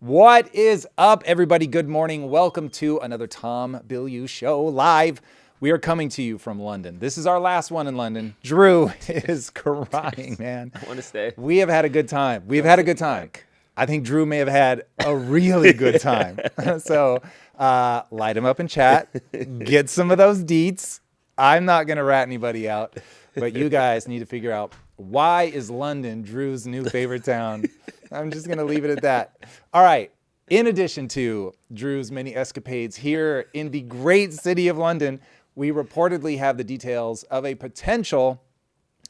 What is up, everybody? Good morning. Welcome to another Tom Bilyeu Show live. We are coming to you from London. This is our last one in London. Drew is crying, man. I want to stay. We have had a good time. We've had a good time. I think Drew may have had a really good time. So light him up in chat. Get some of those deets. I'm not going to rat anybody out, but you guys need to figure out, why is London Drew's new favorite town? I'm just going to leave it at that. All right. In addition to Drew's many escapades here in the great city of London, we reportedly have the details of a potential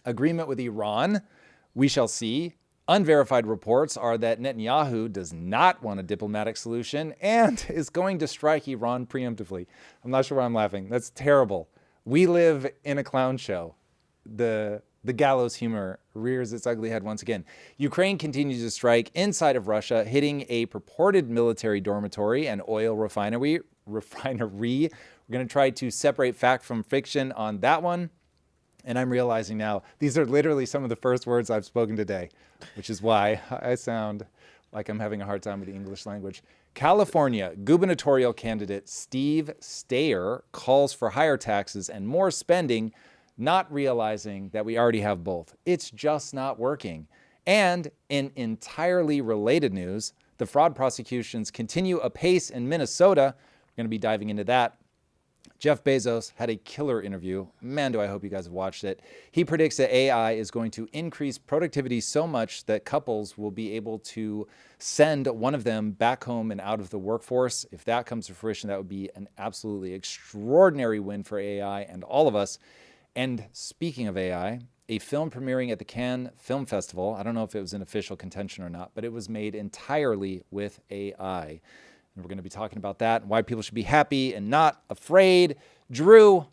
agreement with Iran. We shall see. Unverified reports are that Netanyahu does not want a diplomatic solution and is going to strike Iran preemptively. I'm not sure why I'm laughing. That's terrible. We live in a clown show. The gallows humor rears its ugly head once again. Ukraine continues to strike inside of Russia, hitting a purported military dormitory and oil refinery. We're going to try to separate fact from fiction on that one. And I'm realizing now, these are literally some of the first words I've spoken today, which is why I sound like I'm having a hard time with the English language. California gubernatorial candidate Steve Steyer calls for higher taxes and more spending, not realizing that we already have both. It's just not working. And in entirely related news, the fraud prosecutions continue apace in Minnesota. We're going to be diving into that. Jeff Bezos had a killer interview. Man, do I hope you guys have watched it. He predicts that AI is going to increase productivity so much that couples will be able to send one of them back home and out of the workforce. If that comes to fruition, that would be an absolutely extraordinary win for AI and all of us. And speaking of AI, a film premiering at the Cannes Film Festival, I don't know if it was in official contention or not, but it was made entirely with AI. And we're going to be talking about that and why people should be happy and not afraid. Drew,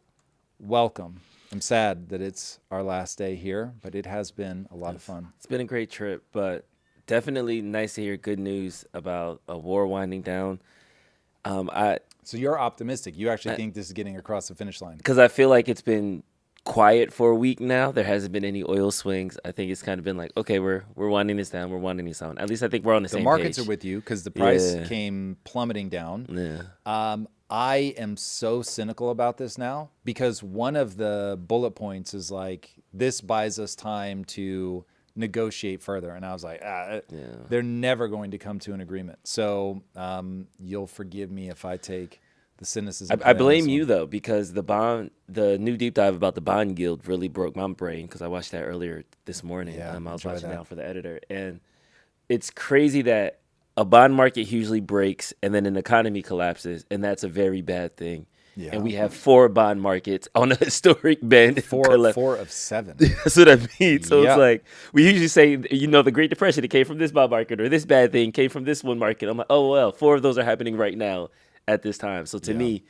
welcome. I'm sad that it's our last day here, but it has been a lot of fun. It's been a great trip, but definitely nice to hear good news about a war winding down. So you're optimistic. You actually think this is getting across the finish line? Because I feel like it's been quiet for a week now. There hasn't been any oil swings. I think it's kind of been like, okay, we're winding this down. We're winding this down. At least I think we're on the same page. The markets are with you because the price came plummeting down. Yeah. I am so cynical about this now because one of the bullet points is like, this buys us time to negotiate further. And I was like, they're never going to come to an agreement. So you'll forgive me if I take the cynicism. I blame you though, because the new deep dive about the bond yield really broke my brain because I watched that earlier this morning. Yeah, I was watching now for the editor, and it's crazy that a bond market usually breaks and then an economy collapses, and that's a very bad thing. Yeah. And we have 4 bond markets on a historic bend. Four of 7. That's what I mean. So it's like, we usually say, the Great Depression, it came from this bond market, or this bad thing came from this one market. I'm like, oh, well, 4 of those are happening right now at this time. So to me,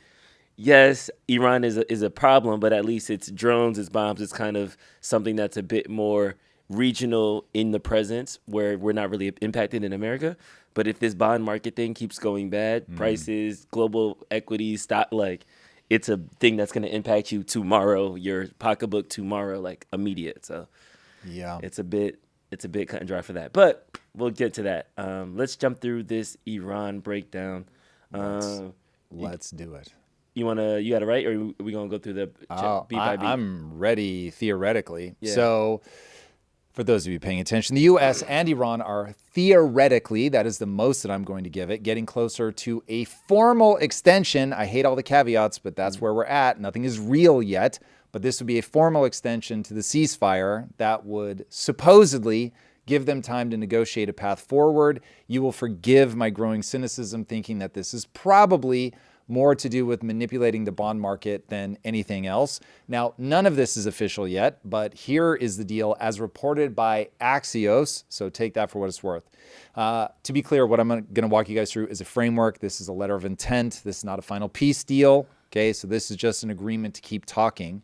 yes, Iran is a problem, but at least it's drones, it's bombs, it's kind of something that's a bit more regional in the presence where we're not really impacted in America. But if this bond market thing keeps going bad, prices, global equities, stock, like, it's a thing that's going to impact you tomorrow, your pocketbook tomorrow, like immediate. So yeah, it's a bit cut and dry for that. But we'll get to that. Let's jump through this Iran breakdown. Let's do it. You got it right, or are we gonna go through the beat by beat? I'm ready theoretically. Yeah. So for those of you paying attention, the U.S. and Iran are theoretically, that is the most that I'm going to give it, getting closer to a formal extension. I hate all the caveats, but that's where we're at. Nothing is real yet, but this would be a formal extension to the ceasefire that would supposedly give them time to negotiate a path forward. You will forgive my growing cynicism thinking that this is probably more to do with manipulating the bond market than anything else. Now, none of this is official yet, but here is the deal as reported by Axios, so take that for what it's worth. To be clear, what I'm going to walk you guys through is a framework. This is a letter of intent. This is not a final peace deal, okay? So this is just an agreement to keep talking.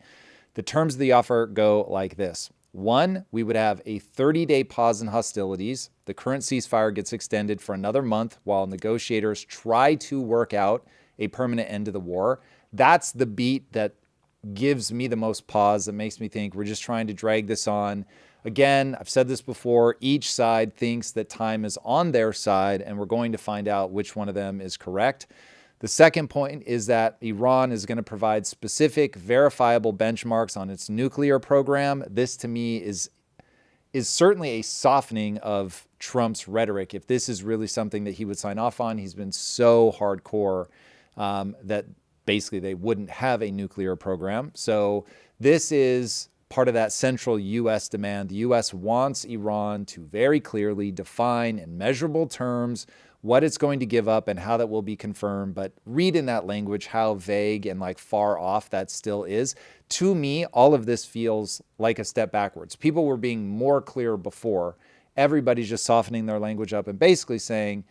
The terms of the offer go like this. 1, we would have a 30-day pause in hostilities. The current ceasefire gets extended for another month while negotiators try to work out a permanent end to the war. That's the beat that gives me the most pause, that makes me think we're just trying to drag this on. Again, I've said this before, each side thinks that time is on their side, and we're going to find out which one of them is correct. The second point is that Iran is going to provide specific, verifiable benchmarks on its nuclear program. This, to me, is certainly a softening of Trump's rhetoric. If this is really something that he would sign off on, he's been so hardcore that basically they wouldn't have a nuclear program. So this is part of that central U.S. demand. The U.S. wants Iran to very clearly define in measurable terms what it's going to give up and how that will be confirmed. But read in that language how vague and like far off that still is. To me, all of this feels like a step backwards. People were being more clear before. Everybody's just softening their language up and basically saying,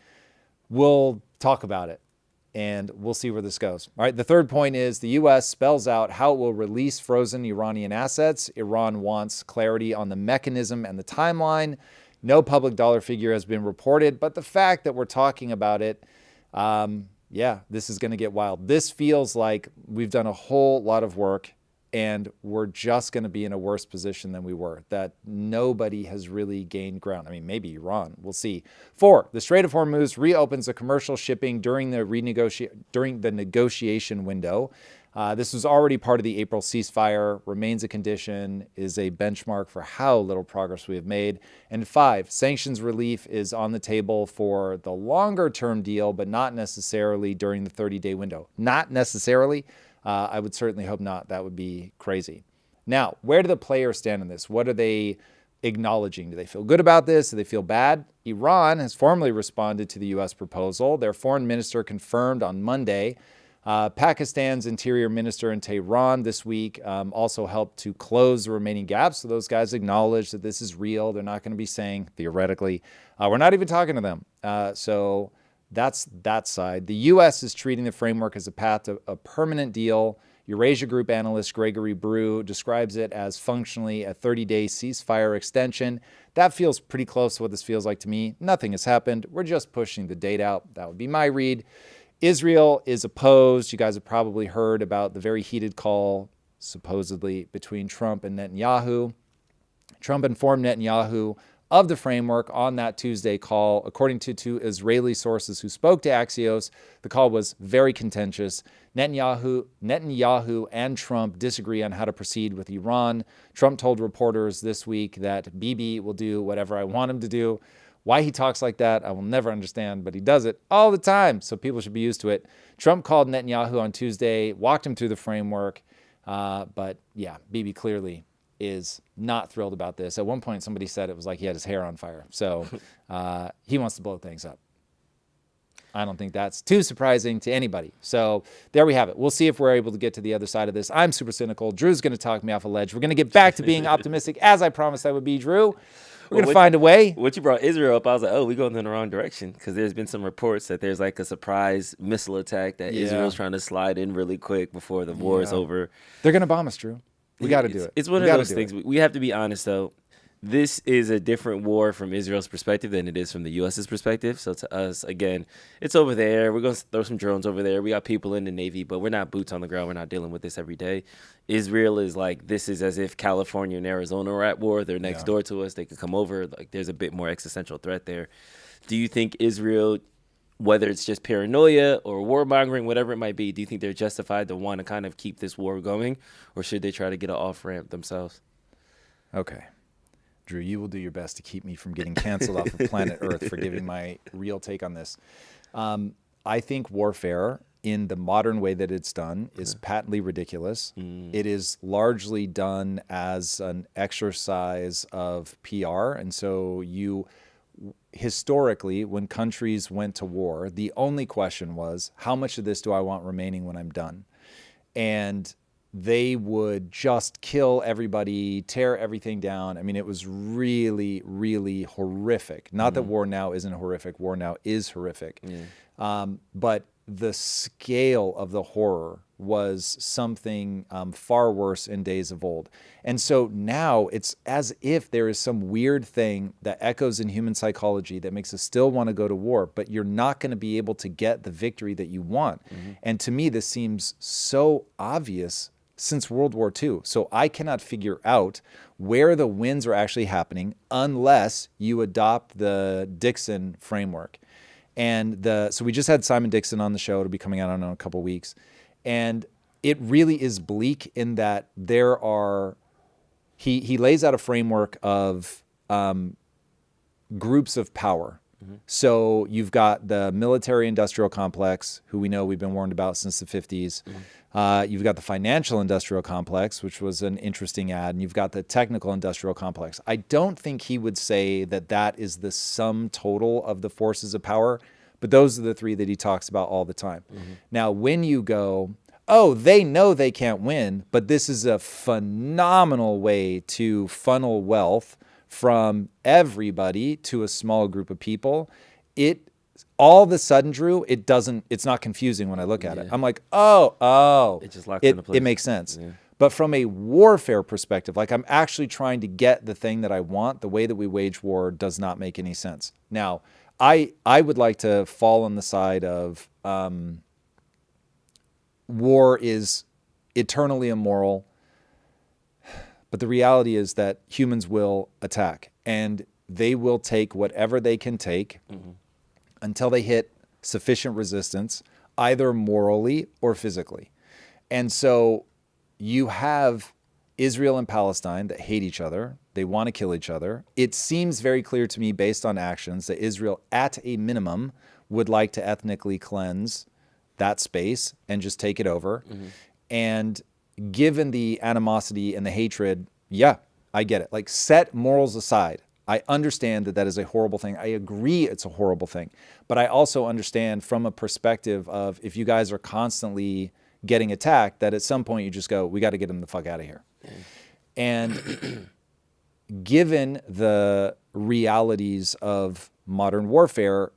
we'll talk about it and we'll see where this goes. All right. The third point is the U.S. spells out how it will release frozen Iranian assets. Iran wants clarity on the mechanism and the timeline. No public dollar figure has been reported, but the fact that we're talking about it, this is going to get wild. This feels like we've done a whole lot of work and we're just going to be in a worse position than we were, that nobody has really gained ground. I mean, maybe Iran, we'll see. 4, the Strait of Hormuz reopens a commercial shipping during the negotiation window. This was already part of the April ceasefire, remains a condition, is a benchmark for how little progress we have made. And 5, sanctions relief is on the table for the longer-term deal, but not necessarily during the 30-day window. Not necessarily. I would certainly hope not. That would be crazy. Now, where do the players stand in this? What are they acknowledging? Do they feel good about this? Do they feel bad? Iran has formally responded to the U.S. proposal. Their foreign minister confirmed on Monday. Pakistan's interior minister in Tehran this week also helped to close the remaining gaps. So those guys acknowledge that this is real. They're not going to be saying, theoretically, we're not even talking to them. So that's that side. The U.S. is treating the framework as a path to a permanent deal. Eurasia Group analyst Gregory Brew describes it as functionally a 30-day ceasefire extension. That feels pretty close to what this feels like to me. Nothing has happened. We're just pushing the date out. That would be my read. Israel is opposed. You guys have probably heard about the very heated call, supposedly, between Trump and Netanyahu. Trump informed Netanyahu of the framework on that Tuesday call. According to 2 Israeli sources who spoke to Axios, the call was very contentious. Netanyahu and Trump disagree on how to proceed with Iran. Trump told reporters this week that Bibi will do whatever I want him to do. Why he talks like that, I will never understand, but he does it all the time, so people should be used to it. Trump called Netanyahu on Tuesday, walked him through the framework, but yeah, Bibi clearly is not thrilled about this. At one point, somebody said it was like he had his hair on fire, so he wants to blow things up. I don't think that's too surprising to anybody. So there we have it. We'll see if we're able to get to the other side of this. I'm super cynical. Drew's going to talk me off a ledge. We're going to get back to being optimistic, as I promised I would be, Drew. We're going to find a way. What you brought Israel up, I was like, oh, we're going in the wrong direction, because there's been some reports that there's like a surprise missile attack that Israel's trying to slide in really quick before the war is over. They're going to bomb us, Drew. We got to do it. It's one of those things. We have to be honest, though. This is a different war from Israel's perspective than it is from the U.S.'s perspective. So to us, again, it's over there. We're going to throw some drones over there. We got people in the Navy, but we're not boots on the ground. We're not dealing with this every day. Israel is like, this is as if California and Arizona are at war. They're next door to us. They could come over. Like, there's a bit more existential threat there. Do you think Israel, whether it's just paranoia or warmongering, whatever it might be, do you think they're justified to want to kind of keep this war going, or should they try to get an off-ramp themselves? Okay. Drew, you will do your best to keep me from getting canceled off of planet Earth for giving my real take on this. I think warfare, in the modern way that it's done, is patently ridiculous. It is largely done as an exercise of PR. And so historically, when countries went to war, the only question was, how much of this do I want remaining when I'm done? And they would just kill everybody, tear everything down. I mean, it was really, really horrific. Not that war now isn't horrific. War now is horrific. But the scale of the horror was something far worse in days of old. And so now it's as if there is some weird thing that echoes in human psychology that makes us still want to go to war, but you're not going to be able to get the victory that you want. And to me, this seems so obvious since World War II. So I cannot figure out where the wins are actually happening unless you adopt the Dixon framework. And so we just had Simon Dixon on the show. It'll be coming out in a couple of weeks. And it really is bleak in that he lays out a framework of groups of power. So you've got the military-industrial complex, who we know we've been warned about since the 50s. You've got the financial-industrial complex, which was an interesting ad. And you've got the technical-industrial complex. I don't think he would say that that is the sum total of the forces of power, but those are the three that he talks about all the time. Now, when you go, oh, they know they can't win, but this is a phenomenal way to funnel wealth from everybody to a small group of people, it all of a sudden, Drew, it's not confusing when I look at it. I'm like, oh, it just locks into place. It makes sense. Yeah. But from a warfare perspective, like I'm actually trying to get the thing that I want, the way that we wage war does not make any sense. Now, I would like to fall on the side of war is eternally immoral. But the reality is that humans will attack, and they will take whatever they can take until they hit sufficient resistance, either morally or physically. And so you have Israel and Palestine that hate each other. They want to kill each other. It seems very clear to me based on actions that Israel, at a minimum, would like to ethnically cleanse that space and just take it over. And given the animosity and the hatred, yeah, I get it. Like, set morals aside. I understand that that is a horrible thing. I agree it's a horrible thing. But I also understand from a perspective of if you guys are constantly getting attacked, that at some point you just go, we got to get them the fuck out of here. And given the realities of modern warfare,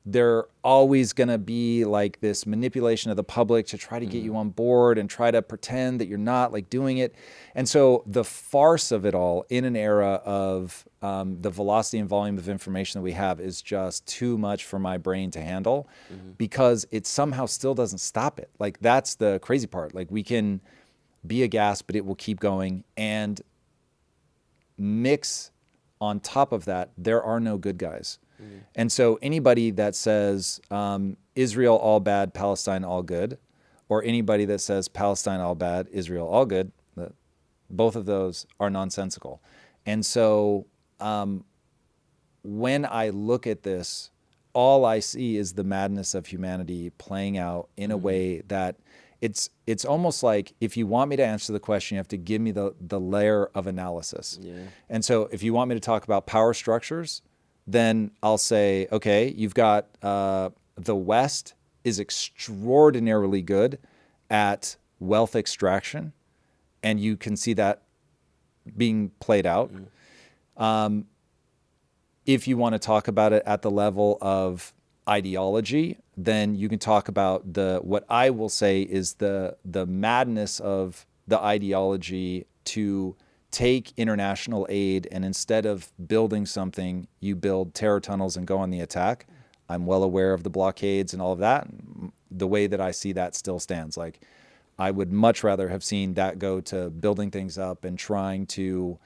they're always going to be like this manipulation of the public to try to get you on board and try to pretend that you're not like doing it. And so the farce of it all in an era of the velocity and volume of information that we have is just too much for my brain to handle because it somehow still doesn't stop it. Like, that's the crazy part. Like, we can be aghast, but it will keep going. And mix on top of that, there are no good guys. And so anybody that says Israel all bad, Palestine all good, or anybody that says Palestine all bad, Israel all good, both of those are nonsensical. And so when I look at this, all I see is the madness of humanity playing out in a way that it's almost like if you want me to answer the question, you have to give me the layer of analysis. And so if you want me to talk about power structures, then I'll say, okay, you've got the West is extraordinarily good at wealth extraction, and you can see that being played out. If you want to talk about it at the level of ideology, then you can talk about what I will say is the madness of the ideology to take international aid, and instead of building something, you build terror tunnels and go on the attack. I'm well aware of the blockades and all of that. The way that I see that still stands. Like, I would much rather have seen that go to building things up and trying to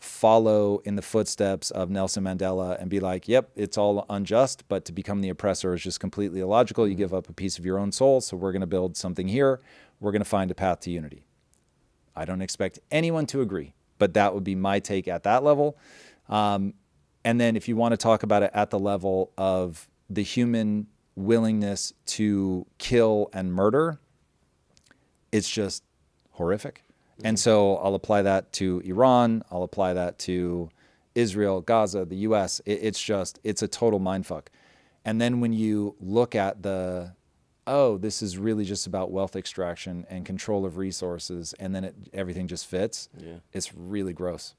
follow in the footsteps of Nelson Mandela and be like, yep, it's all unjust, but to become the oppressor is just completely illogical. You give up a piece of your own soul, so we're going to build something here. We're going to find a path to unity. I don't expect anyone to agree, but that would be my take at that level. And then if you want to talk about it at the level of the human willingness to kill and murder, it's just horrific. And so I'll apply that to Iran. I'll apply that to Israel, Gaza, the US. It's a total mindfuck. And then when you look at this is really just about wealth extraction and control of resources, and then everything just fits. It's really gross.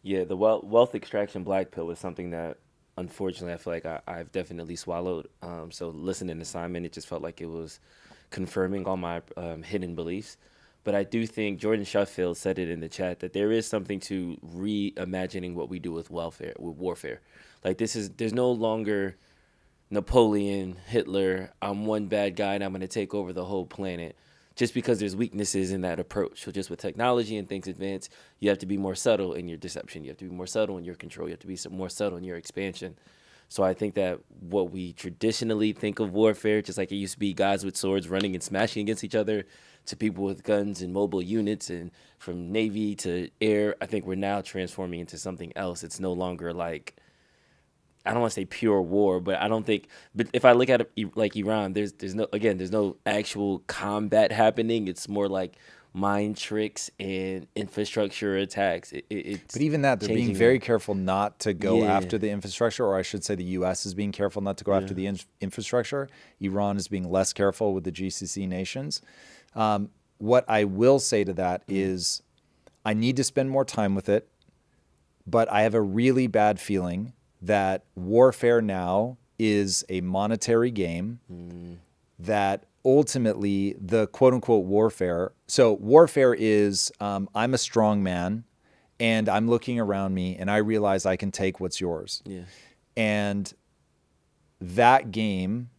Yeah, the wealth extraction black pill is something that, unfortunately, I feel like I've definitely swallowed. So listening to Simon, it just felt like it was confirming all my hidden beliefs. But I do think Jordan Sheffield said it in the chat that there is something to reimagining what we do with warfare. Like, there's no longer Napoleon, Hitler, I'm one bad guy and I'm going to take over the whole planet. just because there's weaknesses in that approach. So just with technology and things advance, you have to be more subtle in your deception. You have to be more subtle in your control. You have to be more subtle in your expansion. So I think that what we traditionally think of warfare, just like it used to be guys with swords running and smashing against each other, to people with guns and mobile units, and from Navy to air, I think we're now transforming into something else. It's no longer like, I don't want to say pure war, but I don't think, but if I look at it like Iran, there's no actual combat happening. It's more like mind tricks and infrastructure attacks. It's But even that, they're being changing very it. careful not to go Yeah. after the infrastructure, or I should say the U.S. is being careful not to go after the infrastructure. Iran is being less careful with the GCC nations. What I will say to that is I need to spend more time with it, but I have a really bad feeling that warfare now is a monetary game, that ultimately the quote unquote warfare. So warfare is I'm a strong man and I'm looking around me and I realize I can take what's yours. Yeah. And that game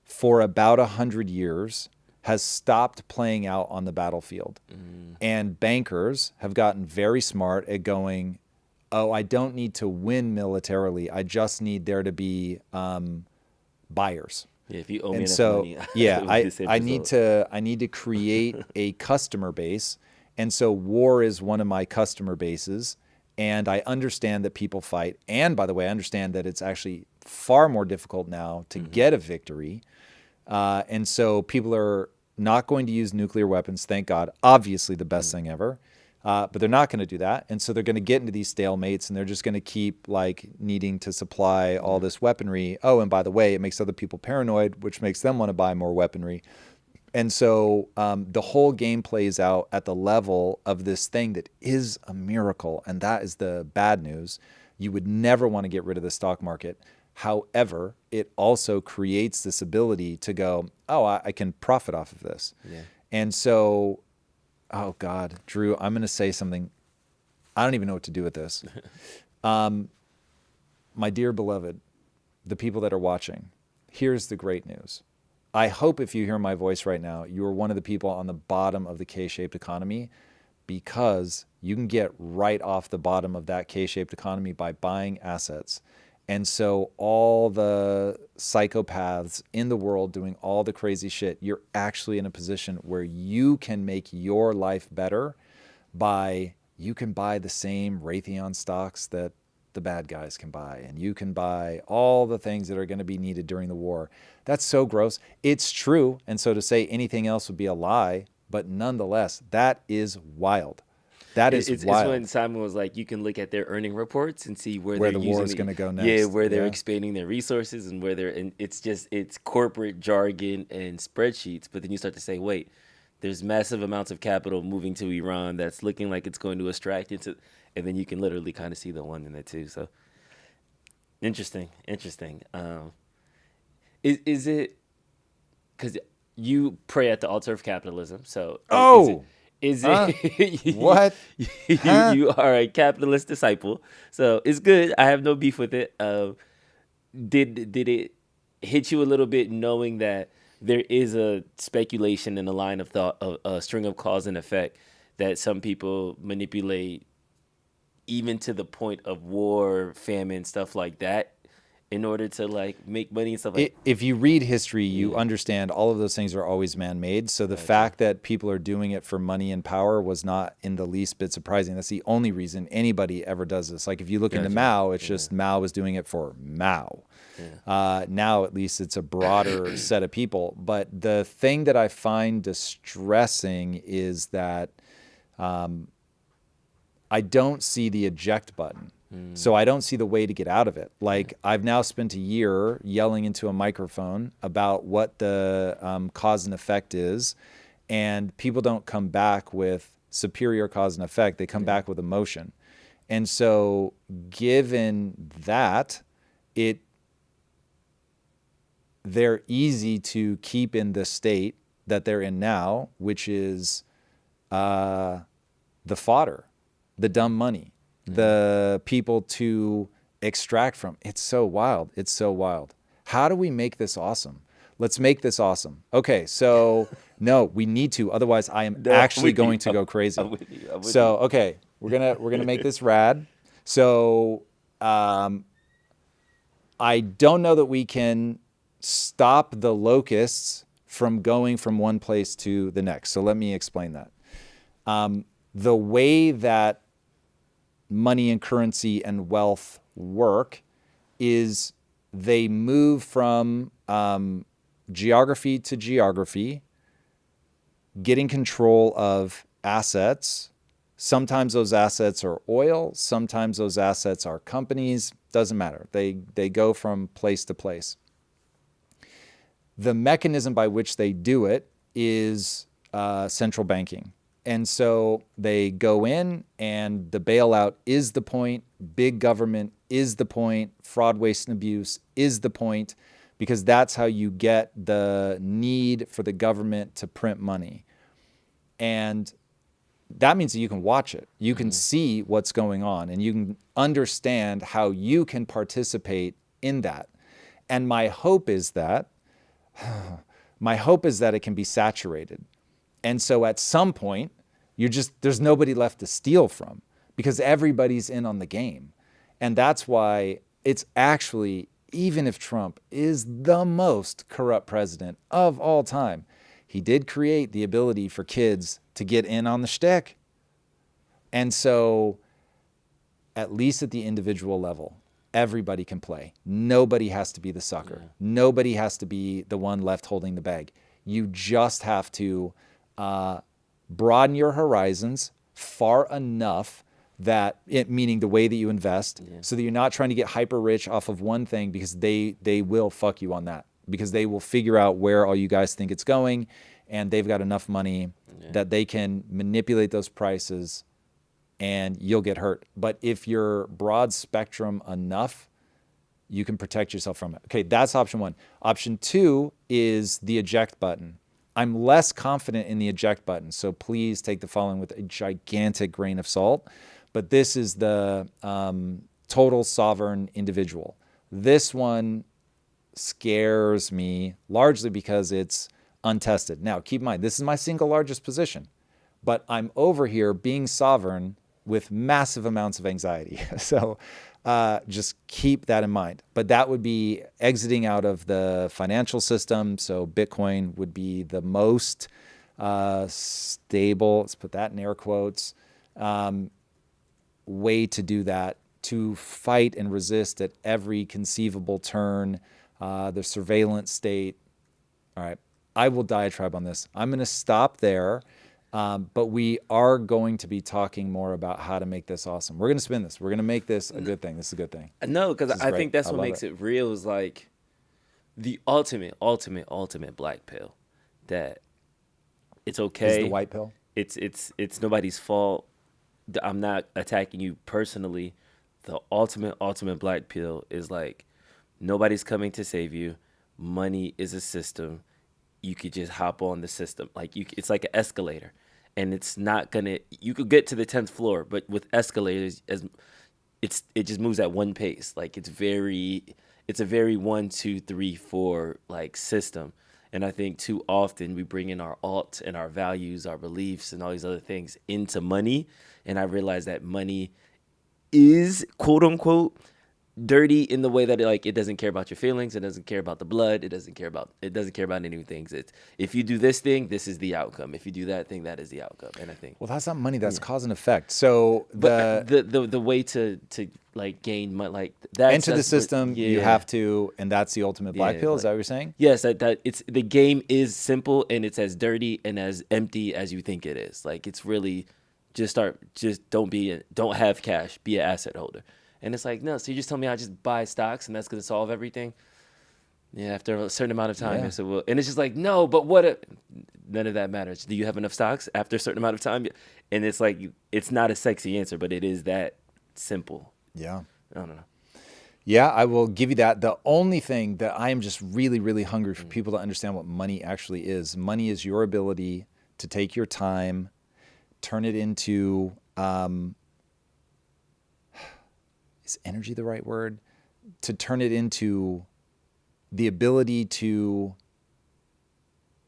for about 100 years has stopped playing out on the battlefield. And bankers have gotten very smart at going, oh, I don't need to win militarily. I just need there to be buyers. Yeah, if you owe me And enough so, money, yeah, it would be the same I need to create a customer base. And so war is one of my customer bases. And I understand that people fight. And by the way, I understand that it's actually far more difficult now to get a victory. And so people are not going to use nuclear weapons, thank God. Obviously the best thing ever. But they're not going to do that. And so they're going to get into these stalemates and they're just going to keep like needing to supply all this weaponry. Oh, and by the way, it makes other people paranoid, which makes them want to buy more weaponry. And so the whole game plays out at the level of this thing that is a miracle. And that is the bad news. You would never want to get rid of the stock market. However, it also creates this ability to go, oh, I can profit off of this. Yeah. And so, oh God, Drew, I'm going to say something. I don't even know what to do with this. My dear beloved, the people that are watching, here's the great news. I hope if you hear my voice right now, you are one of the people on the bottom of the K-shaped economy, because you can get right off the bottom of that K-shaped economy by buying assets. And so all the psychopaths in the world doing all the crazy shit, you're actually in a position where you can make your life better by, you can buy the same Raytheon stocks that the bad guys can buy. And you can buy all the things that are going to be needed during the war. That's so gross. It's true. And so to say anything else would be a lie, but nonetheless, that is wild. That is wild. It's when Simon was like, you can look at their earning reports and see where the they're war using is going to go next. Yeah, where they're expanding their resources and where they're, and it's corporate jargon and spreadsheets. But then you start to say, wait, there's massive amounts of capital moving to Iran that's looking like it's going to extract into, and then you can literally kind of see the one in the two. So interesting. Is it because you pray at the altar of capitalism? So is it what? You are a capitalist disciple, so it's good. I have no beef with it. Did it hit you a little bit knowing that there is a speculation and a line of thought, a string of cause and effect that some people manipulate, even to the point of war, famine, stuff like that, in order to like make money and stuff like that? If you read history, you understand all of those things are always man-made. So the fact that people are doing it for money and power was not in the least bit surprising. That's the only reason anybody ever does this. Like if you look into Mao, it's just Mao was doing it for Mao. Now at least it's a broader set of people. But the thing that I find distressing is that I don't see the eject button. So I don't see the way to get out of it. Like I've now spent a year yelling into a microphone about what the cause and effect is, and people don't come back with superior cause and effect. They come back with emotion. And so given that, they're easy to keep in the state that they're in now, which is the fodder, the dumb money, the people to extract from. It's so wild. It's so wild. How do we make this awesome? Let's make this awesome. Okay, so no, we need to. Otherwise, I am actually going to go crazy. I'm with you. So okay, we're gonna make this rad. So I don't know that we can stop the locusts from going from one place to the next. So let me explain that. The way that money and currency and wealth work is they move from geography to geography, getting control of assets. Sometimes those assets are oil. Sometimes those assets are companies. Doesn't matter. They go from place to place. The mechanism by which they do it is central banking. And so they go in and the bailout is the point. Big government is the point. Fraud, waste, and abuse is the point, because that's how you get the need for the government to print money. And that means that you can watch it. You can see what's going on and you can understand how you can participate in that. And my hope is that it can be saturated. And so at some point, there's nobody left to steal from because everybody's in on the game. And that's why it's actually, even if Trump is the most corrupt president of all time, he did create the ability for kids to get in on the shtick. And so, at least at the individual level, everybody can play. Nobody has to be the sucker. Yeah. Nobody has to be the one left holding the bag. You just have to broaden your horizons far enough meaning the way that you invest, so that you're not trying to get hyper rich off of one thing, because they will fuck you on that, because they will figure out where all you guys think it's going, and they've got enough money that they can manipulate those prices and you'll get hurt. But if you're broad spectrum enough, you can protect yourself from it. Okay, that's option one. Option two is the eject button. I'm less confident in the eject button, so please take the following with a gigantic grain of salt. But this is the total sovereign individual. This one scares me largely because it's untested. Now, keep in mind, this is my single largest position, but I'm over here being sovereign with massive amounts of anxiety. So just keep that in mind. But that would be exiting out of the financial system. So Bitcoin would be the most stable, let's put that in air quotes, way to do that, to fight and resist at every conceivable turn, the surveillance state. All right, I will diatribe on this. I'm going to stop there. But we are going to be talking more about how to make this awesome. We're going to spin this. We're going to make this a good thing. This is a good thing. No, because I think that's what makes it real, is like the ultimate black pill, that it's okay. Is the white pill? It's nobody's fault. I'm not attacking you personally. The ultimate black pill is like, nobody's coming to save you. Money is a system. You could just hop on the system. Like it's like an escalator, and it's not gonna. You could get to the 10th floor, but with escalators, it just moves at one pace. Like it's a very 1, 2, 3, 4 like system. And I think too often we bring in our alt and our values, our beliefs, and all these other things into money. And I realize that money is, quote unquote, dirty in the way that it doesn't care about your feelings, it doesn't care about the blood, it doesn't care about any things. It's, if you do this thing, this is the outcome. If you do that thing, that is the outcome. And I think, well, that's not money, that's cause and effect. So the way to like gain money, like that, enter the system, you have to, and that's the ultimate black pill. Is that what you're saying? Yes, that it's, the game is simple and it's as dirty and as empty as you think it is. Like it's really just don't have cash, be an asset holder. And it's like, no, so you just tell me I just buy stocks and that's going to solve everything? Yeah, after a certain amount of time. I said, well, and it's just like, no, but none of that matters. Do you have enough stocks after a certain amount of time? And it's like, it's not a sexy answer, but it is that simple. Yeah. I don't know. Yeah, I will give you that. The only thing that I am just really, really hungry for people to understand what money actually is. Money is your ability to take your time, turn it into, is energy the right word? To turn it into the ability to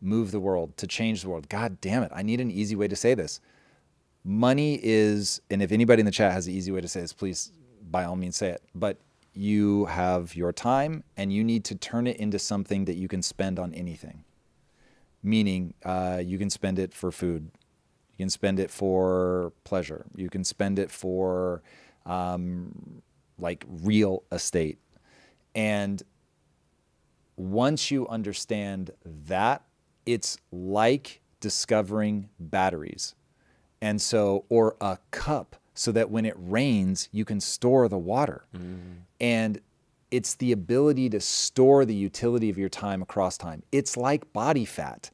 move the world, to change the world. God damn it. I need an easy way to say this. Money is, and if anybody in the chat has an easy way to say this, please, by all means, say it. But you have your time and you need to turn it into something that you can spend on anything. Meaning you can spend it for food. You can spend it for pleasure. You can spend it for like real estate. And once you understand that, it's like discovering batteries. And so, or a cup, so that when it rains, you can store the water. And it's the ability to store the utility of your time across time. It's like body fat.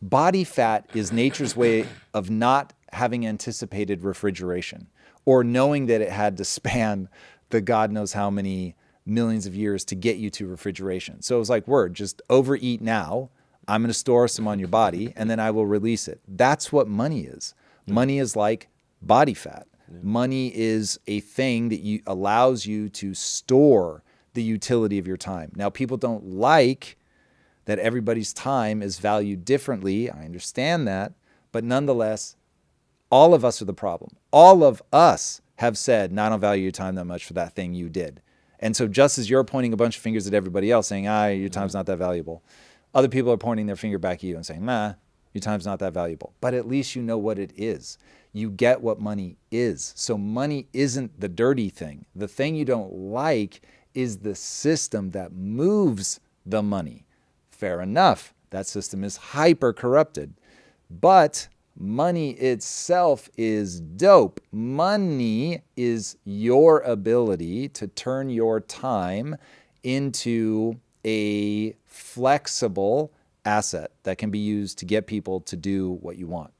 Body fat is nature's way of not having anticipated refrigeration, or knowing that it had to span the God knows how many millions of years to get you to refrigeration. So it was like, just overeat now. I'm going to store some on your body and then I will release it. That's what money is. Money is like body fat. Money is a thing that allows you to store the utility of your time. Now, people don't like that everybody's time is valued differently. I understand that. But nonetheless, all of us are the problem. All of us have said, no, I don't value your time that much for that thing you did. And so just as you're pointing a bunch of fingers at everybody else saying, your time's not that valuable, other people are pointing their finger back at you and saying, your time's not that valuable. But at least you know what it is. You get what money is. So money isn't the dirty thing. The thing you don't like is the system that moves the money. Fair enough. That system is hyper corrupted. But money itself is dope. Money is your ability to turn your time into a flexible asset that can be used to get people to do what you want.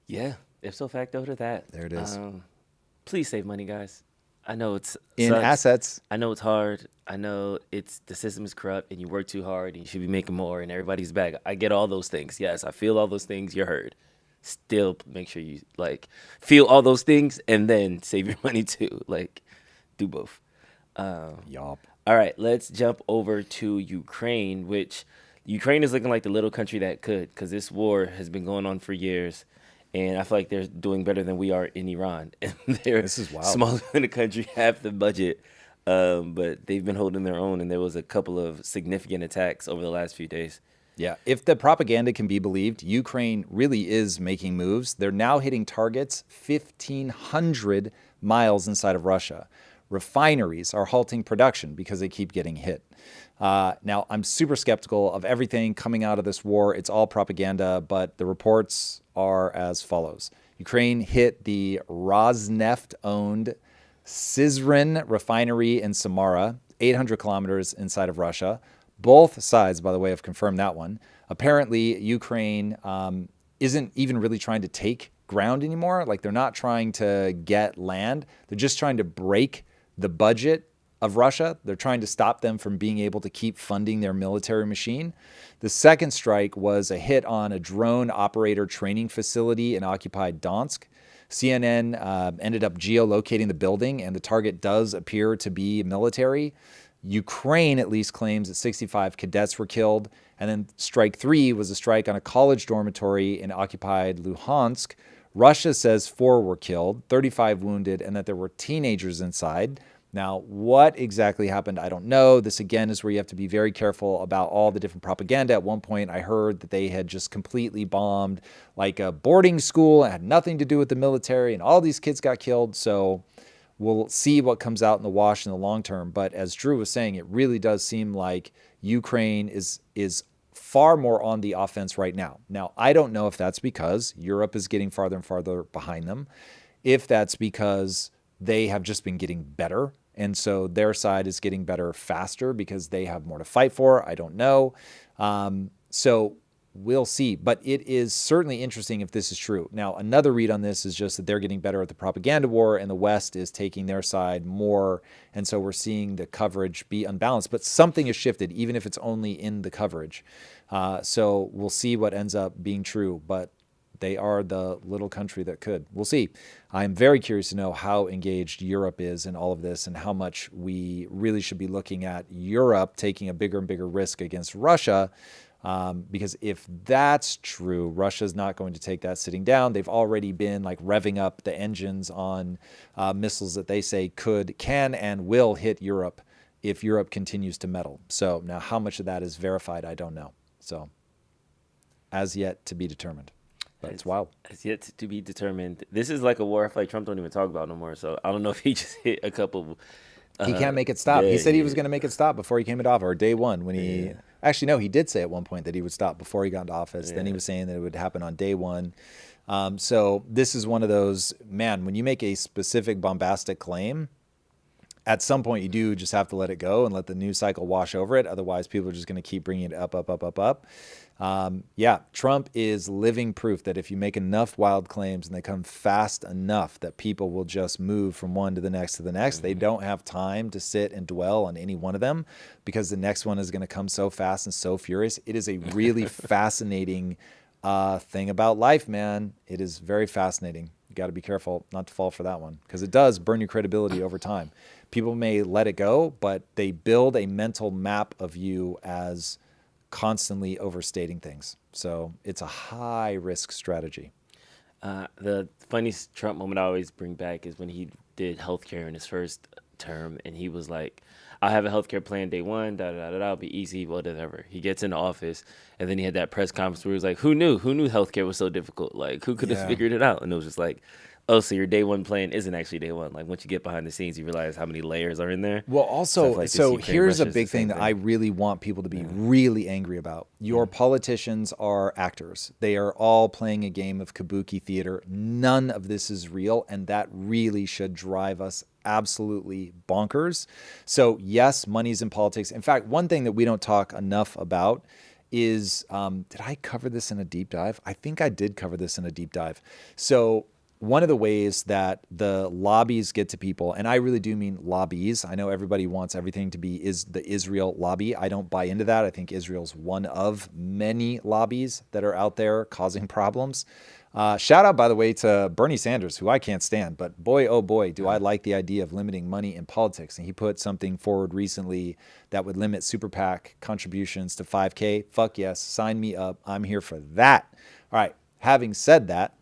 Yeah, ipso facto to that. There it is. Please save money, guys. I know it's in sucks. Assets. I know it's hard. I know the system is corrupt and you work too hard and you should be making more and everybody's back. I get all those things. Yes, I feel all those things. You're heard. Still make sure you feel all those things and then save your money too. Do both. Yup. All right, let's jump over to Ukraine, which Ukraine is looking like the little country that could, because this war has been going on for years. And I feel like they're doing better than we are in Iran. And This is wild. Smaller than the country, half the budget. But they've been holding their own. And there was a couple of significant attacks over the last few days. Yeah, if the propaganda can be believed, Ukraine really is making moves. They're now hitting targets 1,500 miles inside of Russia. Refineries are halting production because they keep getting hit. Now, I'm super skeptical of everything coming out of this war. It's all propaganda, but the reports are as follows. Ukraine hit the Rosneft-owned Syzran refinery in Samara, 800 kilometers inside of Russia. Both sides, by the way, have confirmed that one. Apparently, Ukraine isn't even really trying to take ground anymore. They're not trying to get land. They're just trying to break the budget of Russia. They're trying to stop them from being able to keep funding their military machine. The second strike was a hit on a drone operator training facility in occupied Donetsk. CNN ended up geolocating the building, and the target does appear to be military. Ukraine at least claims that 65 cadets were killed. And then strike 3 was a strike on a college dormitory in occupied Luhansk. Russia says 4 were killed, 35 wounded, and that there were teenagers inside. Now, what exactly happened, I don't know. This, again, is where you have to be very careful about all the different propaganda. At one point, I heard that they had just completely bombed a boarding school. It had nothing to do with the military, and all these kids got killed. So we'll see what comes out in the wash in the long term. But as Drew was saying, it really does seem like Ukraine is far more on the offense right now. Now, I don't know if that's because Europe is getting farther and farther behind them, if that's because they have just been getting better, and so their side is getting better faster because they have more to fight for. I don't know. So we'll see. But it is certainly interesting if this is true. Now, another read on this is just that they're getting better at the propaganda war, and the West is taking their side more, and so we're seeing the coverage be unbalanced. But something has shifted, even if it's only in the coverage. So we'll see what ends up being true. But they are the little country that could. We'll see. I'm very curious to know how engaged Europe is in all of this and how much we really should be looking at Europe taking a bigger and bigger risk against Russia. Because if that's true, Russia's not going to take that sitting down. They've already been like revving up the engines on missiles that they say can and will hit Europe if Europe continues to meddle. So now how much of that is verified, I don't know. So as yet to be determined. But it's wild. It's yet to be determined. This is like a war I feel like Trump don't even talk about no more. So I don't know if he just hit a couple. He can't make it stop. He said he was going to make it stop before he came into office, or day one when he... Actually, no, he did say at one point that he would stop before he got into office. Then he was saying that it would happen on day one. So this is one of those, man, when you make a specific bombastic claim, at some point you do just have to let it go and let the news cycle wash over it. Otherwise, people are just going to keep bringing it up, up, up, up, up. Yeah, Trump is living proof that if you make enough wild claims and they come fast enough that people will just move from one to the next to the next. They don't have time to sit and dwell on any one of them because the next one is going to come so fast and so furious. It is a really fascinating thing about life, man. It is very fascinating. You got to be careful not to fall for that one because it does burn your credibility over time. People may let it go, but they build a mental map of you as constantly overstating things. So it's a high risk strategy. The funniest Trump moment I always bring back is when he did healthcare in his first term, and he was like, "I'll have a healthcare plan day one, it'll be easy, whatever." He gets into office, and then he had that press conference where he was like, "Who knew healthcare was so difficult? Like, who could have figured it out?" And it was just like, oh, so your day one plan isn't actually day one. Like once you get behind the scenes, you realize how many layers are in there. Well, also, like so here's a big thing that I really want people to be really angry about. Your politicians are actors. They are all playing a game of kabuki theater. None of this is real, and that really should drive us absolutely bonkers. So yes, money's in politics. In fact, one thing that we don't talk enough about is, did I cover this in a deep dive? I think I did cover this in a deep dive. So one of the ways that the lobbies get to people, and I really do mean lobbies. I know everybody wants everything to be the Israel lobby. I don't buy into that. I think Israel's one of many lobbies that are out there causing problems. Shout out, by the way, to Bernie Sanders, who I can't stand, but boy, oh boy, do I like the idea of limiting money in politics. And he put something forward recently that would limit Super PAC contributions to 5K. Fuck yes, sign me up. I'm here for that. All right, having said that,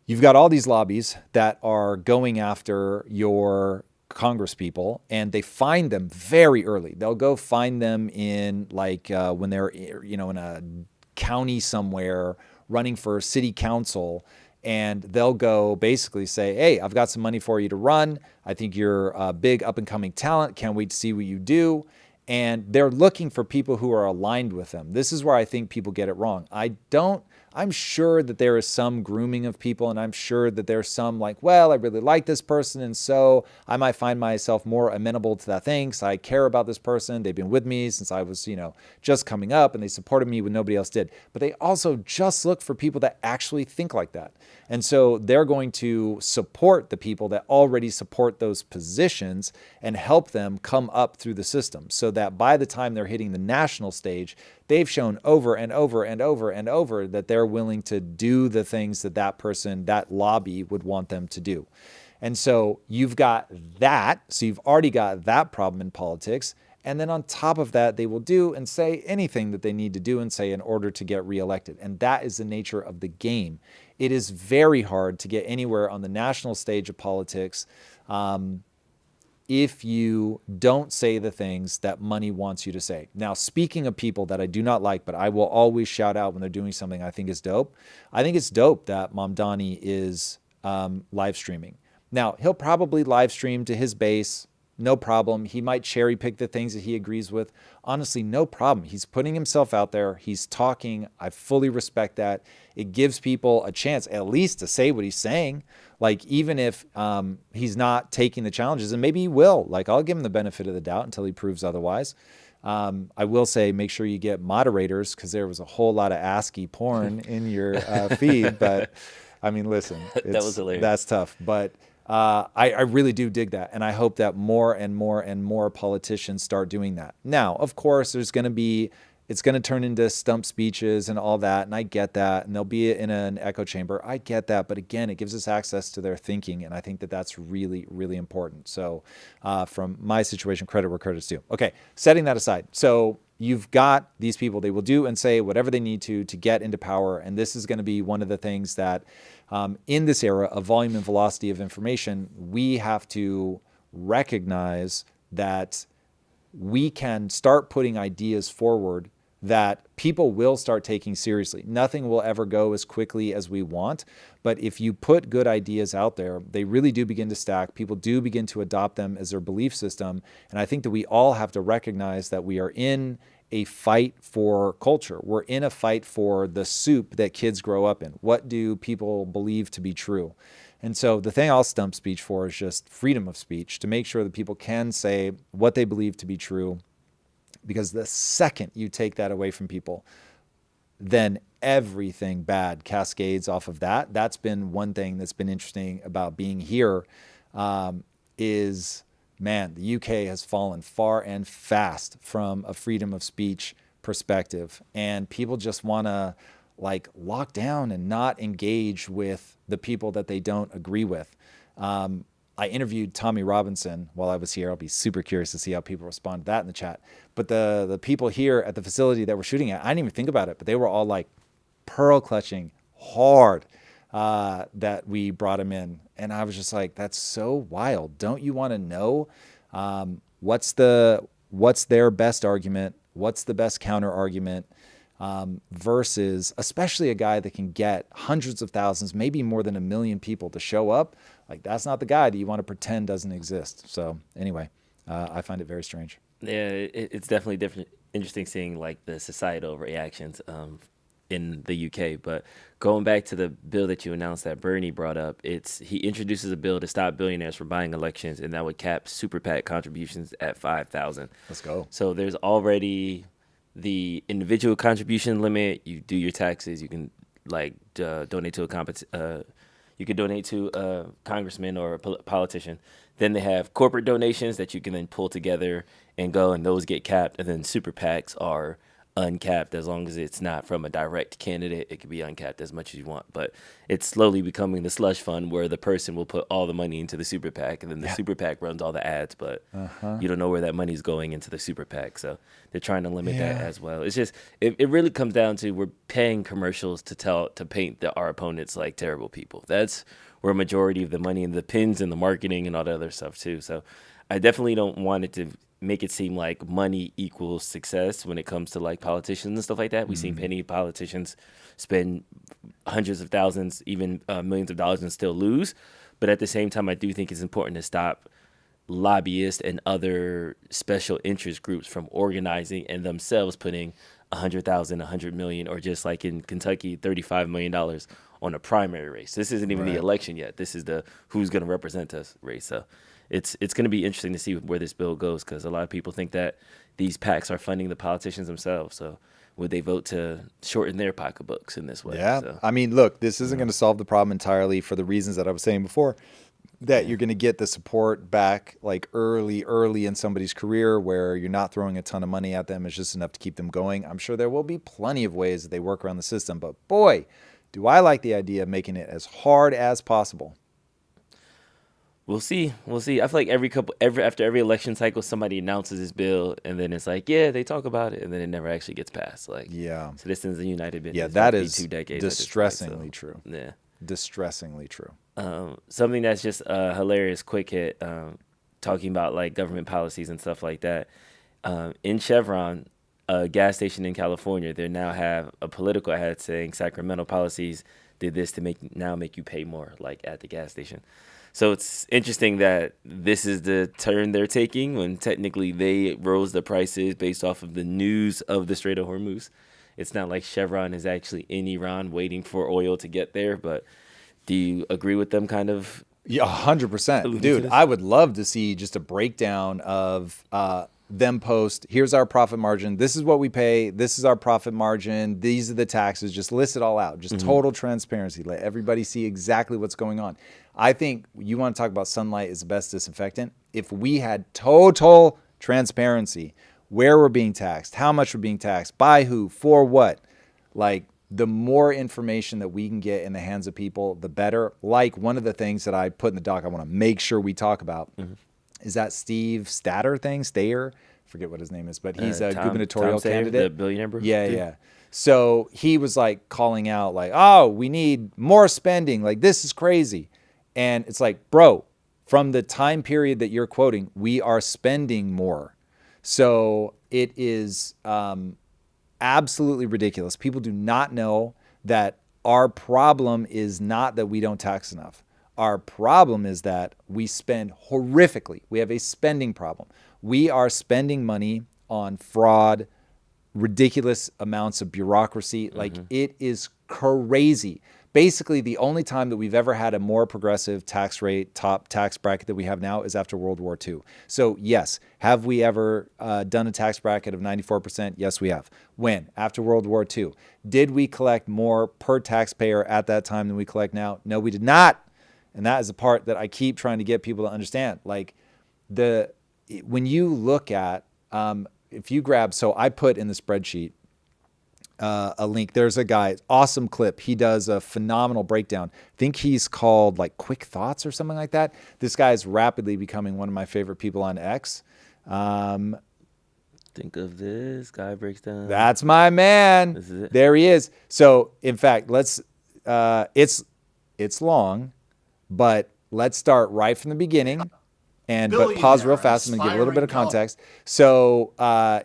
you've got all these lobbies that are going after your Congress people, and they find them very early. They'll go find them in when they're in a county somewhere running for city council, and they'll go basically say, "Hey, I've got some money for you to run. I think you're a big up and coming talent. Can't wait to see what you do." And they're looking for people who are aligned with them. This is where I think people get it wrong. I'm sure that there is some grooming of people, and I'm sure that there's some I really like this person, and so I might find myself more amenable to that thing because I care about this person. They've been with me since I was, just coming up, and they supported me when nobody else did. But they also just look for people that actually think like that. And so they're going to support the people that already support those positions and help them come up through the system so that by the time they're hitting the national stage, they've shown over and over and over and over that they're willing to do the things that person, that lobby would want them to do. And so you've got that. So you've already got that problem in politics. And then on top of that, they will do and say anything that they need to do and say in order to get reelected. And that is the nature of the game. It is very hard to get anywhere on the national stage of politics if you don't say the things that money wants you to say. Now, speaking of people that I do not like, but I will always shout out when they're doing something I think is dope, I think it's dope that Mamdani is live streaming. Now, he'll probably live stream to his base. No problem. He might cherry pick the things that he agrees with. Honestly, no problem. He's putting himself out there. He's talking. I fully respect that. It gives people a chance at least to say what he's saying. Even if he's not taking the challenges, and maybe he will. I'll give him the benefit of the doubt until he proves otherwise. I will say make sure you get moderators because there was a whole lot of ASCII porn in your feed. But, I mean, listen. That was hilarious. That's tough. But I really do dig that. And I hope that more and more and more politicians start doing that. Now, of course, there's going to be it's going to turn into stump speeches and all that. And I get that. And they'll be in an echo chamber. I get that. But again, it gives us access to their thinking. And I think that that's really, really important. So from my situation, credit where credit's due. Okay, setting that aside. So you've got these people, they will do and say whatever they need to get into power. And this is going to be one of the things that in this era of volume and velocity of information, we have to recognize that we can start putting ideas forward that people will start taking seriously. Nothing will ever go as quickly as we want, but if you put good ideas out there, they really do begin to stack. People do begin to adopt them as their belief system. And I think that we all have to recognize that we are in a fight for culture. We're in a fight for the soup that kids grow up in. What do people believe to be true? And so the thing I'll stump speech for is just freedom of speech, to make sure that people can say what they believe to be true. Because the second you take that away from people, then everything bad cascades off of that. That's been one thing that's been interesting about being here is, man, the UK has fallen far and fast from a freedom of speech perspective. And people just want to like lock down and not engage with the people that they don't agree with. I interviewed Tommy Robinson while I was here. I'll be super curious to see how people respond to that in the chat. But the people here at the facility that we're shooting at, I didn't even think about it, but they were all like pearl clutching hard that we brought them in. And I was just like, that's so wild. Don't you want to know what's their best argument? What's the best counter argument? Versus especially a guy that can get hundreds of thousands, maybe more than 1 million people to show up. Like, that's not the guy that you want to pretend doesn't exist. So anyway, I find it very strange. Yeah, it's definitely interesting seeing like the societal reactions in the UK. But going back to the bill that you announced that Bernie brought up, he introduces a bill to stop billionaires from buying elections, and that would cap Super PAC contributions at $5,000. Let's go. So there's already the individual contribution limit. You do your taxes. You can like donate to you could donate to a congressman or a politician. Then they have corporate donations that you can then pull together and go, and those get capped. And then super PACs are uncapped as long as it's not from a direct candidate. It can be uncapped as much as you want. But it's slowly becoming the slush fund where the person will put all the money into the super PAC, and then the super PAC runs all the ads, but you don't know where that money's going into the super PAC. So they're trying to limit that as well. It's just, it really comes down to we're paying commercials to paint our opponents like terrible people. That's where a majority of the money and the pins and the marketing and all the other stuff too. So I definitely don't want it to make it seem like money equals success when it comes to like politicians and stuff like that. We've seen many politicians spend hundreds of thousands, even millions of dollars and still lose. But at the same time, I do think it's important to stop lobbyists and other special interest groups from organizing and themselves putting 100,000, 100 million, or just like in Kentucky, $35 million on a primary race. This isn't even the election yet. This is the who's going to represent us race. So it's going to be interesting to see where this bill goes, because a lot of people think that these PACs are funding the politicians themselves. So would they vote to shorten their pocketbooks in this way? Yeah. So, I mean, look, this isn't going to solve the problem entirely for the reasons that I was saying before, that you're going to get the support back like early in somebody's career where you're not throwing a ton of money at them. It's just enough to keep them going. I'm sure there will be plenty of ways that they work around the system, but boy, do I like the idea of making it as hard as possible. We'll see. I feel like after every election cycle, somebody announces this bill, and then it's like, yeah, they talk about it, and then it never actually gets passed. Like, citizens united been. Yeah, that is 2 decades. distressingly true. Yeah, distressingly true. Something that's just a hilarious quick hit, talking about like government policies and stuff like that. In Chevron, a gas station in California, they now have a political ad saying Sacramento policies did this to make you pay more, like at the gas station. So it's interesting that this is the turn they're taking when technically they rose the prices based off of the news of the Strait of Hormuz. It's not like Chevron is actually in Iran waiting for oil to get there, but do you agree with them kind of? Yeah, 100%. Dude, I would love to see just a breakdown of them post, here's our profit margin, this is what we pay, this is our profit margin, these are the taxes, just list it all out. Just total transparency. Let everybody see exactly what's going on. I think you want to talk about sunlight is the best disinfectant. If we had total transparency, where we're being taxed, how much we're being taxed, by who, for what. Like, the more information that we can get in the hands of people, the better. Like, one of the things that I put in the doc I want to make sure we talk about is that Steve Steyer, forget what his name is, but he's a gubernatorial Tom Steyer, candidate. the billionaire bro? Yeah. So he was like calling out like, oh, we need more spending. Like, this is crazy. And it's like, bro, from the time period that you're quoting, we are spending more. So it is absolutely ridiculous. People do not know that our problem is not that we don't tax enough. Our problem is that we spend horrifically. We have a spending problem. We are spending money on fraud, ridiculous amounts of bureaucracy. Like, it is crazy. Basically, the only time that we've ever had a more progressive tax rate, top tax bracket that we have now is after World War II. So yes, have we ever done a tax bracket of 94%? Yes, we have. When? After World War II. Did we collect more per taxpayer at that time than we collect now? No, we did not. And that is the part that I keep trying to get people to understand. Like, when you look at, if you grab, so I put in the spreadsheet a link. There's a guy, awesome clip. He does a phenomenal breakdown. I think he's called like Quick Thoughts or something like that. This guy is rapidly becoming one of my favorite people on X. Think of this guy breaks down. That's my man. This is it. There he is. So in fact, it's long, but let's start right from the beginning. But pause real fast. I'm going to give a little bit of context. So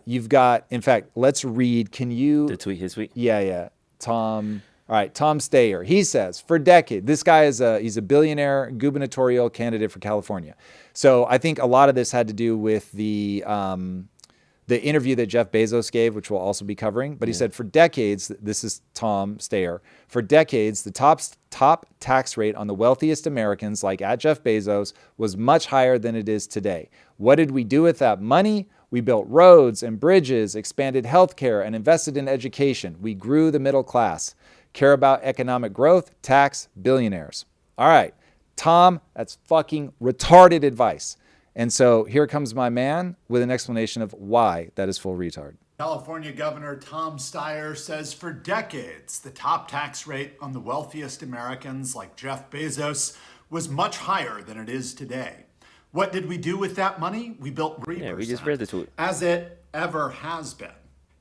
you've got, in fact, let's read. Can you? His tweet? Yeah. Tom. All right. Tom Steyer. He says, for decades, this guy he's a billionaire gubernatorial candidate for California. So I think a lot of this had to do with the interview that Jeff Bezos gave, which we'll also be covering. But he said, for decades, this is Tom Steyer, for decades, the top tax rate on the wealthiest Americans, like at Jeff Bezos, was much higher than it is today. What did we do with that money? We built roads and bridges, expanded healthcare, and invested in education. We grew the middle class. Care about economic growth? Tax billionaires. All right, Tom, that's fucking retarded advice. And so here comes my man with an explanation of why that is full retard. California Governor Tom Steyer says for decades, the top tax rate on the wealthiest Americans, like Jeff Bezos, was much higher than it is today. What did we do with that money? We built 3%. Yeah, we just read the tweet. As it ever has been.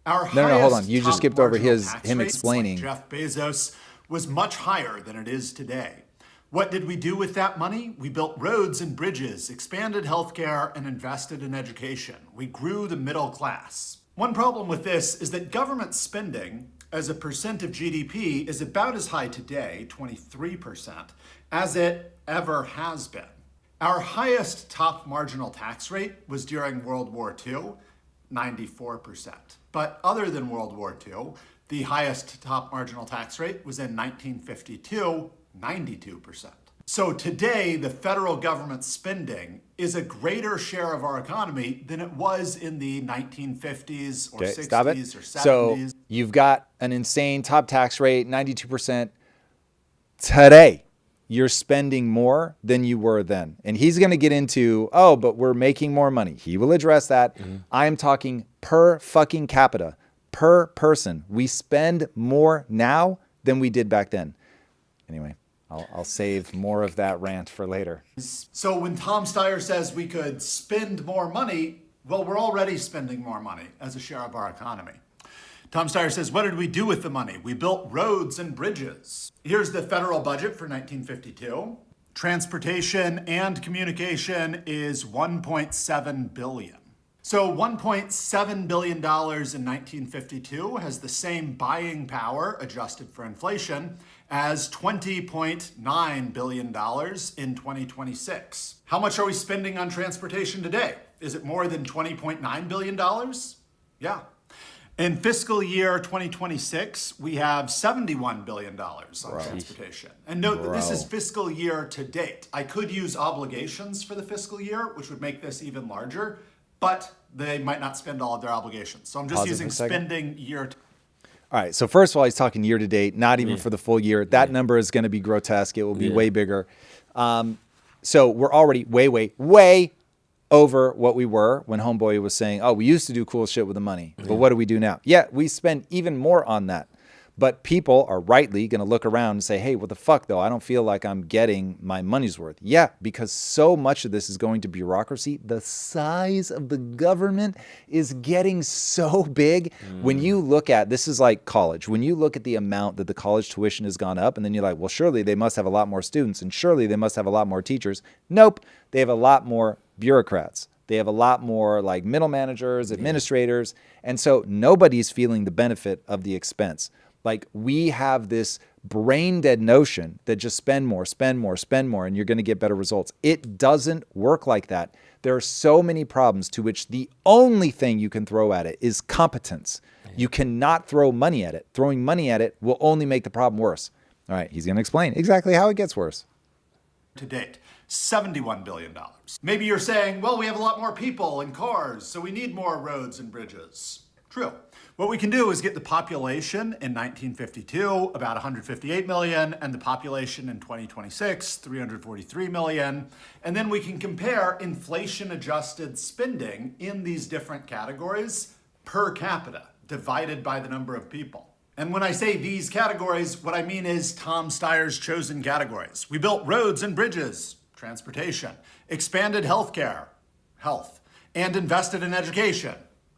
Our No, hold on. You highest just skipped top over marginal tax him rates, explaining. like Jeff Bezos, was much higher than it is today. What did we do with that money? We built roads and bridges, expanded healthcare, and invested in education. We grew the middle class. One problem with this is that government spending as a percent of GDP is about as high today, 23%, as it ever has been. Our highest top marginal tax rate was during World War II, 94%. But other than World War II, the highest top marginal tax rate was in 1952, 92%. So today, the federal government spending is a greater share of our economy than it was in the 1950s or 60s or 70s. So you've got an insane top tax rate, 92%. Today, you're spending more than you were then. And he's going to get into, but we're making more money. He will address that. I am talking per fucking capita, per person. We spend more now than we did back then. Anyway, I'll save more of that rant for later. So when Tom Steyer says we could spend more money, well, we're already spending more money as a share of our economy. Tom Steyer says, what did we do with the money? We built roads and bridges. Here's the federal budget for 1952. Transportation and communication is $1.7 billion. So $1.7 billion in 1952 has the same buying power, adjusted for inflation, as $20.9 billion in 2026. How much are we spending on transportation today? Is it more than $20.9 billion? Yeah. In fiscal year 2026, we have $71 billion on transportation. And note that this is fiscal year to date. I could use obligations for the fiscal year, which would make this even larger, but they might not spend all of their obligations. So I'm just using spending year. All right. So first of all, he's talking year to date, not even for the full year. That number is going to be grotesque. It will be way bigger. So we're already way over what we were when Homeboy was saying, oh, we used to do cool shit with the money, but what do we do now? Yeah, we spend even more on that. But people are rightly going to look around and say, hey, what the fuck, though? I don't feel like I'm getting my money's worth. Yeah, because so much of this is going to bureaucracy. The size of the government is getting so big. When you look at, this is like college. When you look at the amount that the college tuition has gone up, and then you're like, well, surely they must have a lot more students, and surely they must have a lot more teachers. Nope, they have a lot more bureaucrats. They have a lot more like middle managers, administrators. And so nobody's feeling the benefit of the expense. Like we have this brain dead notion that just spend more, and you're going to get better results. It doesn't work like that. There are so many problems to which the only thing you can throw at it is competence. You cannot throw money at it. Throwing money at it will only make the problem worse. All right, he's going to explain exactly how it gets worse. To date, $71 billion. Maybe you're saying, well, we have a lot more people and cars, so we need more roads and bridges. True. What we can do is get the population in 1952, about 158 million, and the population in 2026, 343 million. And then we can compare inflation-adjusted spending in these different categories per capita, divided by the number of people. And when I say these categories, what I mean is Tom Steyer's chosen categories. We built roads and bridges, transportation, expanded healthcare, health, and invested in education,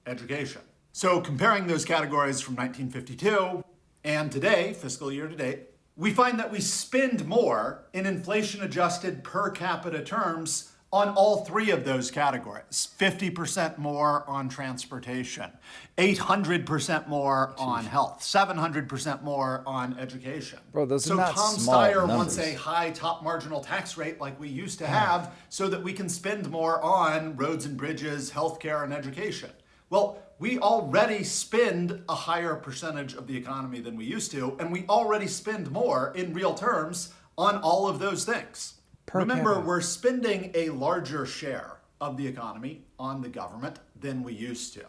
education. So comparing those categories from 1952 and today, fiscal year to date, we find that we spend more in inflation-adjusted per capita terms on all three of those categories. 50% more on transportation, 800% more on health, 700% more on education. Bro, those so are not Tom small Steyer numbers. wants a high top marginal tax rate like we used to have so that we can spend more on roads and bridges, healthcare, and education. Well, we already spend a higher percentage of the economy than we used to, and we already spend more in real terms on all of those things. Remember, we're spending a larger share of the economy on the government than we used to.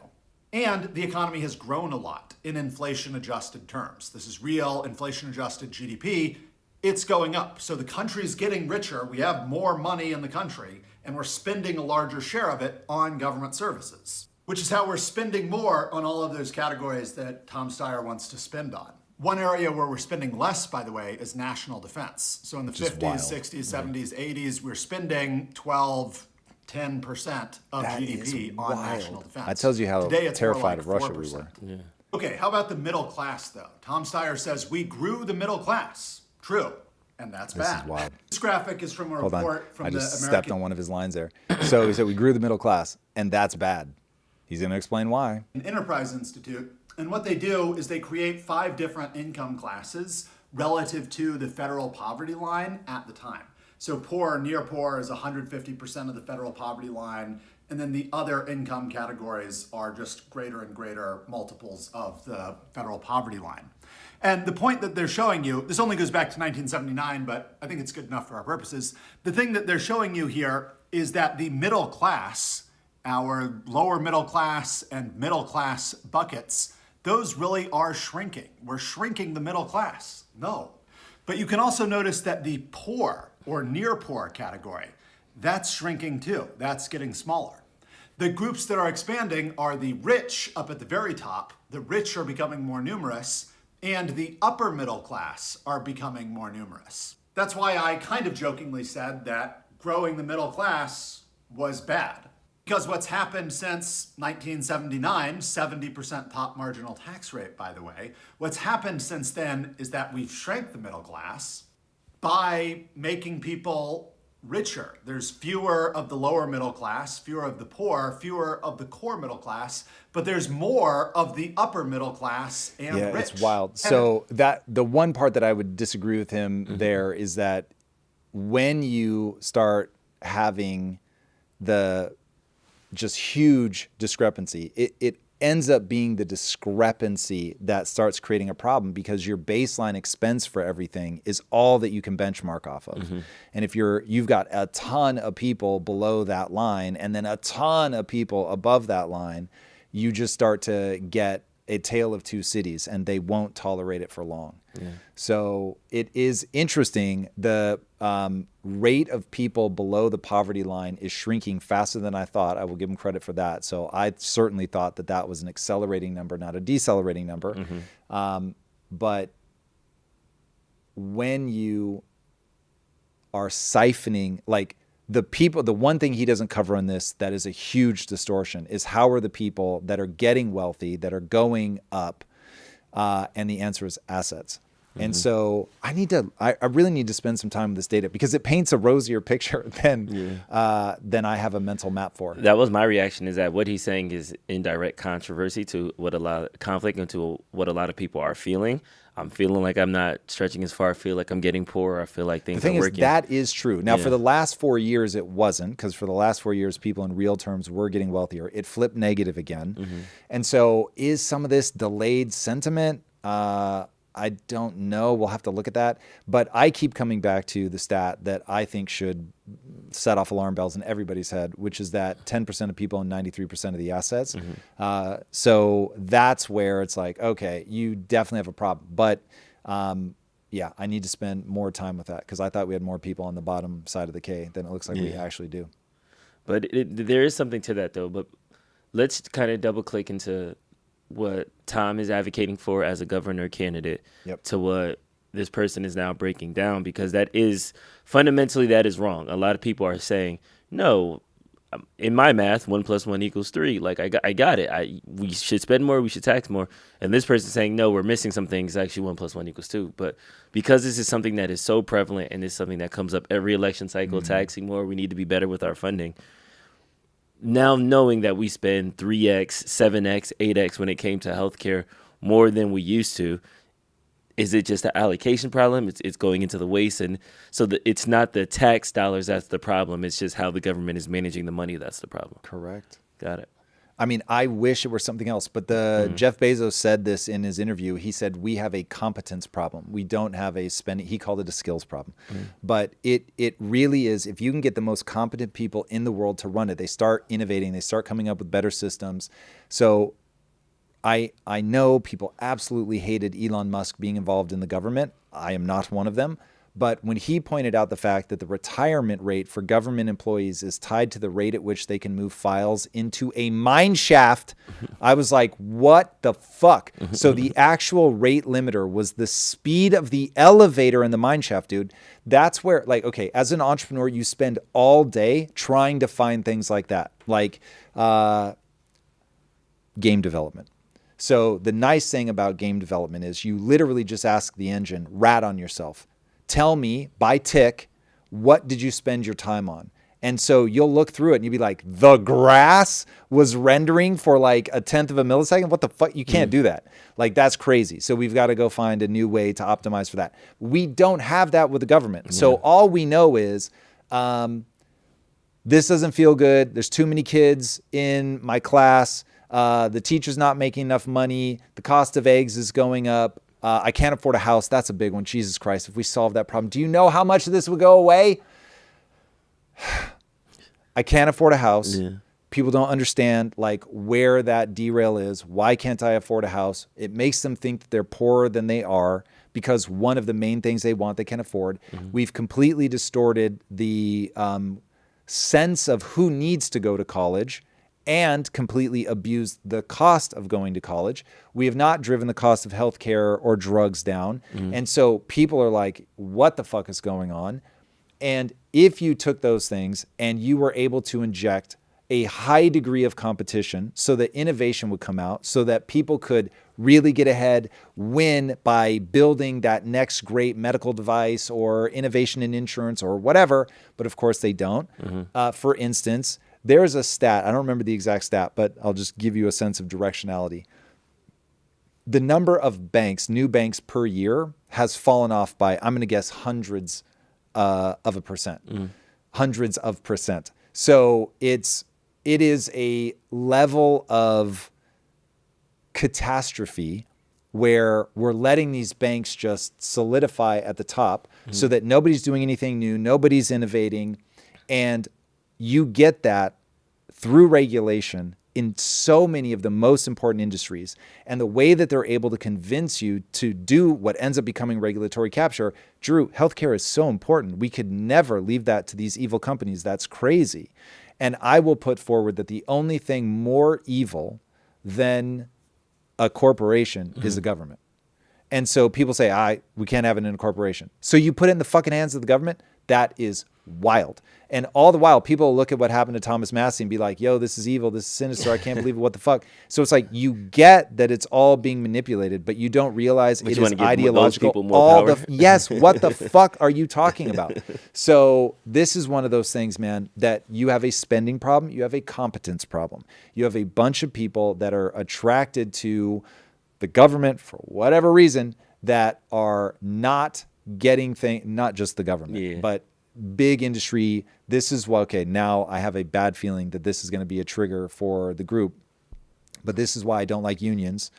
And the economy has grown a lot in inflation-adjusted terms. This is real inflation-adjusted GDP. It's going up. So the country's getting richer. We have more money in the country, and we're spending a larger share of it on government services, which is how we're spending more on all of those categories that Tom Steyer wants to spend on. One area where we're spending less, by the way, is national defense. So in the 50s, 60s, 70s, 80s, we're spending 12, 10% of GDP on national defense. That tells you how Today, it's terrified of more like Russia 4%. we were. Yeah. Okay, how about the middle class, though? Tom Steyer says we grew the middle class. True. And that's This bad. is wild. This graphic is from a Hold on. report from I the just American... stepped on one of his lines there. So he said we grew the middle class, and that's bad. He's going to explain why. Enterprise Institute. And what they do is they create 5 different income classes relative to the federal poverty line at the time. So poor, near poor is 150% of the federal poverty line. And then the other income categories are just greater and greater multiples of the federal poverty line. And the point that they're showing you, this only goes back to 1979, but I think it's good enough for our purposes. The thing that they're showing you here is that the middle class, our lower middle class and middle class buckets, those really are shrinking. We're shrinking the middle class. No. But you can also notice that the poor or near poor category, that's shrinking too. That's getting smaller. The groups that are expanding are the rich up at the very top. The rich are becoming more numerous, and the upper middle class are becoming more numerous. That's why I kind of jokingly said that growing the middle class was bad. Because what's happened since 1979, 70% top marginal tax rate, by the way, what's happened since then is that we've shrank the middle class by making people richer. There's fewer of the lower middle class, fewer of the poor, fewer of the core middle class, but there's more of the upper middle class and rich. Yeah, it's wild. So that the one part that I would disagree with him there is that when you start having the just huge discrepancy, it ends up being the discrepancy that starts creating a problem because your baseline expense for everything is all that you can benchmark off of. And if you've got a ton of people below that line and then a ton of people above that line, you just start to get a tale of two cities, and they won't tolerate it for long. So it is interesting. The rate of people below the poverty line is shrinking faster than I thought. I will give them credit for that. So I certainly thought that that was an accelerating number, not a decelerating number. But when you are siphoning, like the people, the one thing he doesn't cover on this that is a huge distortion is how are the people that are getting wealthy, that are going up, and the answer is assets. And so I really need to spend some time with this data because it paints a rosier picture than I have a mental map for. That was my reaction, is that what he's saying is in direct controversy to what a lot of conflict and to what a lot of people are feeling. I'm feeling like I'm not stretching as far. I feel like I'm getting poorer. I feel like things are working. The thing is, that is true. Now, for the last 4 years, it wasn't, because for the last 4 years, people in real terms were getting wealthier. It flipped negative again. And so is some of this delayed sentiment? I don't know. We'll have to look at that. But I keep coming back to the stat that I think should set off alarm bells in everybody's head, which is that 10% of people own 93% of the assets. So that's where it's like, okay, you definitely have a problem. But yeah, I need to spend more time with that because I thought we had more people on the bottom side of the K than it looks like we actually do. But there is something to that, though. But let's kind of double click into what Tom is advocating for as a governor candidate to what this person is now breaking down, because that is fundamentally, that is wrong. A lot of people are saying, no, in my math, 1 + 1 = 3. Like, I got it. We should spend more. We should tax more. And this person saying, no, we're missing some things. Actually, 1 + 1 = 2. But because this is something that is so prevalent and it's something that comes up every election cycle, taxing more, we need to be better with our funding. Now knowing that we spend 3x, 7x, 8x when it came to healthcare more than we used to, is it just an allocation problem? It's going into the waste, and so it's not the tax dollars that's the problem. It's just how the government is managing the money that's the problem. Correct. Got it. I mean, I wish it were something else, but Jeff Bezos said this in his interview. He said, we have a competence problem. We don't have a spending. He called it a skills problem. But it really is, if you can get the most competent people in the world to run it, they start innovating, they start coming up with better systems. So I know people absolutely hated Elon Musk being involved in the government. I am not one of them. But when he pointed out the fact that the retirement rate for government employees is tied to the rate at which they can move files into a mine shaft, I was like, what the fuck? So the actual rate limiter was the speed of the elevator in the mine shaft, dude. That's where, like, okay, as an entrepreneur, you spend all day trying to find things like that, like game development. So the nice thing about game development is you literally just ask the engine, rat on yourself. Tell me by tick, what did you spend your time on? And so you'll look through it and you'll be like, the grass was rendering for like 1/10 of a millisecond. What the fuck? You can't do that. Like, that's crazy. So we've got to go find a new way to optimize for that. We don't have that with the government. So all we know is this doesn't feel good. There's too many kids in my class. The teacher's not making enough money. The cost of eggs is going up. I can't afford a house. That's a big one. Jesus Christ, if we solve that problem, do you know how much of this would go away? I can't afford a house. People don't understand like where that derail is. Why can't I afford a house? It makes them think that they're poorer than they are because one of the main things they want they can afford. We've completely distorted the sense of who needs to go to college and completely abused the cost of going to college. We have not driven the cost of healthcare or drugs down. And so people are like, what the fuck is going on? And if you took those things and you were able to inject a high degree of competition so that innovation would come out, so that people could really get ahead, win by building that next great medical device or innovation in insurance or whatever, but of course they don't. For instance, there's a stat, I don't remember the exact stat, but I'll just give you a sense of directionality. The number of banks, new banks per year, has fallen off by, I'm going to guess, hundreds of a percent. Hundreds of percent. So it is a level of catastrophe where we're letting these banks just solidify at the top so that nobody's doing anything new, nobody's innovating, and you get that through regulation in so many of the most important industries. And the way that they're able to convince you to do what ends up becoming regulatory capture, Drew, healthcare is so important. We could never leave that to these evil companies. That's crazy. And I will put forward that the only thing more evil than a corporation is the government. And so people say, we can't have it in a corporation. So you put it in the fucking hands of the government? That is wild. And all the while, people look at what happened to Thomas Massey and be like, yo, this is evil. This is sinister. I can't believe it. What the fuck? So it's like you get that it's all being manipulated, but you don't realize it is ideological. Yes, what the fuck are you talking about? So this is one of those things, man, that you have a spending problem. You have a competence problem. You have a bunch of people that are attracted to the government for whatever reason that are not getting things, not just the government, but big industry. This is okay. Now I have a bad feeling that this is going to be a trigger for the group, but this is why I don't like unions.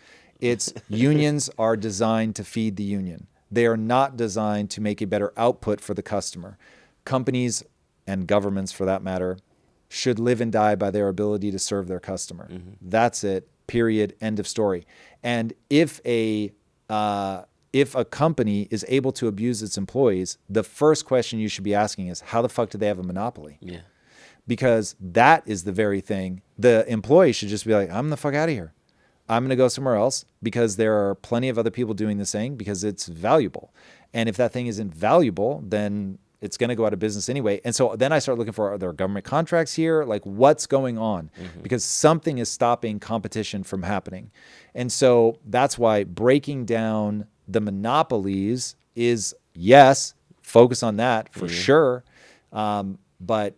Unions are designed to feed the union. They are not designed to make a better output for the customer. Companies and governments, for that matter, should live and die by their ability to serve their customer. That's it. Period. End of story. And if a company is able to abuse its employees, the first question you should be asking is, how the fuck do they have a monopoly? Yeah. Because that is the very thing. The employee should just be like, I'm the fuck out of here. I'm going to go somewhere else because there are plenty of other people doing this thing because it's valuable. And if that thing isn't valuable, then it's going to go out of business anyway. And so then I start looking for, are there government contracts here? Like, what's going on? Because something is stopping competition from happening. And so that's why breaking down the monopolies is, yes, focus on that for sure. But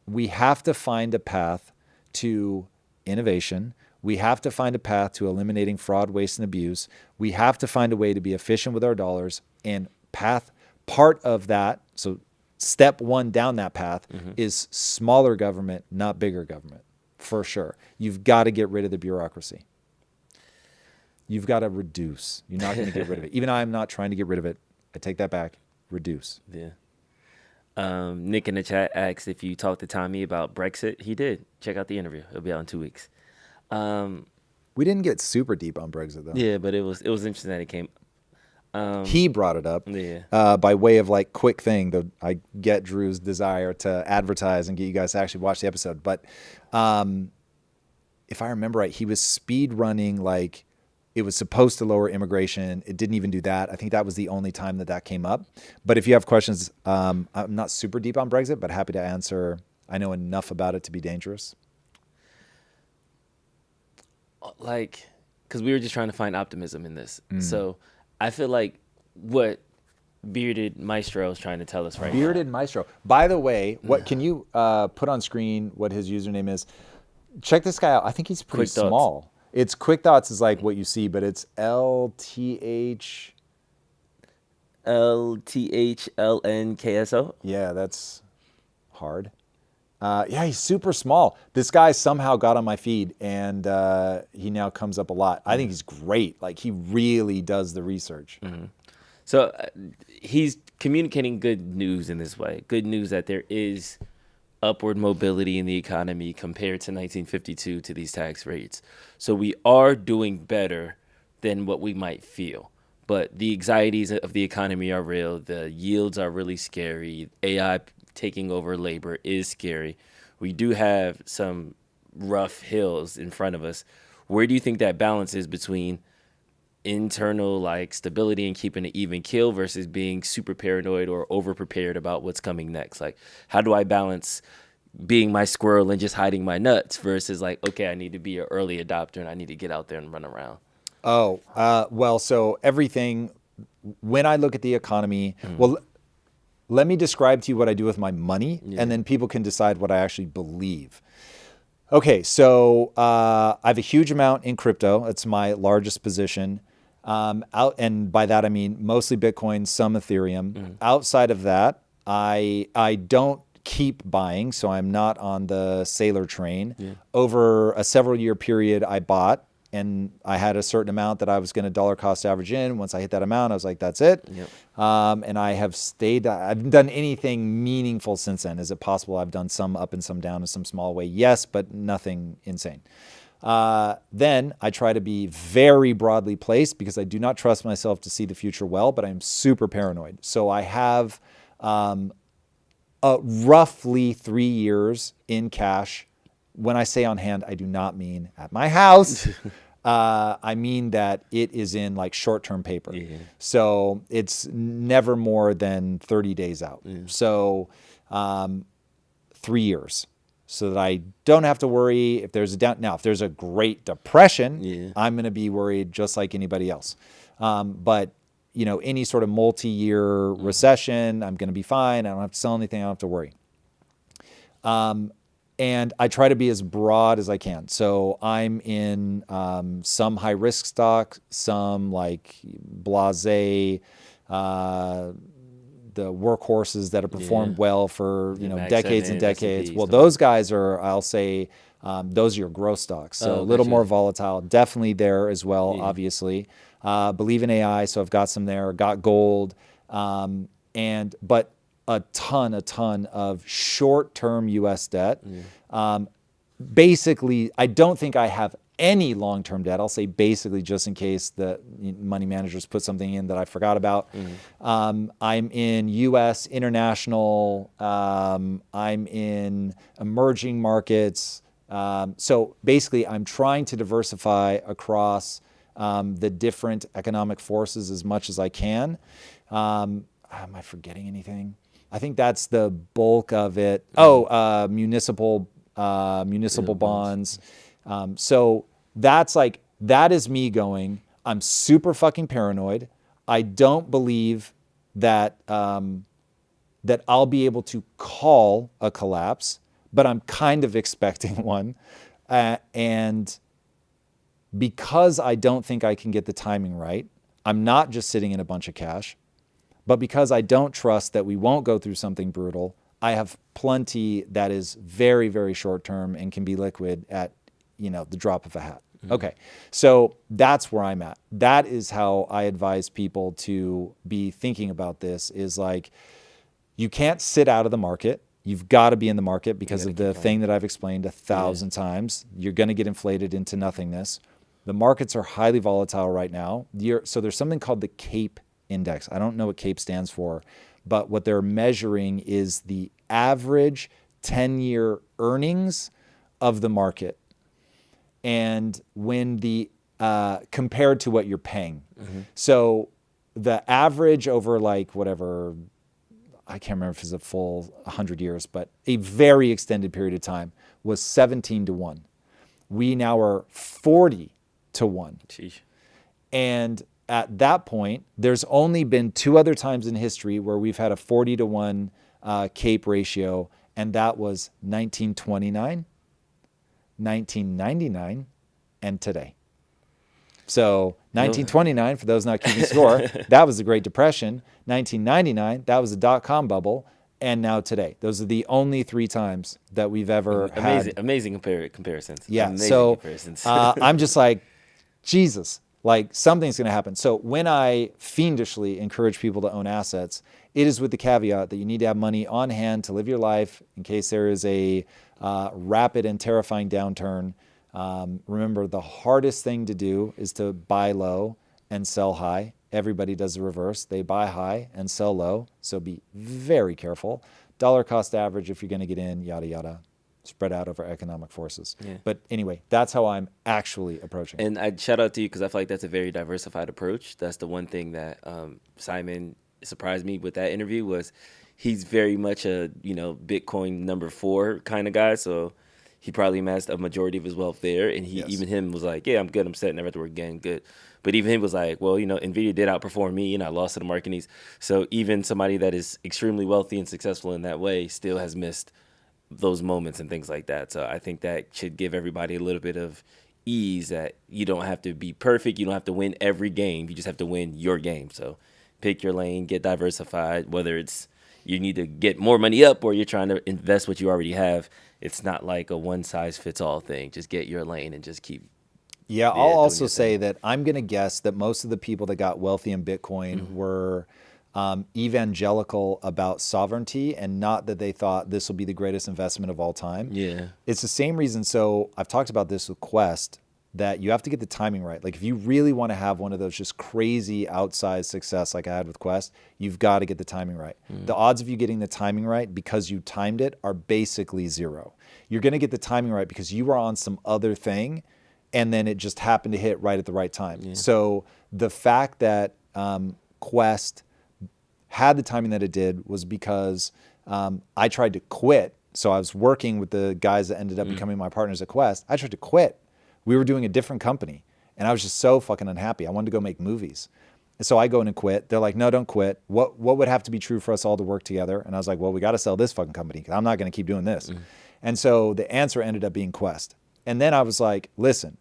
we have to find a path to innovation. We have to find a path to eliminating fraud, waste, and abuse. We have to find a way to be efficient with our dollars. And part of that, so step one down that path is smaller government, not bigger government, for sure. You've got to get rid of the bureaucracy. You've got to reduce. You're not going to get rid of it. Even I'm not trying to get rid of it. I take that back. Reduce. Yeah. Nick in the chat asked if you talked to Tommy about Brexit. He did. Check out the interview. It'll be out in 2 weeks. We didn't get super deep on Brexit, though. Yeah, but it was interesting that it came. He brought it up by way of like quick thing. I get Drew's desire to advertise and get you guys to actually watch the episode. But if I remember right, he was speed running like it was supposed to lower immigration. It didn't even do that. I think that was the only time that came up. But if you have questions, I'm not super deep on Brexit, but happy to answer. I know enough about it to be dangerous. Like, because we were just trying to find optimism in this. So I feel like what Bearded Maestro is trying to tell us right now. Bearded Maestro. By the way, what can you put on screen what his username is? Check this guy out. I think he's pretty small. It's Quick Thoughts is like what you see, but it's LTHLNKSO. Yeah, that's hard. Yeah, he's super small. This guy somehow got on my feed, and he now comes up a lot. I think he's great. Like, he really does the research. So he's communicating good news in this way. Good news that there is upward mobility in the economy compared to 1952 to these tax rates. So we are doing better than what we might feel. But the anxieties of the economy are real. The yields are really scary. AI taking over labor is scary. We do have some rough hills in front of us. Where do you think that balance is between internal like stability and keeping an even keel versus being super paranoid or over prepared about what's coming next? Like, how do I balance being my squirrel and just hiding my nuts versus like, okay, I need to be an early adopter and I need to get out there and run around? Well, so everything, when I look at the economy, well, let me describe to you what I do with my money, and then people can decide what I actually believe. Okay, so I have a huge amount in crypto. It's my largest position. And by that I mean mostly Bitcoin, some Ethereum. Outside of that, I don't keep buying, so I'm not on the sailor train. Over a several year period, I bought, and I had a certain amount that I was going to dollar cost average in. Once I hit that amount, I was like, that's it. And I have stayed. I haven't done anything meaningful since then. Is it possible I've done some up and some down in some small way? Yes, but nothing insane. Then I try to be very broadly placed because I do not trust myself to see the future well, but I'm super paranoid. So I have roughly 3 years in cash. When I say on hand, I do not mean at my house. I mean that it is in like short-term paper. Yeah. So it's never more than 30 days out. Yeah. So 3 years. So that I don't have to worry if there's a down. Now, if there's a Great Depression, I'm going to be worried just like anybody else. But any sort of multi-year recession, I'm going to be fine. I don't have to sell anything. I don't have to worry. And I try to be as broad as I can. So I'm in some high-risk stock, some like Blase, the workhorses that have performed well for decades and decades. Well, those guys are, I'll say, those are your growth stocks. So a little more volatile. Definitely there as well, obviously. Believe in AI, so I've got some there. Got gold, but a ton of short-term U.S. debt. Basically, I don't think I have any long-term debt. I'll say basically just in case the money managers put something in that I forgot about. I'm in U.S., international. I'm in emerging markets. So basically, I'm trying to diversify across the different economic forces as much as I can. Am I forgetting anything? I think that's the bulk of it. Municipal bonds. So that is me going, I'm super fucking paranoid. I don't believe that that I'll be able to call a collapse, but I'm kind of expecting one. And because I don't think I can get the timing right, I'm not just sitting in a bunch of cash, but because I don't trust that we won't go through something brutal, I have plenty that is very, very short term and can be liquid at the drop of a hat. Okay, so that's where I'm at. That is how I advise people to be thinking about this, is like, you can't sit out of the market. You've got to be in the market because of the thing that I've explained 1,000 times. You're going to get inflated into nothingness. The markets are highly volatile right now. So there's something called the CAPE index. I don't know what CAPE stands for, but what they're measuring is the average 10-year earnings of the market. And when compared to what you're paying. So the average over I can't remember if it's a full 100 years, but a very extended period of time was 17-1. We now are 40-1. Sheesh. And at that point, there's only been 2 other times in history where we've had a 40-1 CAPE ratio, and that was 1929, 1999, and today. So 1929, for those not keeping score, that was the Great Depression. 1999, that was the dot-com bubble. And now today. Those are the only 3 times that we've ever had. Amazing comparisons. Yeah, amazing comparisons. I'm just like, Jesus, like something's going to happen. So when I fiendishly encourage people to own assets, it is with the caveat that you need to have money on hand to live your life in case there is a rapid and terrifying downturn. Remember, the hardest thing to do is to buy low and sell high. Everybody does the reverse. They buy high and sell low. So be very careful. Dollar cost average if you're going to get in, yada, yada. Spread out over economic forces. Yeah. But anyway, that's how I'm actually approaching it. And I'd shout out to you because I feel like that's a very diversified approach. That's the one thing that Simon surprised me with that interview, was he's very much a Bitcoin number 4 kind of guy. So he probably amassed a majority of his wealth there. And even him was like, yeah, I'm good. I'm set. Never have to work again. Good. But even him was like, well, NVIDIA did outperform me, and I lost to the market needs. So even somebody that is extremely wealthy and successful in that way still has missed those moments and things like that. So I think that should give everybody a little bit of ease, that you don't have to be perfect. You don't have to win every game. You just have to win your game. So pick your lane, get diversified, whether it's you need to get more money up or you're trying to invest what you already have. It's not like a one-size-fits-all thing. Just get your lane and just keep. Yeah, I'll also say that I'm going to guess that most of the people that got wealthy in Bitcoin were evangelical about sovereignty, and not that they thought this will be the greatest investment of all time. Yeah. It's the same reason. So I've talked about this with Quest, that you have to get the timing right. Like if you really want to have one of those just crazy outsized success like I had with Quest, you've got to get the timing right. The odds of you getting the timing right because you timed it are basically zero. You're going to get the timing right because you were on some other thing and then it just happened to hit right at the right time. Yeah. So the fact that Quest had the timing that it did was because I tried to quit. So I was working with the guys that ended up becoming my partners at Quest. I tried to quit. We were doing a different company and I was just so fucking unhappy. I wanted to go make movies. So I go in and quit. They're like, no, don't quit. What would have to be true for us all to work together? And I was like, well, we got to sell this fucking company because I'm not going to keep doing this. And so the answer ended up being Quest. And then I was like, listen,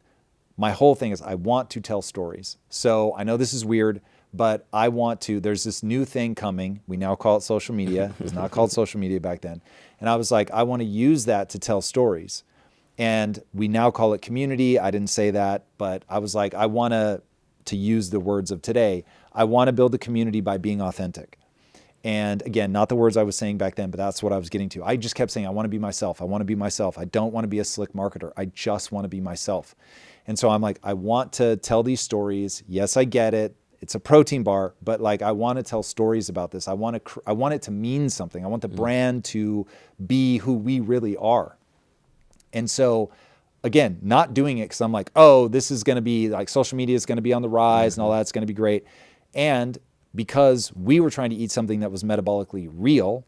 my whole thing is I want to tell stories. So I know this is weird, but I want to, there's this new thing coming. We now call it social media. It was not called social media back then. And I was like, I want to use that to tell stories. And we now call it community. I didn't say that, but I was like, I want to use the words of today. I want to build a community by being authentic. And again, not the words I was saying back then, but that's what I was getting to. I just kept saying, I want to be myself. I want to be myself. I don't want to be a slick marketer. I just want to be myself. And so I'm like, I want to tell these stories. Yes, I get it. It's a protein bar, but like, I want to tell stories about this. I want it to mean something. I want the brand to be who we really are. And so, again, not doing it because I'm like, oh, this is going to be like social media is going to be on the rise and all that's going to be great. And because we were trying to eat something that was metabolically real,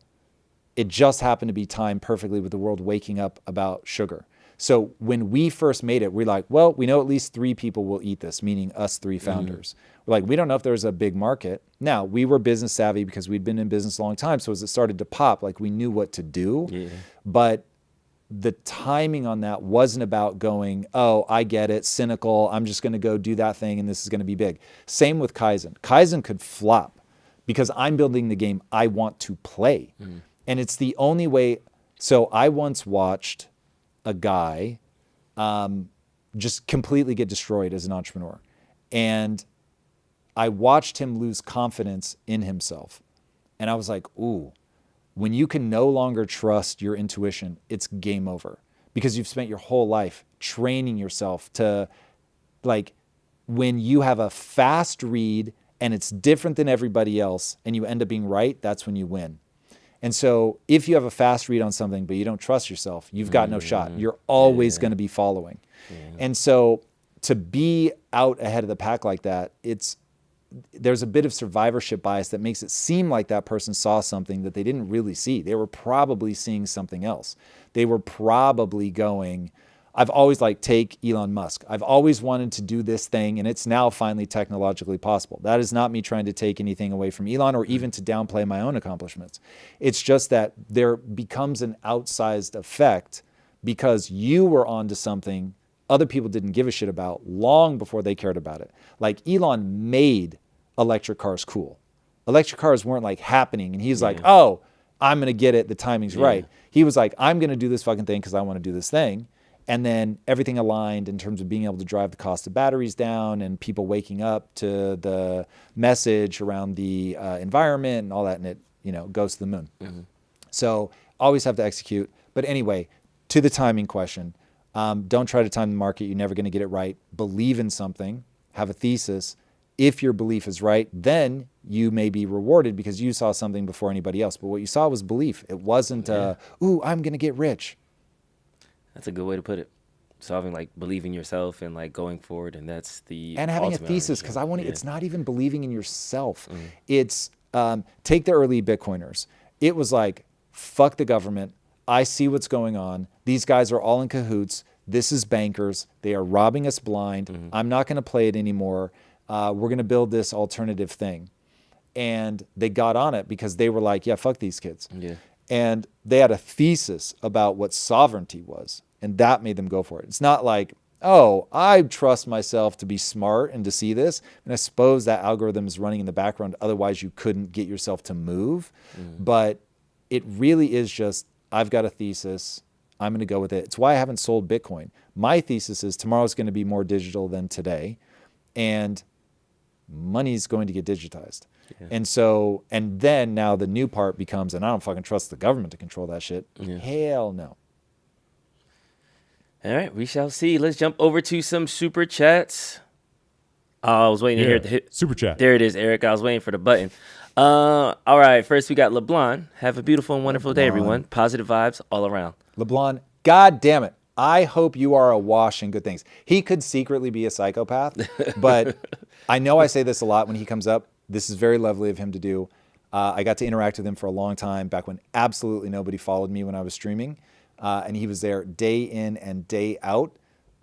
it just happened to be timed perfectly with the world waking up about sugar. So when we first made it, we're like, well, we know at least 3 people will eat this, meaning us 3 founders. We're like, we don't know if there's a big market. Now, we were business savvy because we'd been in business a long time. So as it started to pop, like we knew what to do. But the timing on that wasn't about going, oh, I get it, cynical, I'm just going to go do that thing and this is going to be big. Same with Kaizen. Kaizen could flop because I'm building the game I want to play. And it's the only way. So I once watched a guy just completely get destroyed as an entrepreneur. And I watched him lose confidence in himself. And I was like, ooh, when you can no longer trust your intuition, it's game over because you've spent your whole life training yourself to, like, when you have a fast read and it's different than everybody else and you end up being right, that's when you win. And so if you have a fast read on something, but you don't trust yourself, you've got no shot. You're always going to be following. And so to be out ahead of the pack like that, there's a bit of survivorship bias that makes it seem like that person saw something that they didn't really see. They were probably seeing something else. They were probably going, I've always take Elon Musk. I've always wanted to do this thing and it's now finally technologically possible. That is not me trying to take anything away from Elon or even to downplay my own accomplishments. It's just that there becomes an outsized effect because you were onto something other people didn't give a shit about long before they cared about it. Like Elon made electric cars cool. Electric cars weren't happening and he's like, oh, I'm going to get it. The timing's right. He was like, I'm going to do this fucking thing because I want to do this thing. And then everything aligned in terms of being able to drive the cost of batteries down and people waking up to the message around the environment and all that. And it, goes to the moon. So always have to execute. But anyway, to the timing question, don't try to time the market. You're never going to get it right. Believe in something, have a thesis. If your belief is right, then you may be rewarded because you saw something before anybody else. But what you saw was belief. It wasn't, ooh, I'm going to get rich. That's a good way to put it. Solving, believing yourself and going forward. And that's the and having a thesis, because it's not even believing in yourself. It's take the early Bitcoiners. It was like, fuck the government. I see what's going on. These guys are all in cahoots. This is bankers. They are robbing us blind. I'm not going to play it anymore. We're going to build this alternative thing. And they got on it because they were like, yeah, fuck these kids. And they had a thesis about what sovereignty was. And that made them go for it. It's not like, oh, I trust myself to be smart and to see this. And I suppose that algorithm is running in the background. Otherwise, you couldn't get yourself to move. But it really is just, I've got a thesis. I'm going to go with it. It's why I haven't sold Bitcoin. My thesis is tomorrow's going to be more digital than today. And money's going to get digitized. And then now the new part becomes, and I don't fucking trust the government to control that shit. Hell no. All right, we shall see. Let's jump over to some super chats. Oh, I was waiting to hear the hit. Super chat. There it is, Eric. I was waiting for the button. All right, first we got LeBlanc. Have a beautiful and wonderful day, everyone. Positive vibes all around. LeBlanc, God damn it. I hope you are awash in good things. He could secretly be a psychopath, but I know I say this a lot when he comes up. This is very lovely of him to do. I got to interact with him for a long time back when absolutely nobody followed me when I was streaming. And he was there day in and day out.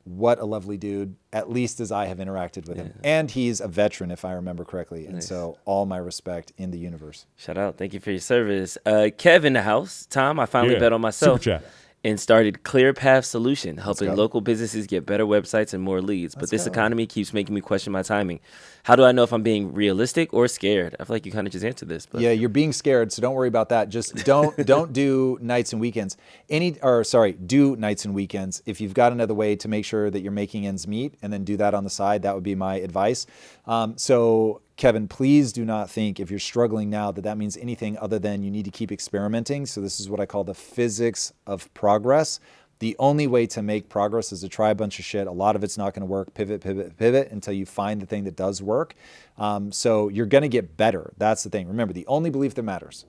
What a lovely dude, at least as I have interacted with him. And he's a veteran, if I remember correctly. And so all my respect in the universe. Shout out. Thank you for your service. Kev in the house. Tom, I finally bet on myself. Super chat. And started Clear Path Solution, helping local businesses get better websites and more leads. But this economy keeps making me question my timing. How do I know if I'm being realistic or scared? I feel like you kind of just answered this. But. Yeah, you're being scared, so don't worry about that. Just don't do nights and weekends. Do nights and weekends. If you've got another way to make sure that you're making ends meet, and then do that on the side, that would be my advice. So Kevin, please do not think if you're struggling now that means anything other than you need to keep experimenting. So this is what I call the physics of progress. The only way to make progress is to try a bunch of shit. A lot of it's not going to work. Pivot until you find the thing that does work. So you're going to get better. That's the thing. Remember, the only belief that matters.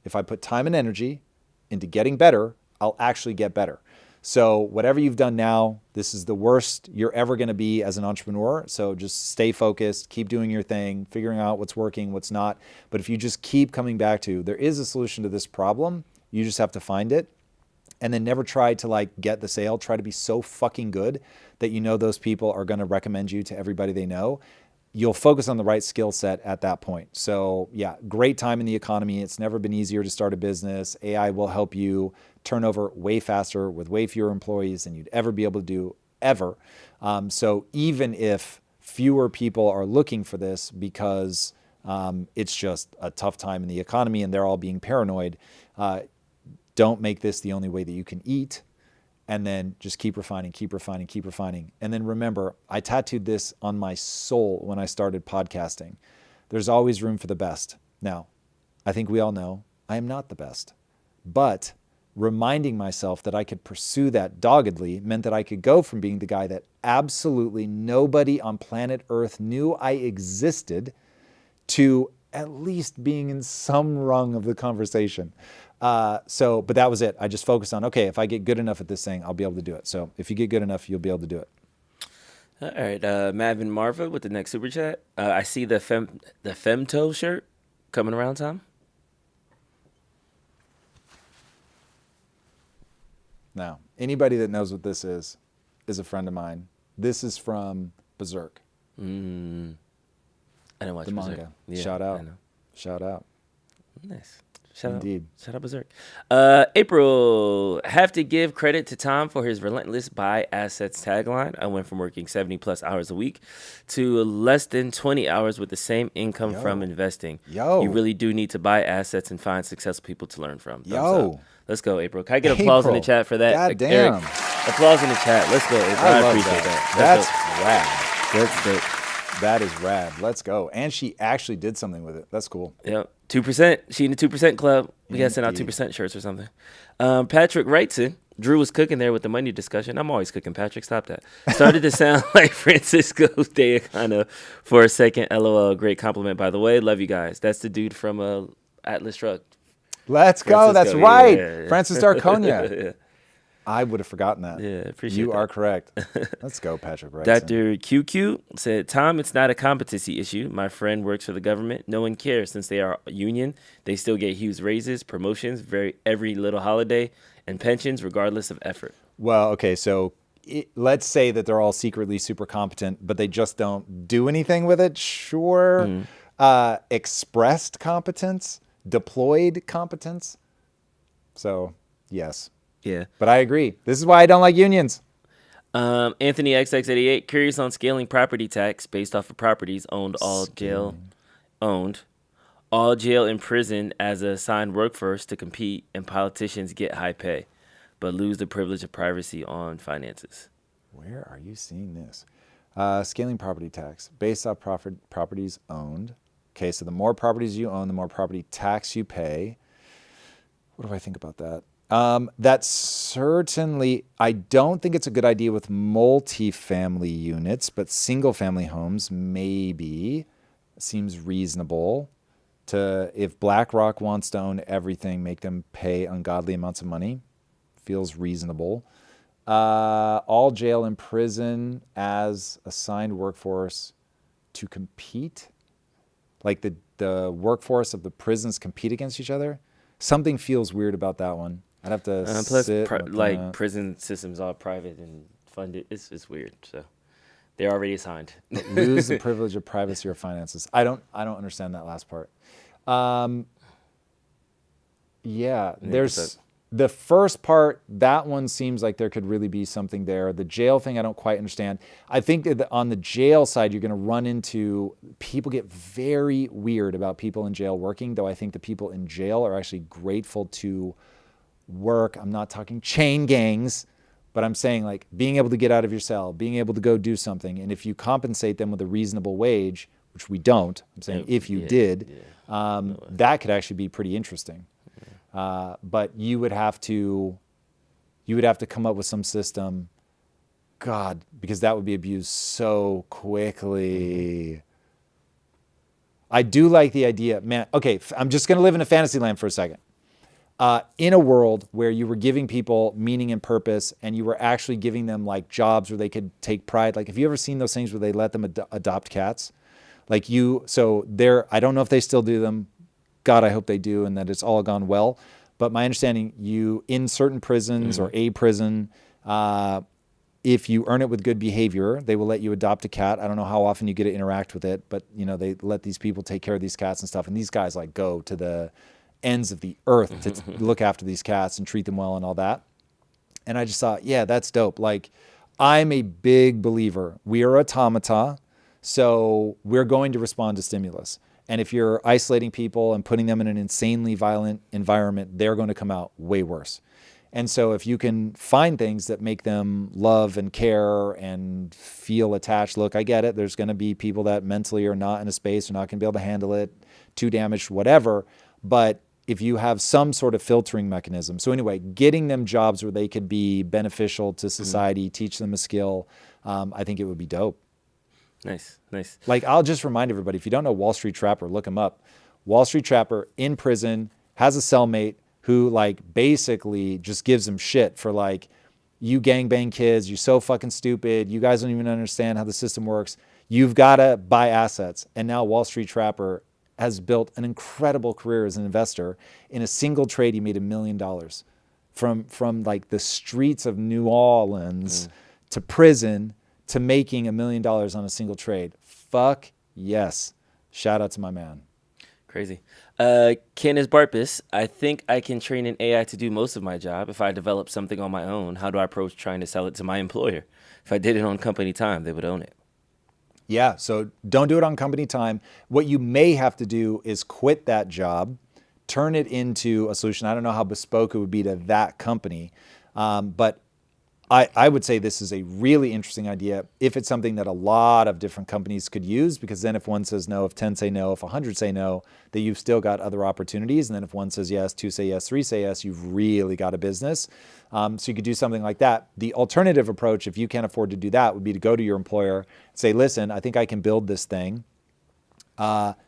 If I put time and energy into getting better, I'll actually get better. So whatever you've done now, this is the worst you're ever going to be as an entrepreneur. So just stay focused, keep doing your thing, figuring out what's working, what's not. But if you just keep coming back to, there is a solution to this problem, you just have to find it. And then never try to get the sale. Try to be so fucking good that you know those people are going to recommend you to everybody they know. You'll focus on the right skill set at that point. So yeah, great time in the economy. It's never been easier to start a business. AI will help you turn over way faster with way fewer employees than you'd ever be able to do ever. So even if fewer people are looking for this because it's just a tough time in the economy and they're all being paranoid, don't make this the only way that you can eat. And then just keep refining. And then remember, I tattooed this on my soul when I started podcasting. There's always room for the best. Now, I think we all know I am not the best. But reminding myself that I could pursue that doggedly meant that I could go from being the guy that absolutely nobody on planet Earth knew I existed to at least being in some rung of the conversation. But that was it. I just focused on, okay, if I get good enough at this thing, I'll be able to do it. So if you get good enough, you'll be able to do it. All right. Mavin Marva with the next super chat. I see the Femto shirt coming around, Tom. Now, anybody that knows what this is a friend of mine. This is from Berserk. I didn't watch the Berserk. manga. Yeah, Shout out. I know. Shout out. Nice. Shout Indeed. Shout out Berserk. April, have to give credit to Tom for his relentless buy assets tagline. I went from working 70 plus hours a week to less than 20 hours with the same income from investing. You really do need to buy assets and find successful people to learn from. Thumbs up. Let's go, April. Can I get applause in the chat for that? God damn. Eric, applause in the chat. Let's go, April. I appreciate that. That's rad. That is rad. Let's go. And she actually did something with it. That's cool. Yep. 2%. She in the 2% club. We got to send out 2% shirts or something. Patrick writes in. Drew was cooking there with the money discussion. I'm always cooking, Patrick. Stop that. Started to sound like Francisco de Acana for a second. LOL. Great compliment, by the way. Love you guys. That's the dude from Atlas Truck. Let's go. That's right. Yeah. Francis D'Arconia. Yeah. I would have forgotten that. Yeah, appreciate you that. are correct. Let's go, Patrick Wright. Dr. QQ said, Tom, it's not a competency issue. My friend works for the government. No one cares since they are a union. They still get huge raises, promotions, every little holiday, and pensions regardless of effort. Well, okay, so let's say that they're all secretly super competent, but they just don't do anything with it. Sure. Expressed competence, deployed competence. So, yes. Yeah. But I agree. This is why I don't like unions. Anthony XX88, curious on scaling property tax based off of properties owned, all jail and prison as a assigned workforce to compete, and politicians get high pay, but lose the privilege of privacy on finances. Where are you seeing this? Scaling property tax based off properties owned. Okay, so the more properties you own, the more property tax you pay. What do I think about that? That's certainly, I don't think it's a good idea with multifamily units, but single family homes maybe seems reasonable. If BlackRock wants to own everything, make them pay ungodly amounts of money, feels reasonable. All jail and prison as assigned workforce to compete, like the workforce of the prisons compete against each other. Something feels weird about that one. I'd have to plus prison systems are private and funded. It's weird. So they're already assigned. Lose the privilege of privacy or finances. I don't understand that last part. There's the first part. That one seems like there could really be something there. The jail thing, I don't quite understand. I think that on the jail side, you're going to run into people get very weird about people in jail working, though I think the people in jail are actually grateful to work. I'm not talking chain gangs, but I'm saying like being able to get out of your cell, being able to go do something. And if you compensate them with a reasonable wage, which we don't, I'm saying if you did, that could actually be pretty interesting. But you would have to come up with some system, God, because that would be abused so quickly. I do like the idea, man. Okay, I'm just going to live in a fantasy land for a second. In a world where you were giving people meaning and purpose, and you were actually giving them like jobs where they could take pride. Like, have you ever seen those things where they let them adopt cats? I don't know if they still do them. God, I hope they do, and that it's all gone well. But my understanding, in certain prisons or a prison, if you earn it with good behavior, they will let you adopt a cat. I don't know how often you get to interact with it, but they let these people take care of these cats and stuff. And these guys like go to the ends of the earth to look after these cats and treat them well and all that. And I just thought, yeah, that's dope. Like, I'm a big believer. We are automata, so we're going to respond to stimulus. And if you're isolating people and putting them in an insanely violent environment, they're going to come out way worse. And so if you can find things that make them love and care and feel attached, look, I get it. There's going to be people that mentally are not in a space, are not going to be able to handle it, too damaged, whatever. But if you have some sort of filtering mechanism. So anyway, getting them jobs where they could be beneficial to society, teach them a skill, I think it would be dope. Nice. Like, I'll just remind everybody, if you don't know Wall Street Trapper, look him up. Wall Street Trapper in prison has a cellmate who like basically just gives him shit for like, you gangbang kids, you're so fucking stupid. You guys don't even understand how the system works. You've got to buy assets. And now Wall Street Trapper has built an incredible career as an investor. In a single trade, he made $1 million from like the streets of New Orleans to prison to making $1 million on a single trade. Fuck yes. Shout out to my man. Crazy. Kenneth Barpus, I think I can train an AI to do most of my job. If I develop something on my own, how do I approach trying to sell it to my employer? If I did it on company time, they would own it. Yeah, so don't do it on company time. What you may have to do is quit that job, turn it into a solution. I don't know how bespoke it would be to that company, but I would say this is a really interesting idea if it's something that a lot of different companies could use, because then if one says no, if 10 say no, if 100 say no, that you've still got other opportunities. And then if one says yes, 2 say yes, 3 say yes, you've really got a business. So you could do something like that. The alternative approach, if you can't afford to do that, would be to go to your employer and say, listen, I think I can build this thing,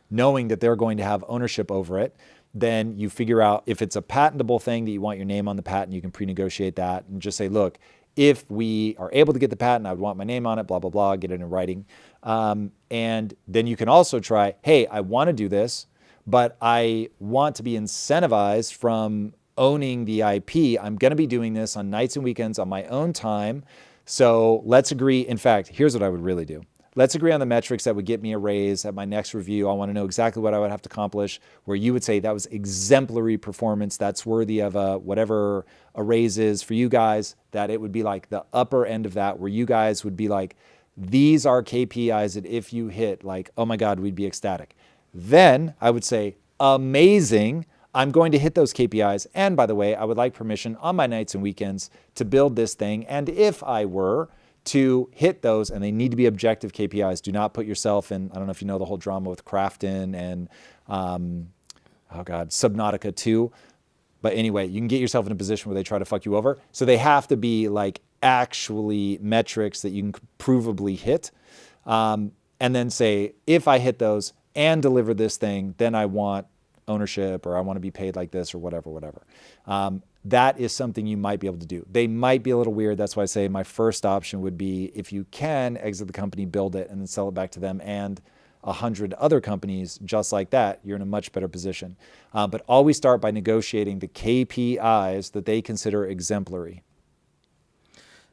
knowing that they're going to have ownership over it. Then you figure out if it's a patentable thing that you want your name on the patent, you can pre-negotiate that and just say, look, if we are able to get the patent, I would want my name on it, blah, blah, blah, get it in writing. And then you can also try, hey, I want to do this, but I want to be incentivized from owning the IP. I'm going to be doing this on nights and weekends on my own time. So let's agree. In fact, here's what I would really do. Let's agree on the metrics that would get me a raise at my next review. I want to know exactly what I would have to accomplish, where you would say that was exemplary performance. That's worthy of whatever a raise is for you guys, that it would be like the upper end of that, where you guys would be like, these are KPIs that if you hit, like, oh my God, we'd be ecstatic. Then I would say, amazing. I'm going to hit those KPIs. And by the way, I would like permission on my nights and weekends to build this thing. And if I were to hit those, and they need to be objective KPIs. Do not put yourself in, I don't know if you know the whole drama with Crafton and, Subnautica 2. But anyway, you can get yourself in a position where they try to fuck you over. So they have to be like actually metrics that you can provably hit. And then say, if I hit those and deliver this thing, then I want ownership, or I want to be paid like this, or whatever. That is something you might be able to do. They might be a little weird. That's why I say my first option would be, if you can exit the company, build it, and then sell it back to them and 100 other companies just like that, you're in a much better position. But always start by negotiating the KPIs that they consider exemplary.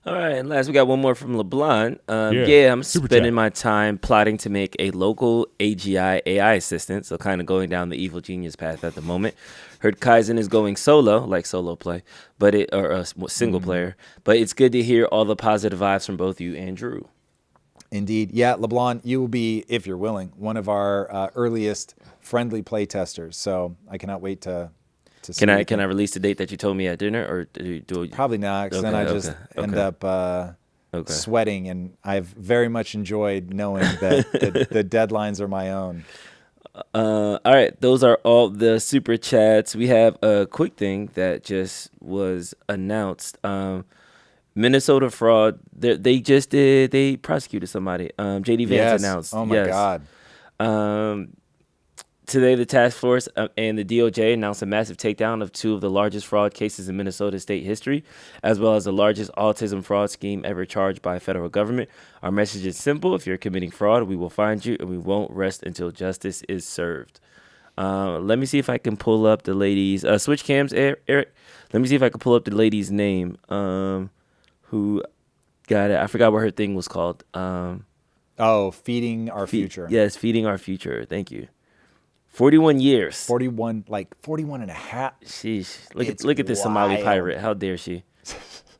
All right, and last we got one more from LeBlanc. I'm spending my time plotting to make a local AGI AI assistant, so kind of going down the evil genius path at the moment. Heard Kaizen is going solo, like solo play, or a single player. But it's good to hear all the positive vibes from both you and Drew. Indeed. Yeah, LeBlanc, you will be, if you're willing, one of our earliest friendly play testers. So I cannot wait to see. Can I release the date that you told me at dinner, or Probably not, because then I just end up sweating, and I've very much enjoyed knowing that the deadlines are my own. All right, those are all the super chats. We have a quick thing that just was announced. Minnesota fraud. They prosecuted somebody. JD Vance announced. Oh my God. Today, the task force and the DOJ announced a massive takedown of two of the largest fraud cases in Minnesota state history, as well as the largest autism fraud scheme ever charged by a federal government. Our message is simple. If you're committing fraud, we will find you, and we won't rest until justice is served. Let me see if I can pull up the lady's... switch cams, Eric. Let me see if I can pull up the lady's name. Who got it? I forgot what her thing was called. Feeding Our Future. Yes, Feeding Our Future. Thank you. 41 years. 41 and a half. Sheesh. Look at this Somali pirate. How dare she?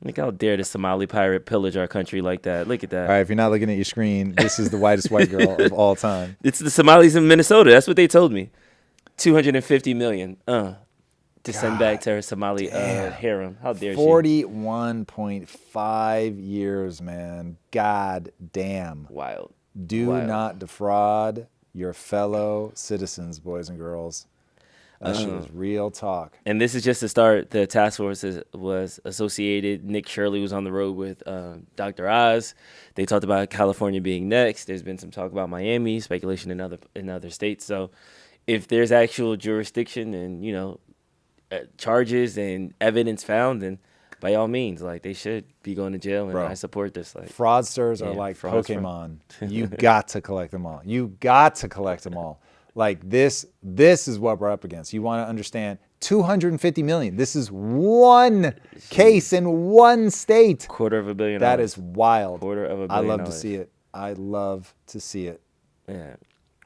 Look how dare the Somali pirate pillage our country like that. Look at that. All right, if you're not looking at your screen, this is the whitest white girl of all time. It's the Somalis in Minnesota. That's what they told me. $250 million to send back to her Somali harem. How dare she? 41.5 years, man. God damn. Wild. Do not defraud your fellow citizens, boys and girls. That shit is real talk. And this is just the start. The task force was associated. Nick Shirley was on the road with Dr. Oz. They talked about California being next. There's been some talk about Miami, speculation in other states. So if there's actual jurisdiction and, charges and evidence found, then by all means, they should be going to jail, and I support this. Fraudsters are like Pokemon. You got to collect them all. This is what we're up against. You want to understand, $250 million. This is one case in one state. $250 million. That is wild. $250 million. I love to see it. Yeah.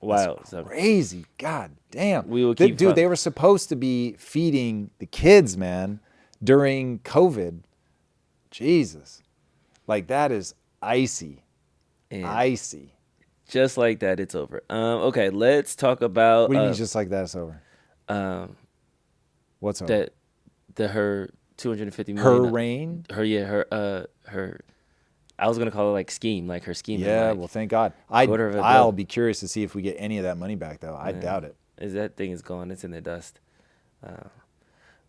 Wow. That's crazy. God damn. We will keep they were supposed to be feeding the kids, man, during COVID. Jesus. That is icy. Icy. Just like that, it's over. Okay, let's talk about... What do you mean just like that, it's over? What's over? Her $250 million... Her reign? Her... I was going to call it scheme, her scheme. Yeah, well, thank God. I'll be curious to see if we get any of that money back, though. I doubt it. That thing is gone. It's in the dust.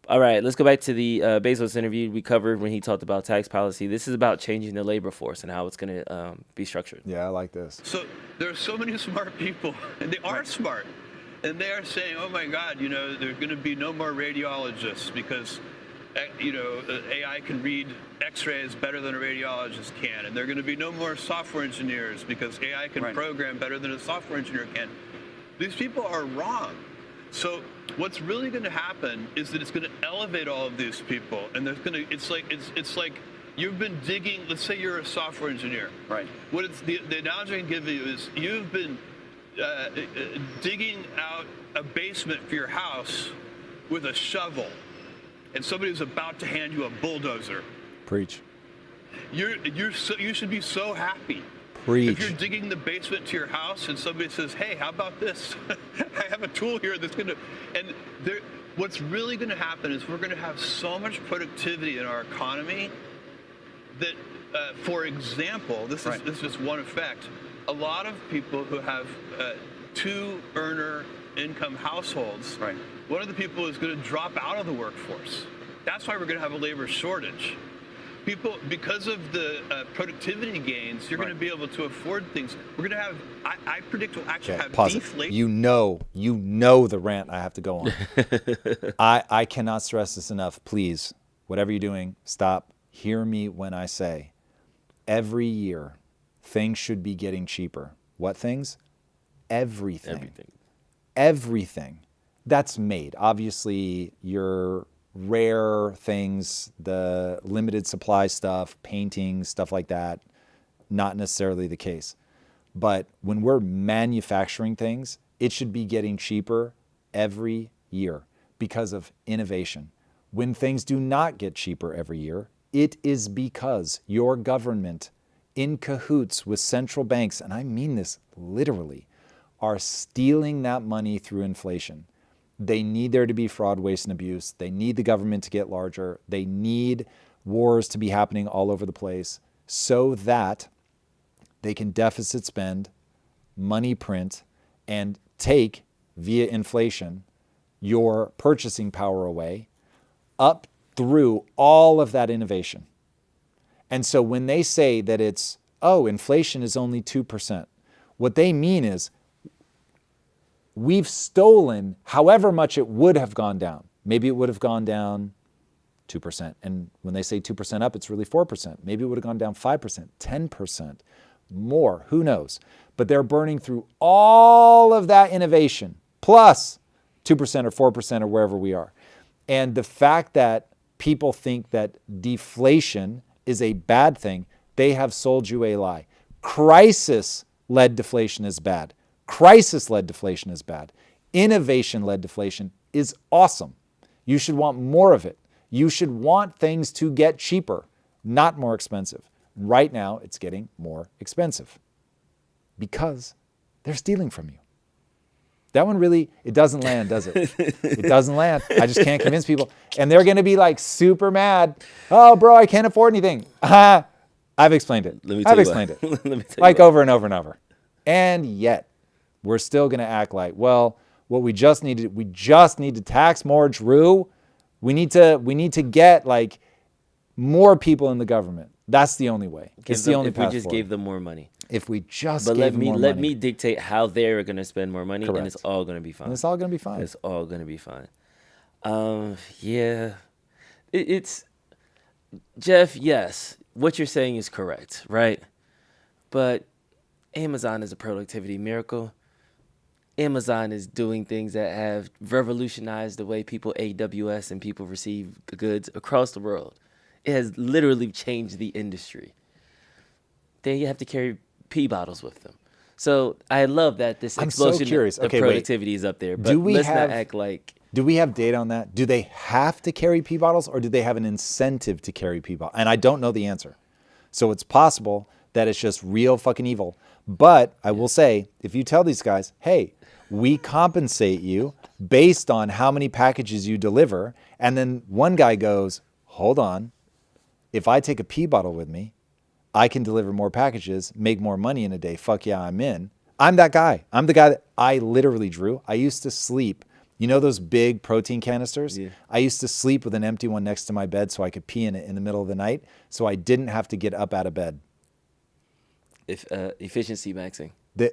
All right, let's go back to the Bezos interview we covered when he talked about tax policy. This is about changing the labor force and how it's going to be structured. Yeah, I like this. So there are so many smart people, and they are smart. And they are saying, oh, my God, there's going to be no more radiologists because, AI can read x-rays better than a radiologist can. And there are going to be no more software engineers because AI can program better than a software engineer can. These people are wrong. So what's really going to happen is that it's going to elevate all of these people, and there's going to it's like you've been digging. Let's say you're a software engineer, right? The analogy I can give you is you've been digging out a basement for your house with a shovel, and somebody's about to hand you a bulldozer. Preach. You should be so happy. Preach. If you're digging the basement to your house and somebody says, hey, how about this? I have a tool here that's going to... And what's really going to happen is we're going to have so much productivity in our economy that for example, this is just one effect. A lot of people who have two-earner income households, one of the people is going to drop out of the workforce. That's why we're going to have a labor shortage. People, because of the productivity gains, you're going to be able to afford things. We're going to have, I predict we'll actually have deflation. You know the rant I have to go on. I cannot stress this enough. Please, whatever you're doing, stop. Hear me when I say, every year, things should be getting cheaper. What things? Everything. Everything that's made. Obviously, your rare things, the limited supply stuff, painting, stuff like that, not necessarily the case. But when we're manufacturing things, it should be getting cheaper every year because of innovation. When things do not get cheaper every year, it is because your government, in cahoots with central banks, and I mean this literally, are stealing that money through inflation. They need there to be fraud, waste, and abuse. They need the government to get larger. They need wars to be happening all over the place so that they can deficit spend, money print, and take, via inflation, your purchasing power away up through all of that innovation. And so when they say that it's, inflation is only 2%, what they mean is, we've stolen however much it would have gone down. Maybe it would have gone down 2%. And when they say 2% up, it's really 4%. Maybe it would have gone down 5%, 10%, more, who knows? But they're burning through all of that innovation, plus 2% or 4% or wherever we are. And the fact that people think that deflation is a bad thing, they have sold you a lie. Crisis-led deflation is bad. Crisis-led deflation is bad. Innovation-led deflation is awesome. You should want more of it. You should want things to get cheaper, not more expensive. Right now, it's getting more expensive because they're stealing from you. That one really, it doesn't land, does it? It doesn't land. I just can't convince people. And they're going to be like super mad. Oh, bro, I can't afford anything. I've explained it. I've explained it. Let me tell like you over and over and over. And yet, we're still going to act like, well, what we just need to tax more, Drew. We need to get like more people in the government. That's the only way. It's the only path If we just forward. gave them more money. If we just But gave them more money. let me dictate how they're going to spend more money, and it's Correct. all going to be fine. And it's all going to be fine. It's all going to be fine. Yeah. It's Jeff, yes, what you're saying is correct, right? But Amazon is a productivity miracle. Amazon is doing things that have revolutionized the way people AWS and people receive goods across the world. It has literally changed the industry. They have to carry pee bottles with them. So I love that this explosion of productivity is up there. But let's not act like... Do we have data on that? Do they have to carry pee bottles or do they have an incentive to carry pee bottles? And I don't know the answer. So it's possible that it's just real fucking evil. But I will say, if you tell these guys, hey, we compensate you based on how many packages you deliver, and then one guy goes, hold on, if I take a pee bottle with me, I can deliver more packages, make more money in a day. Fuck yeah, I'm in. I'm that guy. I'm the guy that I literally, Drew, I used to sleep. You know those big protein canisters? Yeah. I used to sleep with an empty one next to my bed so I could pee in it in the middle of the night so I didn't have to get up out of bed. Efficiency maxing.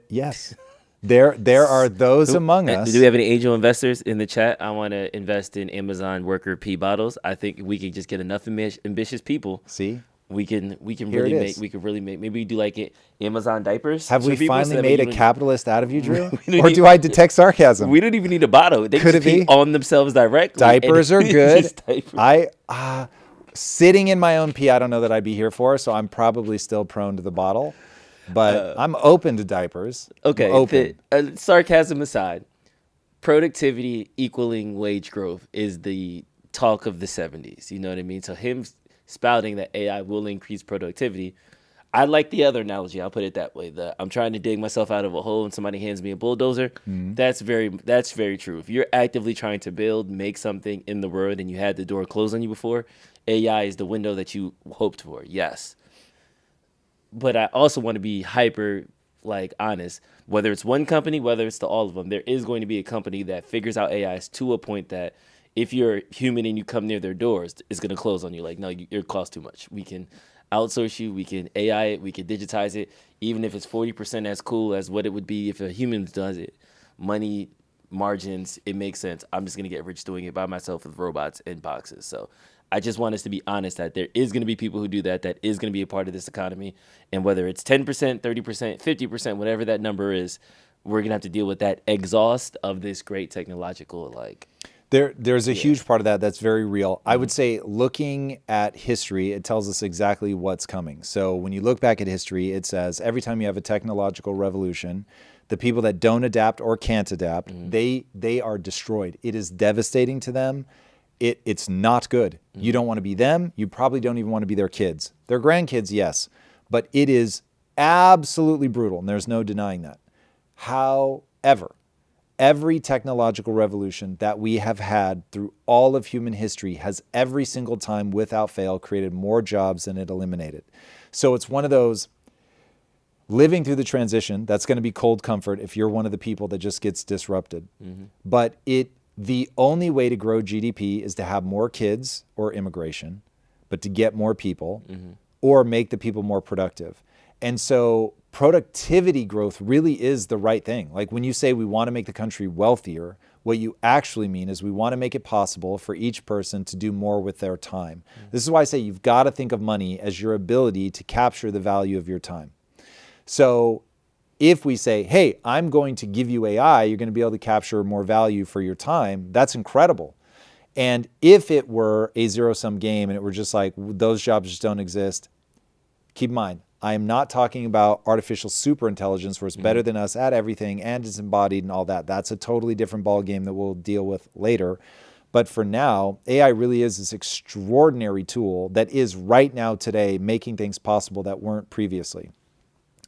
Yes. There are those among us. Do we have any angel investors in the chat? I want to invest in Amazon worker pee bottles. I think we could just get enough ambitious people. See? We can really make maybe we do like it Amazon diapers. Have we finally made a capitalist out of you, Drew? Or do I detect sarcasm? We don't even need a bottle. They Could just it pee be? on themselves directly. Diapers are good. Just diapers. Sitting in my own pee, I don't know that I'd be here for, so I'm probably still prone to the bottle. But I'm open to diapers. Okay. Sarcasm aside, productivity equaling wage growth is the talk of the 70s. You know what I mean? So him spouting that AI will increase productivity. I like the other analogy. I'll put it that way. I'm trying to dig myself out of a hole and somebody hands me a bulldozer. Mm-hmm. That's very true. If you're actively trying to make something in the world and you had the door closed on you before, AI is the window that you hoped for. Yes. but I also want to be hyper like honest. Whether it's one company, whether it's to all of them, there is going to be a company that figures out AIs to a point that if you're human and you come near their doors, it's going to close on you. Like, no, it costs too much. We can outsource you. We can AI it. We can digitize it. Even if it's 40% as cool as what it would be if a human does it. Money, margins, it makes sense. I'm just going to get rich doing it by myself with robots and boxes. So I just want us to be honest that there is going to be people who do that. That is going to be a part of this economy. And whether it's 10%, 30%, 50%, whatever that number is, we're going to have to deal with that exhaust of this great technological There's a huge part of that that's very real. I would say looking at history, it tells us exactly what's coming. So when you look back at history, it says every time you have a technological revolution, the people that don't adapt or can't adapt, they are destroyed. It is devastating to them. It's not good. You don't want to be them. You probably don't even want to be their kids. Their grandkids, yes. But it is absolutely brutal, and there's no denying that. However, every technological revolution that we have had through all of human history has every single time, without fail, created more jobs than it eliminated. So it's one of those living through the transition. That's going to be cold comfort if you're one of the people that just gets disrupted. But the only way to grow GDP is to have more kids or immigration, but to get more people or make the people more productive. And so productivity growth really is the right thing. Like when you say we want to make the country wealthier, what you actually mean is we want to make it possible for each person to do more with their time. This is why I say you've got to think of money as your ability to capture the value of your time. So if we say, hey, I'm going to give you AI, you're going to be able to capture more value for your time, that's incredible. And if it were a zero-sum game and it were just like those jobs just don't exist, keep in mind, I am not talking about artificial superintelligence where it's better than us at everything and it's embodied and all that. That's a totally different ball game that we'll deal with later. But for now, AI really is this extraordinary tool that is right now today making things possible that weren't previously.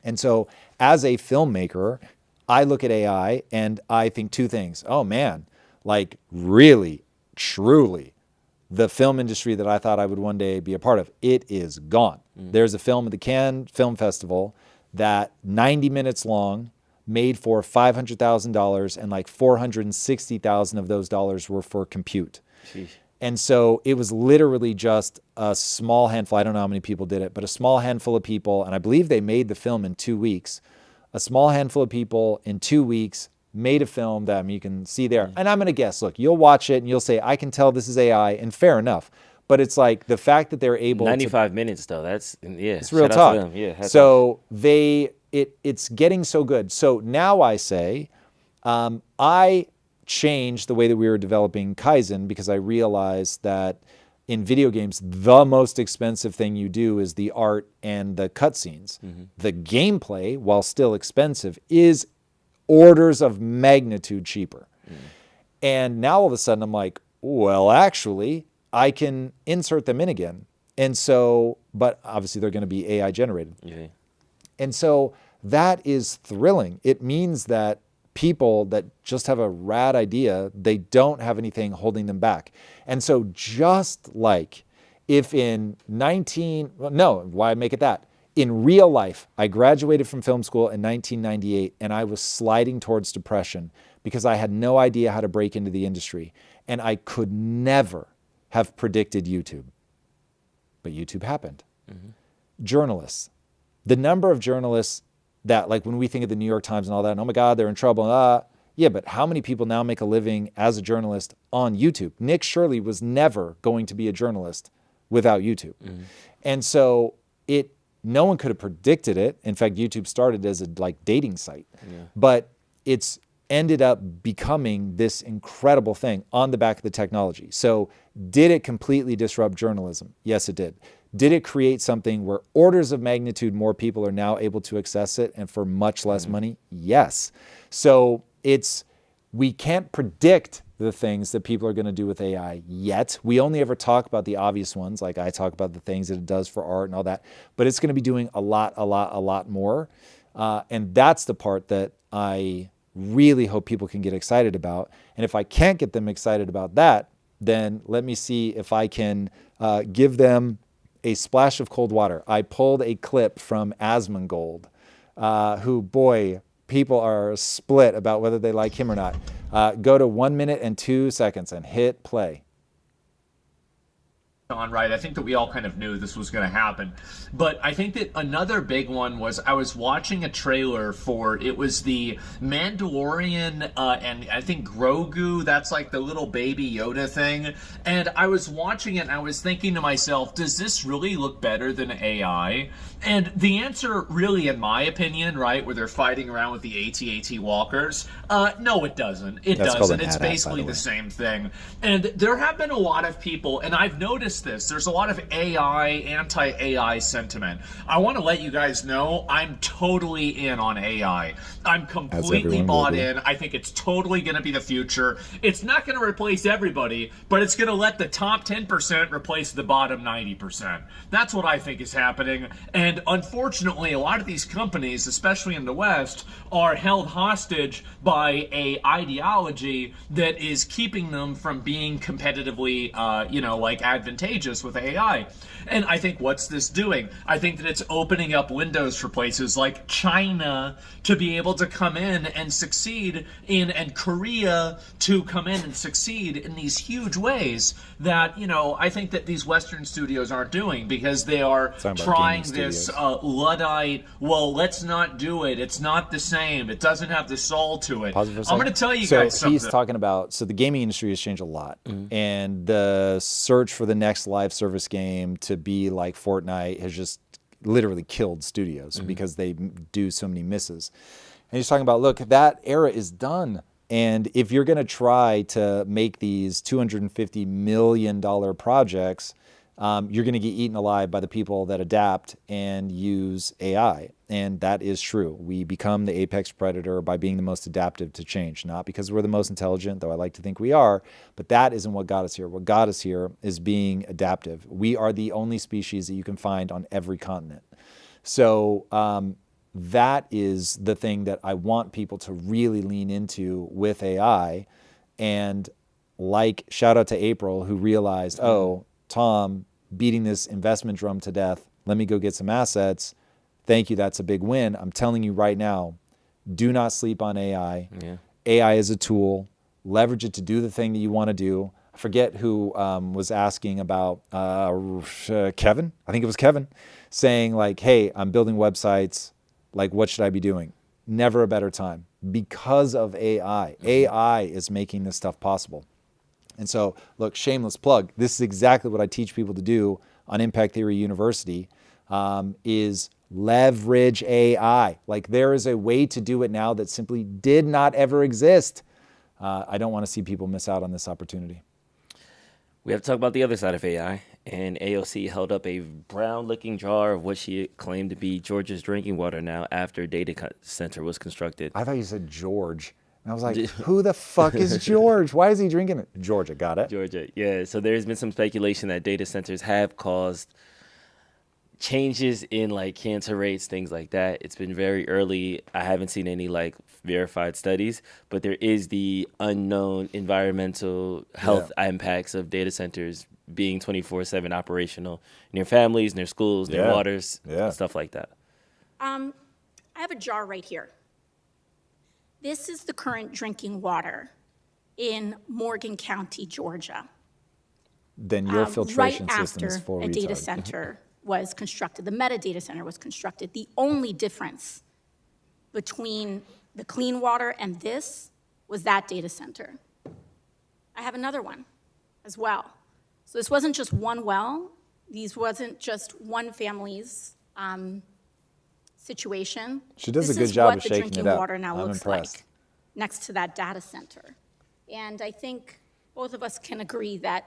And so as a filmmaker, I look at AI and I think two things. Oh man, like really, truly, the film industry that I thought I would one day be a part of, it is gone. There's a film at the Cannes Film Festival that 90 minutes long, made for $500,000, and like 460,000 of those dollars were for compute. Sheesh. And so it was literally just a small handful. I don't know how many people did it, but a small handful of people. And I believe they made the film in 2 weeks. A small handful of people in 2 weeks made a film that you can see there. And I'm going to guess, look, you'll watch it and you'll say, I can tell this is AI, and fair enough. But it's like the fact that they're able 95 minutes though. That's it's real shout out talk. to them. Yeah. So it's getting so good. So now I say, I changed the way that we were developing Kaizen because I realized that in video games, the most expensive thing you do is the art and the cutscenes. The gameplay, while still expensive, is orders of magnitude cheaper. And now all of a sudden I'm like, well, actually, I can insert them in again. And so, but obviously they're going to be AI generated. And so that is thrilling. It means that people that just have a rad idea, they don't have anything holding them back. And so just like if in why make it that? In real life, I graduated from film school in 1998 and I was sliding towards depression because I had no idea how to break into the industry. And I could never have predicted YouTube. But YouTube happened. Journalists. The number of journalists that, like when we think of the New York Times and all that, and oh my God, they're in trouble. Yeah, but how many people now make a living as a journalist on YouTube? Nick Shirley was never going to be a journalist without YouTube. And so no one could have predicted it. In fact, YouTube started as a dating site. But it's ended up becoming this incredible thing on the back of the technology. So did it completely disrupt journalism? Yes, it did. Did it create something where orders of magnitude more people are now able to access it and for much less money? Yes. So we can't predict the things that people are going to do with AI yet. We only ever talk about the obvious ones, like I talk about the things that it does for art and all that, but it's going to be doing a lot more. And that's the part that I really hope people can get excited about. And if I can't get them excited about that, then let me see if I can give them a splash of cold water. I pulled a clip from Asmongold, who, boy, people are split about whether they like him or not. Go to 1 minute and 2 seconds and hit play. On, right? I think that we all kind of knew this was going to happen. But I think that another big one was I was watching a trailer for, it was the Mandalorian and I think Grogu, that's like the little baby Yoda thing. And I was watching it and I was thinking to myself, does this really look better than AI? And the answer really, in my opinion, right, where they're fighting around with the AT-AT walkers, no, it doesn't. It doesn't. It's basically the same thing. And there have been a lot of people, and I've noticed this, there's a lot of AI, anti-AI sentiment. I want to let you guys know I'm totally in on AI. I'm completely bought in. I think it's totally going to be the future. It's not going to replace everybody, but it's going to let the top 10% replace the bottom 90%. That's what I think is happening. And unfortunately, a lot of these companies, especially in the West, are held hostage by a ideology that is keeping them from being competitively, like advantageous with AI. And I think what's this doing? I think that it's opening up windows for places like China to be able to come in and succeed in, and Korea to come in and succeed in these huge ways that, I think that these Western studios aren't doing, because they are trying this Luddite, well, let's not do it. It's not the same. It doesn't have the soul to it. I'm going to tell you guys something. He's talking about, the gaming industry has changed a lot. And the search for the next live service game to be like Fortnite has just literally killed studios because they do so many misses. And he's talking about, look, that era is done. And if you're going to try to make these $250 million projects, you're going to get eaten alive by the people that adapt and use AI. And that is true. We become the apex predator by being the most adaptive to change, not because we're the most intelligent, though I like to think we are, but that isn't what got us here. What got us here is being adaptive. We are the only species that you can find on every continent. So that is the thing that I want people to really lean into with AI. And like, shout out to April, who realized, oh, Tom, beating this investment drum to death, let me go get some assets. Thank you, that's a big win. I'm telling you right now, do not sleep on AI. Yeah. AI is a tool. Leverage it to do the thing that you want to do. I forget who was asking about Kevin. I think it was Kevin saying like, hey, I'm building websites. Like, what should I be doing? Never a better time because of AI. AI is making this stuff possible. And so, look, shameless plug. This is exactly what I teach people to do on Impact Theory University, is leverage AI. Like, there is a way to do it now that simply did not ever exist. I don't want to see people miss out on this opportunity. We have to talk about the other side of AI. And AOC held up a brown-looking jar of what she claimed to be Georgia's drinking water now after a data center was constructed. I thought you said George. And I was like, who the fuck is George? Why is he drinking it? Georgia, got it? Georgia, yeah. So there's been some speculation that data centers have caused changes in like cancer rates, things like that. It's been very early. I haven't seen any like verified studies, but there is the unknown environmental health impacts of data centers being 24/7 operational in their families, in their schools, their waters, stuff like that. I have a jar right here. This is the current drinking water in Morgan County, Georgia. Then your filtration system is full retard. Right after a data center was constructed, the metadata center was constructed. The only difference between the clean water and this was that data center. I have another one as well. So this wasn't just one well. These wasn't just one family's situation. She does a good job of shaking it up. This is what the drinking water now I'm looks impressed. like next to that data center. And I think both of us can agree that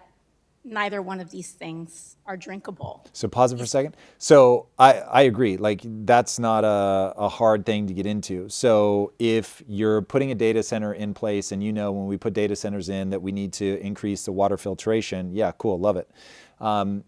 neither one of these things are drinkable. So pause it for a second. So I agree. Like, that's not a hard thing to get into. So if you're putting a data center in place and when we put data centers in that we need to increase the water filtration, yeah, cool, love it.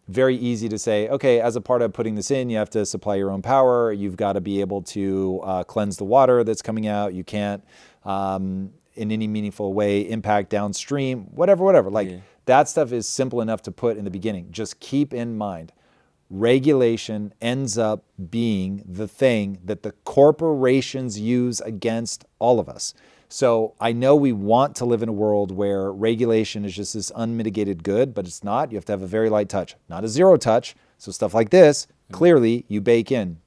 Very easy to say, okay, as a part of putting this in, you have to supply your own power. You've got to be able to cleanse the water that's coming out. You can't, in any meaningful way, impact downstream, whatever. Like, that stuff is simple enough to put in the beginning. Just keep in mind, regulation ends up being the thing that the corporations use against all of us. So I know we want to live in a world where regulation is just this unmitigated good, but it's not. You have to have a very light touch, not a zero touch. So stuff like this, clearly you bake in.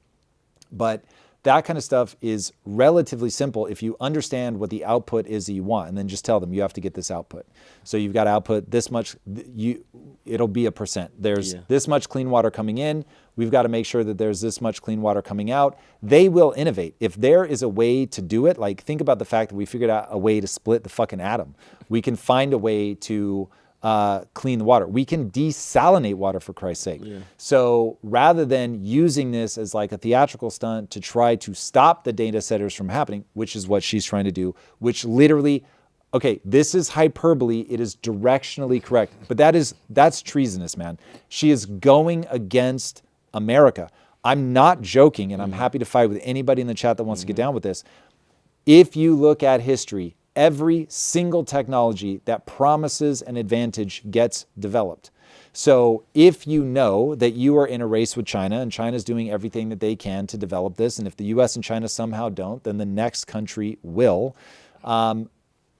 But that kind of stuff is relatively simple if you understand what the output is that you want, and then just tell them you have to get this output. So you've got output this much, it'll be a percent. There's this much clean water coming in. We've got to make sure that there's this much clean water coming out. They will innovate. If there is a way to do it, like think about the fact that we figured out a way to split the fucking atom. We can find a way to clean the water. We can desalinate water, for Christ's sake. So rather than using this as like a theatrical stunt to try to stop the data centers from happening, which is what she's trying to do, which literally, okay, this is hyperbole. It is directionally correct, but that's treasonous, man. She is going against America. I'm not joking, and I'm happy to fight with anybody in the chat that wants to get down with this. If you look at history, every single technology that promises an advantage gets developed. So if you know that you are in a race with China and China's doing everything that they can to develop this, and if the US and China somehow don't, then the next country will,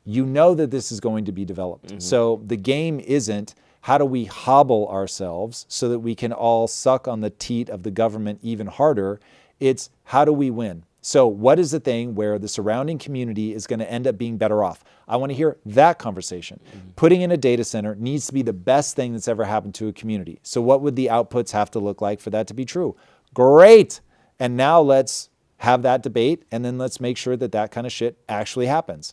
you know that this is going to be developed. So the game isn't how do we hobble ourselves so that we can all suck on the teat of the government even harder. It's how do we win? So what is the thing where the surrounding community is going to end up being better off? I want to hear that conversation. Putting in a data center needs to be the best thing that's ever happened to a community. So what would the outputs have to look like for that to be true? Great. And now let's have that debate, and then let's make sure that that kind of shit actually happens.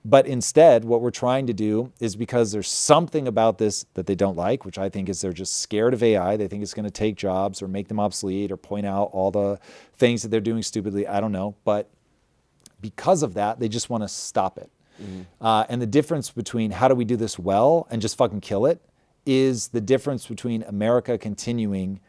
But instead, what we're trying to do is, because there's something about this that they don't like, which I think is they're just scared of AI. They think it's going to take jobs or make them obsolete or point out all the things that they're doing stupidly. I don't know. But because of that, they just want to stop it. And the difference between how do we do this well and just fucking kill it is the difference between America continuing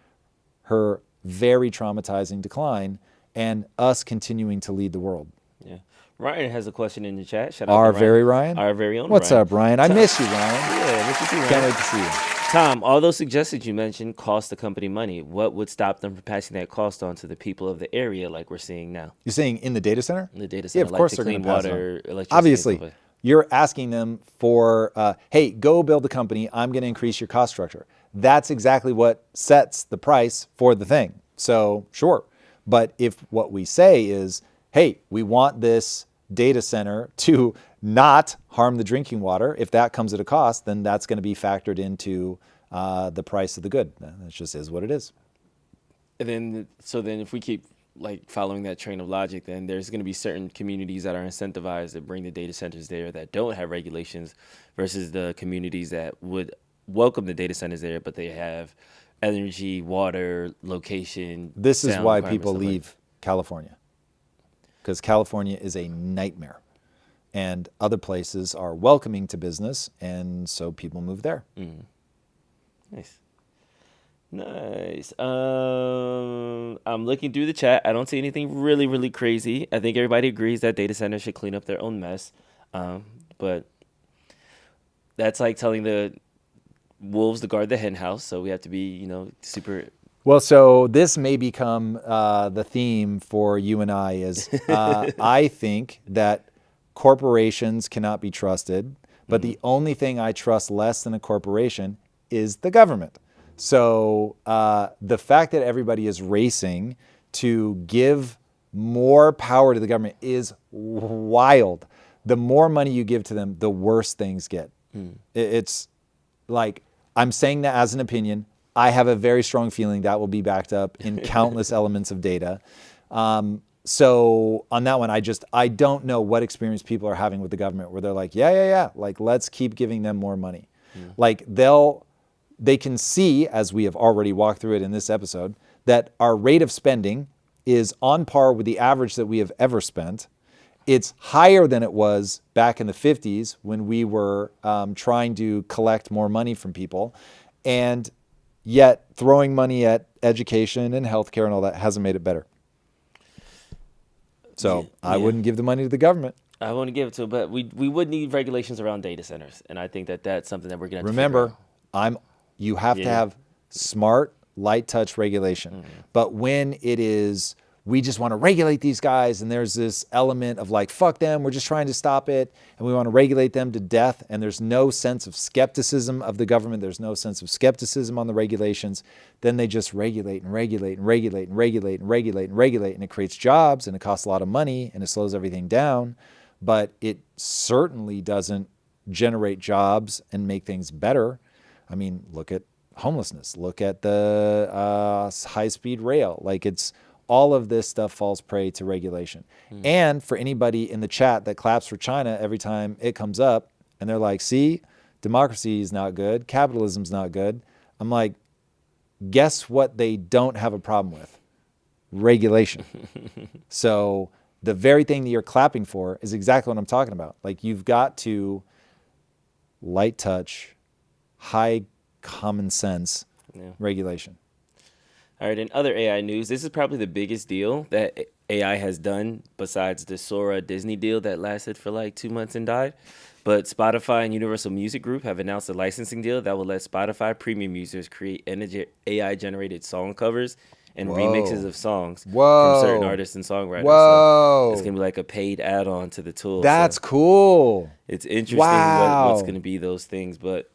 her very traumatizing decline and us continuing to lead the world. Yeah. Ryan has a question in the chat. Shout out Our to Ryan. very Ryan? Our very own What's Ryan. up, Ryan? I miss you, Ryan. Yeah, miss you too, Ryan. Can't wait to see you. Tom, all those suggestions you mentioned cost the company money. What would stop them from passing that cost on to the people of the area like we're seeing now? You're saying in the data center? In the data Yeah, center, of like course the they're going clean to pass water, it on. electricity. Obviously, you're asking them for, hey, go build a company. I'm going to increase your cost structure. That's exactly what sets the price for the thing. So sure. But if what we say is, hey, we want this data center to not harm the drinking water, if that comes at a cost, then that's going to be factored into the price of the good. That just is what it is. And then, so then if we keep like following that train of logic, then there's going to be certain communities that are incentivized to bring the data centers there that don't have regulations versus the communities that would welcome the data centers there, but they have energy, water, location. This is sound why requirements, people stuff like leave California, because California is a nightmare and other places are welcoming to business, and so people move there. Nice. Nice. I'm looking through the chat. I don't see anything really, really crazy. I think everybody agrees that data centers should clean up their own mess. But that's like telling the wolves to guard the hen house. So we have to be, super. Well, so this may become the theme for you and I is I think that corporations cannot be trusted, but the only thing I trust less than a corporation is the government. So the fact that everybody is racing to give more power to the government is wild. The more money you give to them, the worse things get. It's like, I'm saying that as an opinion. I have a very strong feeling that will be backed up in countless elements of data. So on that one, I don't know what experience people are having with the government where they're like, yeah. Like, let's keep giving them more money. Like they can see, as we have already walked through it in this episode, that our rate of spending is on par with the average that we have ever spent. It's higher than it was back in the 50s when we were trying to collect more money from people. And yet throwing money at education and healthcare and all that hasn't made it better. So I wouldn't give the money to the government. I want to give it to, but we would need regulations around data centers, and I think that that's something that we're going to remember. You have to have smart, light touch regulation. But when it is, we just want to regulate these guys, and there's this element of like, fuck them, we're just trying to stop it, and we want to regulate them to death, and there's no sense of skepticism of the government, there's no sense of skepticism on the regulations, then they just regulate and regulate and regulate and regulate and regulate and regulate, and it creates jobs, and it costs a lot of money, and it slows everything down, but it certainly doesn't generate jobs and make things better. I mean, look at homelessness, look at the high-speed rail, like it's, all of this stuff falls prey to regulation. And for anybody in the chat that claps for China every time it comes up, and they're like, see, democracy is not good, capitalism's not good. I'm like, guess what they don't have a problem with? Regulation. So the very thing that you're clapping for is exactly what I'm talking about. Like, you've got to light touch, high common sense regulation. All right, in other AI news, this is probably the biggest deal that AI has done besides the Sora Disney deal that lasted for like 2 months and died. But Spotify and Universal Music Group have announced a licensing deal that will let Spotify premium users create AI-generated song covers and remixes of songs from certain artists and songwriters. So it's going to be like a paid add-on to the tool. That's cool. It's interesting what's going to be those things, but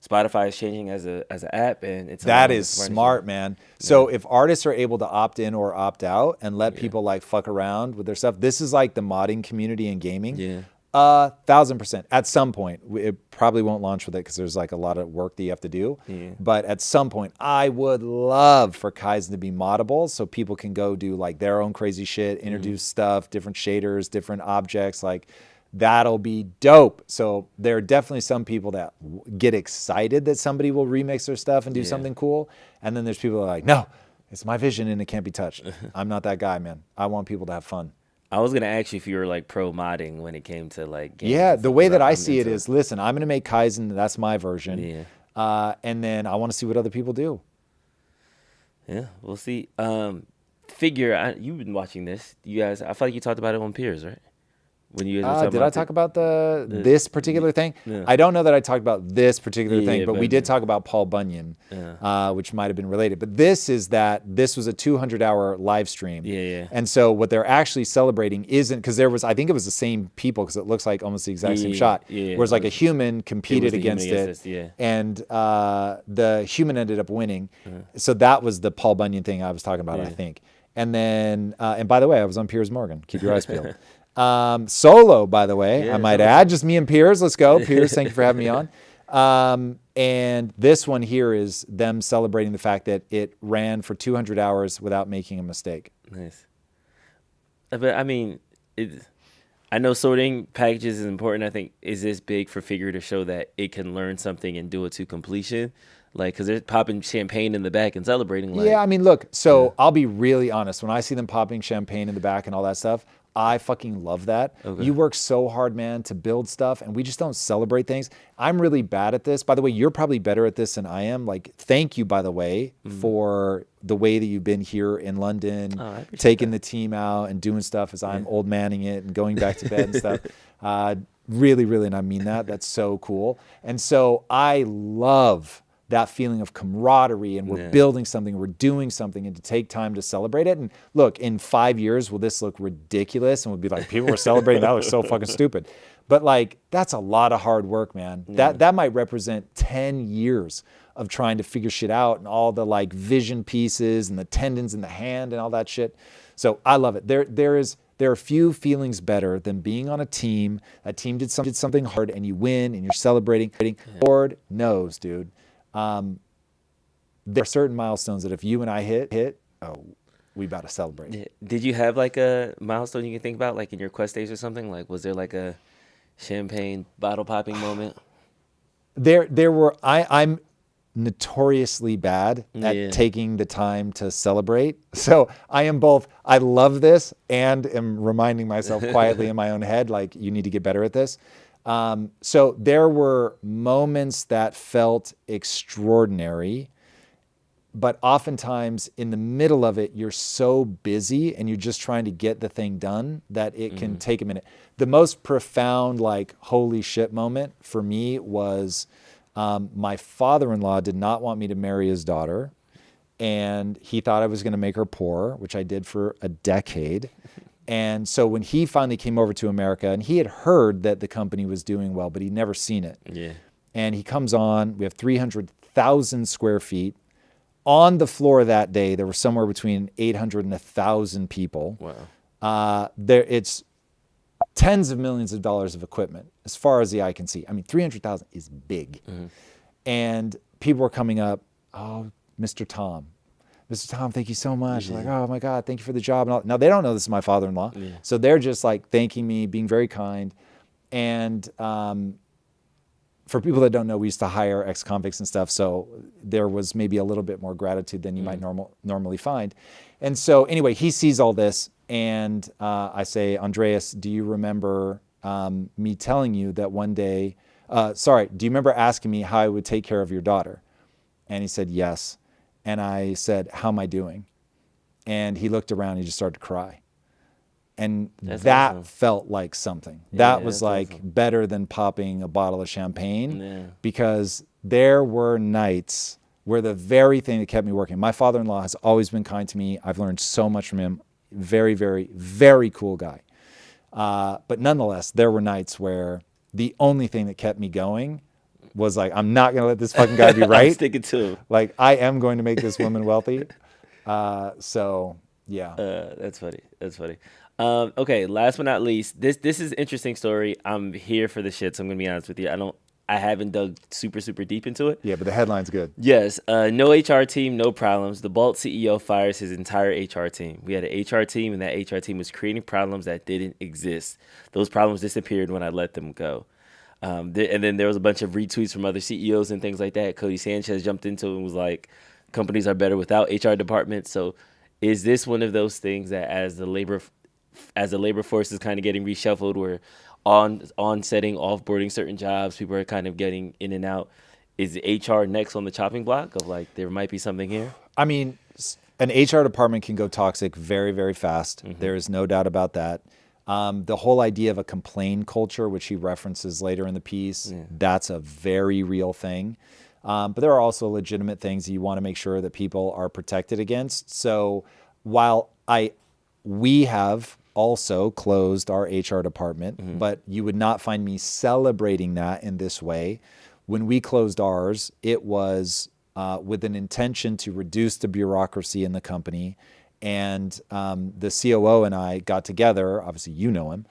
Spotify is changing as an app, and it's that is smart, man. So if artists are able to opt in or opt out and let people like fuck around with their stuff, this is like the modding community in gaming. 1,000%. At some point, it probably won't launch with it because there's like a lot of work that you have to do. But at some point, I would love for Kaizen to be moddable so people can go do like their own crazy shit, introduce stuff, different shaders, different objects, like. That'll be dope. So there are definitely some people that get excited that somebody will remix their stuff and do something cool. And then there's people that are like, no, it's my vision and it can't be touched. I'm not that guy, man. I want people to have fun. I was going to ask you if you were like pro modding when it came to like games. Yeah, the way that I see it is, listen, I'm going to make Kaizen. That's my version. And then I want to see what other people do. Yeah, we'll see. Figure, you've been watching this. You guys, I feel like you talked about it on Peers, right? When you guys did I talk about this particular thing? I don't know that I talked about this particular thing, but we did talk about Paul Bunyan, which might have been related. But this was a 200-hour live stream. And so what they're actually celebrating isn't, because I think it was the same people, because it looks like almost the exact same shot. Whereas like a human competed against it, and the human ended up winning. So that was the Paul Bunyan thing I was talking about, I think. And then, and by the way, I was on Piers Morgan. Keep your eyes peeled. Solo, by the way, I might add, just me and Piers. Let's go. Piers, thank you for having me on. And this one here is them celebrating the fact that it ran for 200 hours without making a mistake. Nice. But I mean, I know sorting packages is important. I think, is this big for Figure to show that it can learn something and do it to completion? Like, because they're popping champagne in the back and celebrating. Like, I mean, look, so I'll be really honest. When I see them popping champagne in the back and all that stuff, I fucking love that. You work so hard, man, to build stuff, and we just don't celebrate things. I'm really bad at this. By the way, you're probably better at this than I am. Like, thank you, by the way, for the way that you've been here in London, taking the team out and doing stuff as I'm old manning it and going back to bed and stuff. Really, really, and I mean that. That's so cool. And so I love that feeling of camaraderie, and we're building something, we're doing something, and to take time to celebrate it. And look, in 5 years, will this look ridiculous? And we'll be like, people were celebrating, that looks so fucking stupid. But like, that's a lot of hard work, man. That might represent 10 years of trying to figure shit out, and all the like vision pieces and the tendons in the hand and all that shit. So I love it. There are few feelings better than being on a team. That team did something hard and you win and you're celebrating. Lord knows, dude. There are certain milestones that if you and I hit, we about to celebrate. Did you have like a milestone you can think about, like in your quest days or something? Like, was there like a champagne bottle popping moment? There were. I'm notoriously bad at taking the time to celebrate. So I am both. I love this and am reminding myself quietly in my own head, like, you need to get better at this. So there were moments that felt extraordinary, but oftentimes in the middle of it, you're so busy and you're just trying to get the thing done that it can take a minute. The most profound, like, holy shit moment for me was my father-in-law did not want me to marry his daughter. and he thought I was going to make her poor, which I did for a decade. And so when he finally came over to America, and he had heard that the company was doing well, but he'd never seen it. Yeah. And he comes on, we have 300,000 square feet. On the floor that day, there were somewhere between 800 and 1,000 people. Wow. It's tens of millions of dollars of equipment, as far as the eye can see. I mean, 300,000 is big. And people were coming up, oh, Mr. Tom, thank you so much. Like, oh my God, thank you for the job. And all. Now they don't know this is my father-in-law. So they're just like thanking me, being very kind. And for people that don't know, we used to hire ex-convicts and stuff. So there was maybe a little bit more gratitude than you might normally find. And so anyway, he sees all this. And I say, Andreas, do you remember me telling you that one day, do you remember asking me how I would take care of your daughter? And he said, yes. And I said, how am I doing? And he looked around, he just started to cry. And that awesome. felt like something. Yeah, that was that's like awesome. better than popping a bottle of champagne, because there were nights where the very thing that kept me working, my father-in-law has always been kind to me. I've learned so much from him. Very, very, very cool guy. But nonetheless, there were nights where the only thing that kept me going was like, I'm not going to let this fucking guy be right. I'm sticking to him. Like, I am going to make this woman wealthy. So, yeah. That's funny. That's funny. Okay, last but not least, this is an interesting story. I'm here for the shit, so I'm going to be honest with you. I haven't dug super deep into it. Yeah, but the headline's good. Yes. No HR team, no problems. The Bolt CEO fires his entire HR team. We had an HR team, and that HR team was creating problems that didn't exist. Those problems disappeared when I let them go. And then there was a bunch of retweets from other CEOs and things like that. Cody Sanchez jumped into it and was like, companies are better without HR departments. So is this one of those things that as the labor force is kind of getting reshuffled, where on-setting, off-boarding certain jobs, people are kind of getting in and out, is HR next on the chopping block of like, there might be something here? I mean, an HR department can go toxic very, very fast. There is no doubt about that. The whole idea of a complaint culture, which he references later in the piece, that's a very real thing. But there are also legitimate things that you want to make sure that people are protected against. So while we have also closed our HR department, but you would not find me celebrating that in this way. When we closed ours, it was with an intention to reduce the bureaucracy in the company. And the COO and I got together, obviously you know him,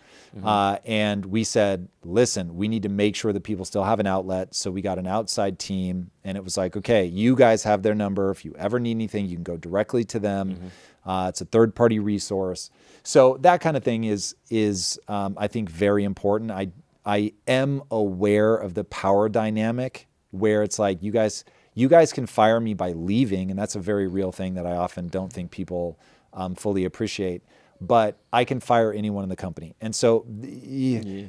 and we said, listen, we need to make sure that people still have an outlet. So we got an outside team, and it was like, okay, you guys have their number. If you ever need anything, you can go directly to them. It's a third-party resource. So that kind of thing is I think, very important. I am aware of the power dynamic where it's like, you guys can fire me by leaving, and that's a very real thing that I often don't think people fully appreciate. But I can fire anyone in the company. And so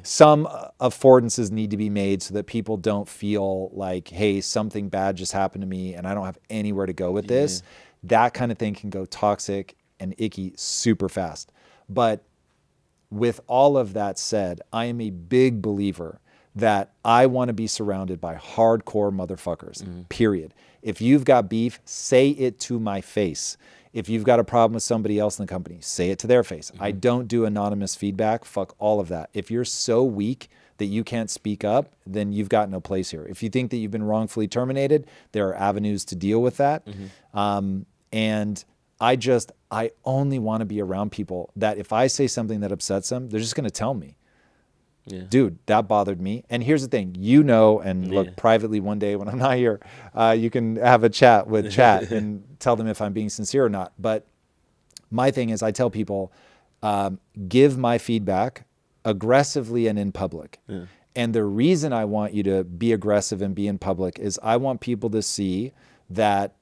some affordances need to be made so that people don't feel like, hey, something bad just happened to me and I don't have anywhere to go with this. That kind of thing can go toxic and icky super fast. But with all of that said, I am a big believer that I want to be surrounded by hardcore motherfuckers, period. If you've got beef, say it to my face. If you've got a problem with somebody else in the company, say it to their face. I don't do anonymous feedback. Fuck all of that. If you're so weak that you can't speak up, then you've got no place here. If you think that you've been wrongfully terminated, there are avenues to deal with that. And I only want to be around people that if I say something that upsets them, they're just going to tell me. Dude, that bothered me. And here's the thing, and look, privately one day when I'm not here, you can have a chat with chat and tell them if I'm being sincere or not. But my thing is, I tell people, give my feedback aggressively and in public. And the reason I want you to be aggressive and be in public is I want people to see that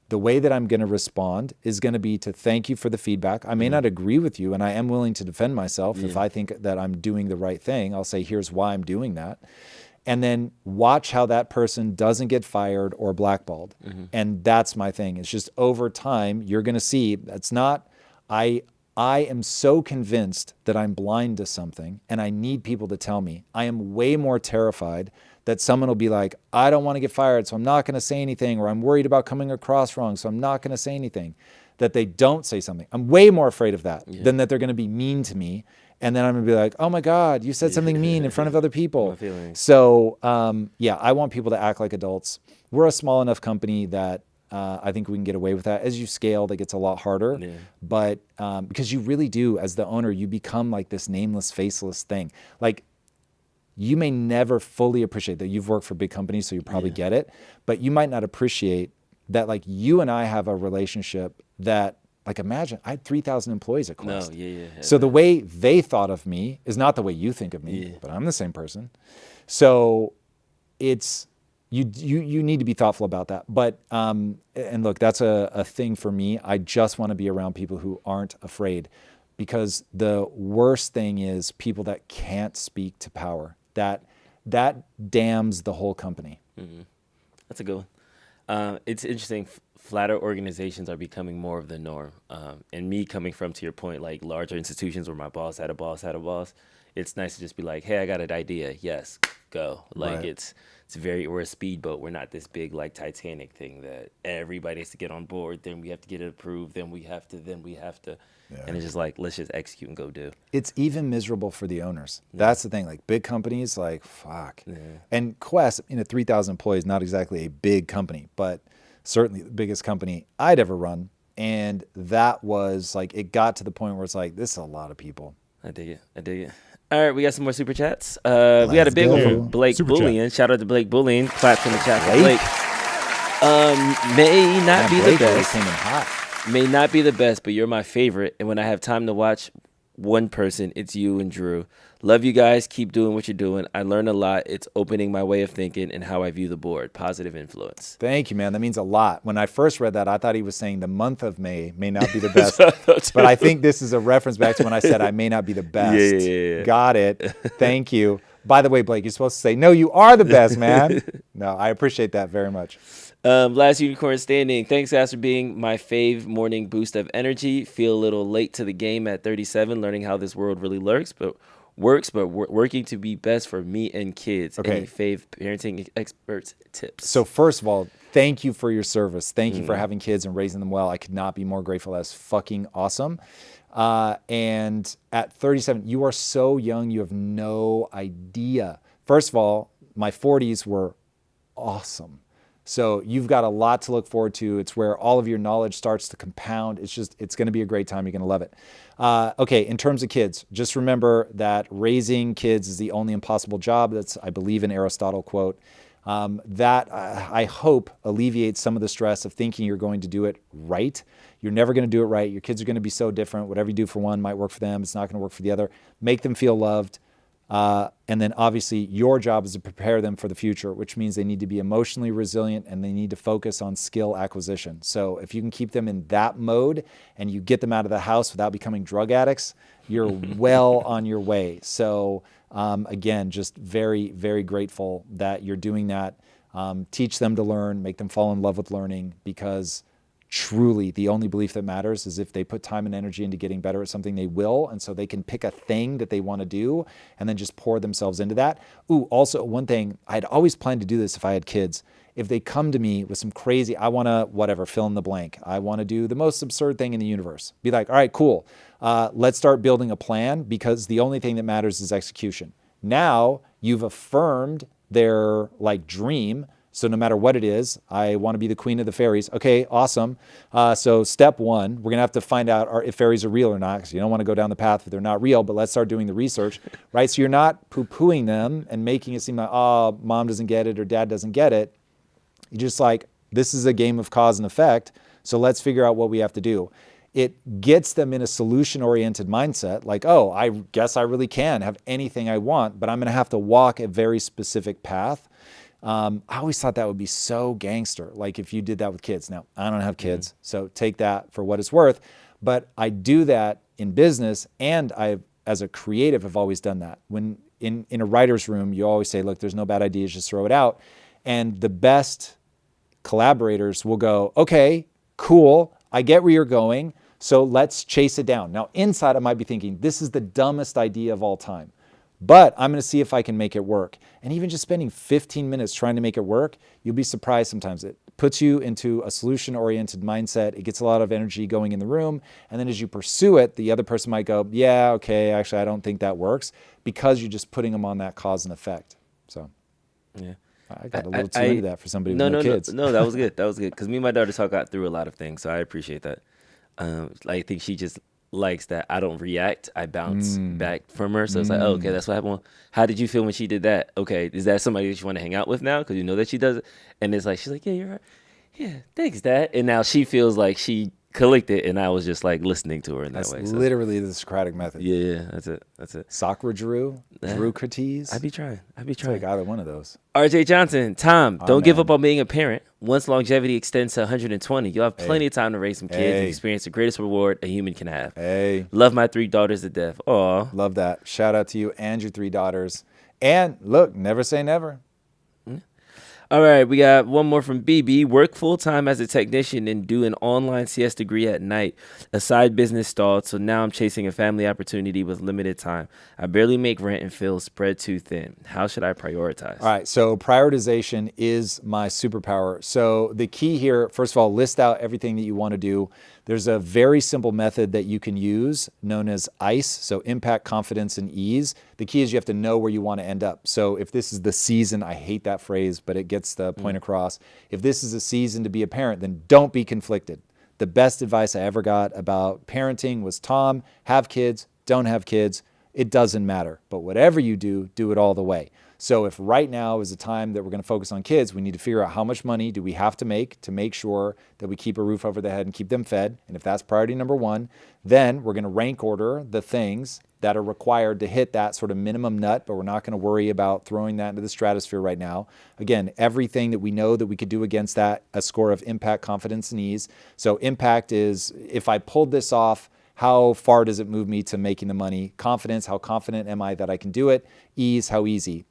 the way that I'm going to respond is going to be to thank you for the feedback. I may not agree with you, and I am willing to defend myself. If I think that I'm doing the right thing, I'll say, here's why I'm doing that. And then watch how that person doesn't get fired or blackballed. And that's my thing. It's just over time, you're going to see, it's not, I I am so convinced that I'm blind to something and I need people to tell me. I am way more terrified that someone will be like, I don't want to get fired, so I'm not going to say anything, or I'm worried about coming across wrong, so I'm not going to say anything, that they don't say something. I'm way more afraid of that than that they're going to be mean to me. And then I'm going to be like, oh my God, you said something mean in front of other people. So I want people to act like adults. We're a small enough company that I think we can get away with that. As you scale, that gets a lot harder. Yeah. But because you really do, as the owner, you become like this nameless, faceless thing. Like, you may never fully appreciate that. You've worked for big companies, so you probably get it. But you might not appreciate that, like, you and I have a relationship that, like, imagine, I had 3,000 employees at Quest. So the way they thought of me is not the way you think of me, but I'm the same person. So it's, you need to be thoughtful about that. But, and look, that's a thing for me. I just want to be around people who aren't afraid, because the worst thing is people that can't speak to power. That damns the whole company. Mm-hmm. That's a good one. It's interesting. Flatter organizations are becoming more of the norm. And me coming from, to your point, like larger institutions where my boss had a boss, it's nice to just be like, hey, I got an idea. Yes, go. Like it's we're a speedboat. We're not this big like Titanic thing that everybody has to get on board. Then we have to get it approved. Then we have to. And it's just like, let's just execute and go do. It's even miserable for the owners. That's the thing. Like big companies, like fuck. And Quest, 3,000 employees, not exactly a big company, but certainly the biggest company I'd ever run. And that was like, it got to the point where it's like, this is a lot of people. I dig it. All right, we got some more super chats. We got a big one from Blake Bullion. Shout out to Blake Bullion. Claps in the chat for Blake. May not be the best. Came in hot. May not be the best, but you're my favorite. And when I have time to watch one person, it's you and Drew. Love you guys. Keep doing what you're doing. I learned a lot. It's opening my way of thinking and how I view the board. Positive influence. Thank you, man. That means a lot. When I first read that, I thought he was saying the month of may not be the best. But I think this is a reference back to when I said I may not be the best. Yeah. Got it. Thank you. By the way, Blake, you're supposed to say, no, you are the best, man. No, I appreciate that very much. Last unicorn standing. Thanks, guys, for being my fave morning boost of energy. Feel a little late to the game at 37, learning how this world really works, but working to be best for me and kids. Okay. Any fave parenting experts tips? So first of all, thank you for your service. Thank you for having kids and raising them well. I could not be more grateful. That's fucking awesome. And at 37, you are so young. You have no idea. First of all, my 40s were awesome. So you've got a lot to look forward to. It's where all of your knowledge starts to compound. It's going to be a great time. You're going to love it. Okay, in terms of kids, just remember that raising kids is the only impossible job. That's, I believe, an Aristotle quote. That I hope alleviates some of the stress of thinking you're going to do it right. You're never going to do it right. Your kids are going to be so different. Whatever you do for one might work for them. It's not going to work for the other. Make them feel loved. And then obviously your job is to prepare them for the future, which means they need to be emotionally resilient and they need to focus on skill acquisition. So if you can keep them in that mode and you get them out of the house without becoming drug addicts, you're well on your way. So again, just very, very grateful that you're doing that. Teach them to learn, make them fall in love with learning, because truly the only belief that matters is if they put time and energy into getting better at something, they will. And so they can pick a thing that they want to do and then just pour themselves into that. Ooh, also one thing, I'd always planned to do this if I had kids. If they come to me with some crazy, I want to, whatever, fill in the blank. I want to do the most absurd thing in the universe. Be like, all right, cool. Let's start building a plan, because the only thing that matters is execution. Now you've affirmed their dream. So no matter what it is, I want to be the queen of the fairies. Okay, awesome. So step one, we're going to have to find out if fairies are real or not, because you don't want to go down the path if they're not real, but let's start doing the research, right? So you're not poo-pooing them and making it seem like, oh, mom doesn't get it or dad doesn't get it. You're just like, this is a game of cause and effect, so let's figure out what we have to do. It gets them in a solution-oriented mindset, like, oh, I guess I really can have anything I want, but I'm going to have to walk a very specific path. I always thought that would be so gangster, like if you did that with kids. Now, I don't have kids, so take that for what it's worth. But I do that in business, and I, as a creative, have always done that. When in a writer's room, you always say, look, there's no bad ideas, just throw it out. And the best collaborators will go, okay, cool, I get where you're going. So let's chase it down. Now, inside, I might be thinking, this is the dumbest idea of all time, but I'm going to see if I can make it work. And even just spending 15 minutes trying to make it work, you'll be surprised sometimes. It puts you into a solution-oriented mindset. It gets a lot of energy going in the room. And then as you pursue it, the other person might go, yeah, okay, actually, I don't think that works, because you're just putting them on that cause and effect. So Yeah. I got a little too into that for somebody with no kids. No, that was good. That was good. Because me and my daughter got through a lot of things, so I appreciate that. I think she just likes that I don't react. I bounce back from her. So it's like, oh, okay, that's what happened. Well, how did you feel when she did that? Okay, is that somebody that you want to hang out with now? Because you know that she does it. And it's like, she's like, yeah, you're right. Yeah, thanks, Dad. And now she feels like she collected, and I was just like listening to her in that way. That's literally the Socratic method. Yeah, that's it. Socrates, Drucrates. I'd be trying. It's like either one of those. RJ Johnson, Tom, don't give up on being a parent. Once longevity extends to 120, you'll have plenty of time to raise some kids and experience the greatest reward a human can have. Love my 3 daughters to death. Aw. Love that. Shout out to you and your 3 daughters. And look, never say never. All right, we got one more from BB. Work full-time as a technician and do an online CS degree at night. A side business stalled, so now I'm chasing a family opportunity with limited time. I barely make rent and feel spread too thin. How should I prioritize? All right, so prioritization is my superpower. So the key here, first of all, list out everything that you want to do. There's a very simple method that you can use known as ICE, so impact, confidence, and ease. The key is you have to know where you want to end up. So if this is the season, I hate that phrase, but it gets the point across. If this is a season to be a parent, then don't be conflicted. The best advice I ever got about parenting was, Tom, have kids, don't have kids. It doesn't matter. But whatever you do, do it all the way. So if right now is a time that we're going to focus on kids, we need to figure out how much money do we have to make sure that we keep a roof over their head and keep them fed. And if that's priority number 1, then we're going to rank order the things that are required to hit that sort of minimum nut, but we're not going to worry about throwing that into the stratosphere right now. Again, everything that we know that we could do against that, a score of impact, confidence, and ease. So impact is, if I pulled this off, how far does it move me to making the money? Confidence, how confident am I that I can do it? Ease, how easy?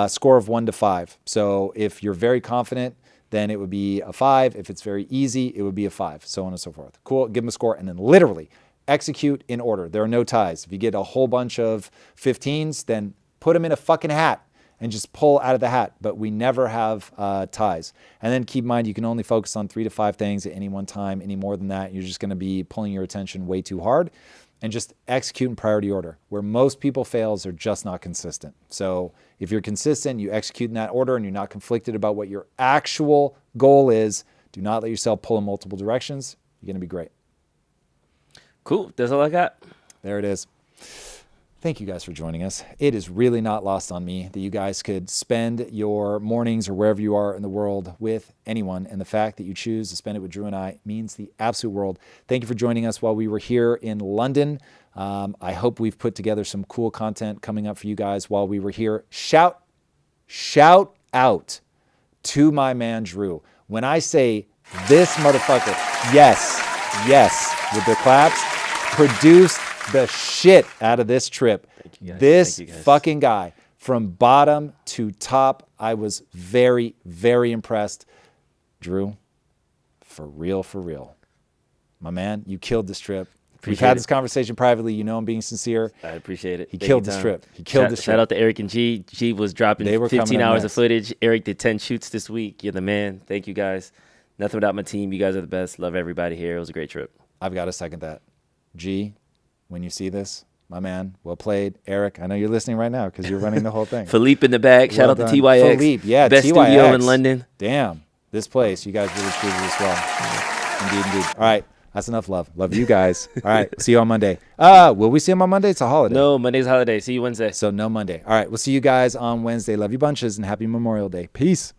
Score of 1 to 5. So if you're very confident, then it would be a 5. If it's very easy, it would be a 5, so on and so forth. Cool, give them a score, and then literally execute in order. There are no ties. If you get a whole bunch of 15s, then put them in a fucking hat and just pull out of the hat. But we never have ties. And then keep in mind, you can only focus on 3 to 5 things at any one time. Any more than that, you're just going to be pulling your attention way too hard. And just execute in priority order. Where most people fail is they're just not consistent. So if you're consistent, you execute in that order, and you're not conflicted about what your actual goal is, do not let yourself pull in multiple directions. You're going to be great. Cool. That's all I got. There it is. Thank you guys for joining us. It is really not lost on me that you guys could spend your mornings or wherever you are in the world with anyone. And the fact that you choose to spend it with Drew and I means the absolute world. Thank you for joining us while we were here in London. I hope we've put together some cool content coming up for you guys while we were here. Shout out to my man, Drew. When I say this motherfucker, yes, with the claps, produced the shit out of this trip. This fucking guy, from bottom to top, I was very, very impressed. Drew, for real. My man, you killed this trip. We've had this conversation privately. You know I'm being sincere. I appreciate it. He killed this trip. Shout out to Eric and G. G was dropping 15 hours of footage. Eric did 10 shoots this week. You're the man. Thank you, guys. Nothing without my team. You guys are the best. Love everybody here. It was a great trip. I've got to second that. G, when you see this, my man, well played. Eric, I know you're listening right now because you're running the whole thing. Philippe in the back. Shout out to TYX. Philippe, yeah, best TYX. studio in London. Damn, this place, you guys really treated us well. Indeed. All right, that's enough love. Love you guys. All right, see you on Monday. Will we see him on Monday? It's a holiday. No, Monday's a holiday. See you Wednesday. So no Monday. All right, we'll see you guys on Wednesday. Love you bunches and happy Memorial Day. Peace.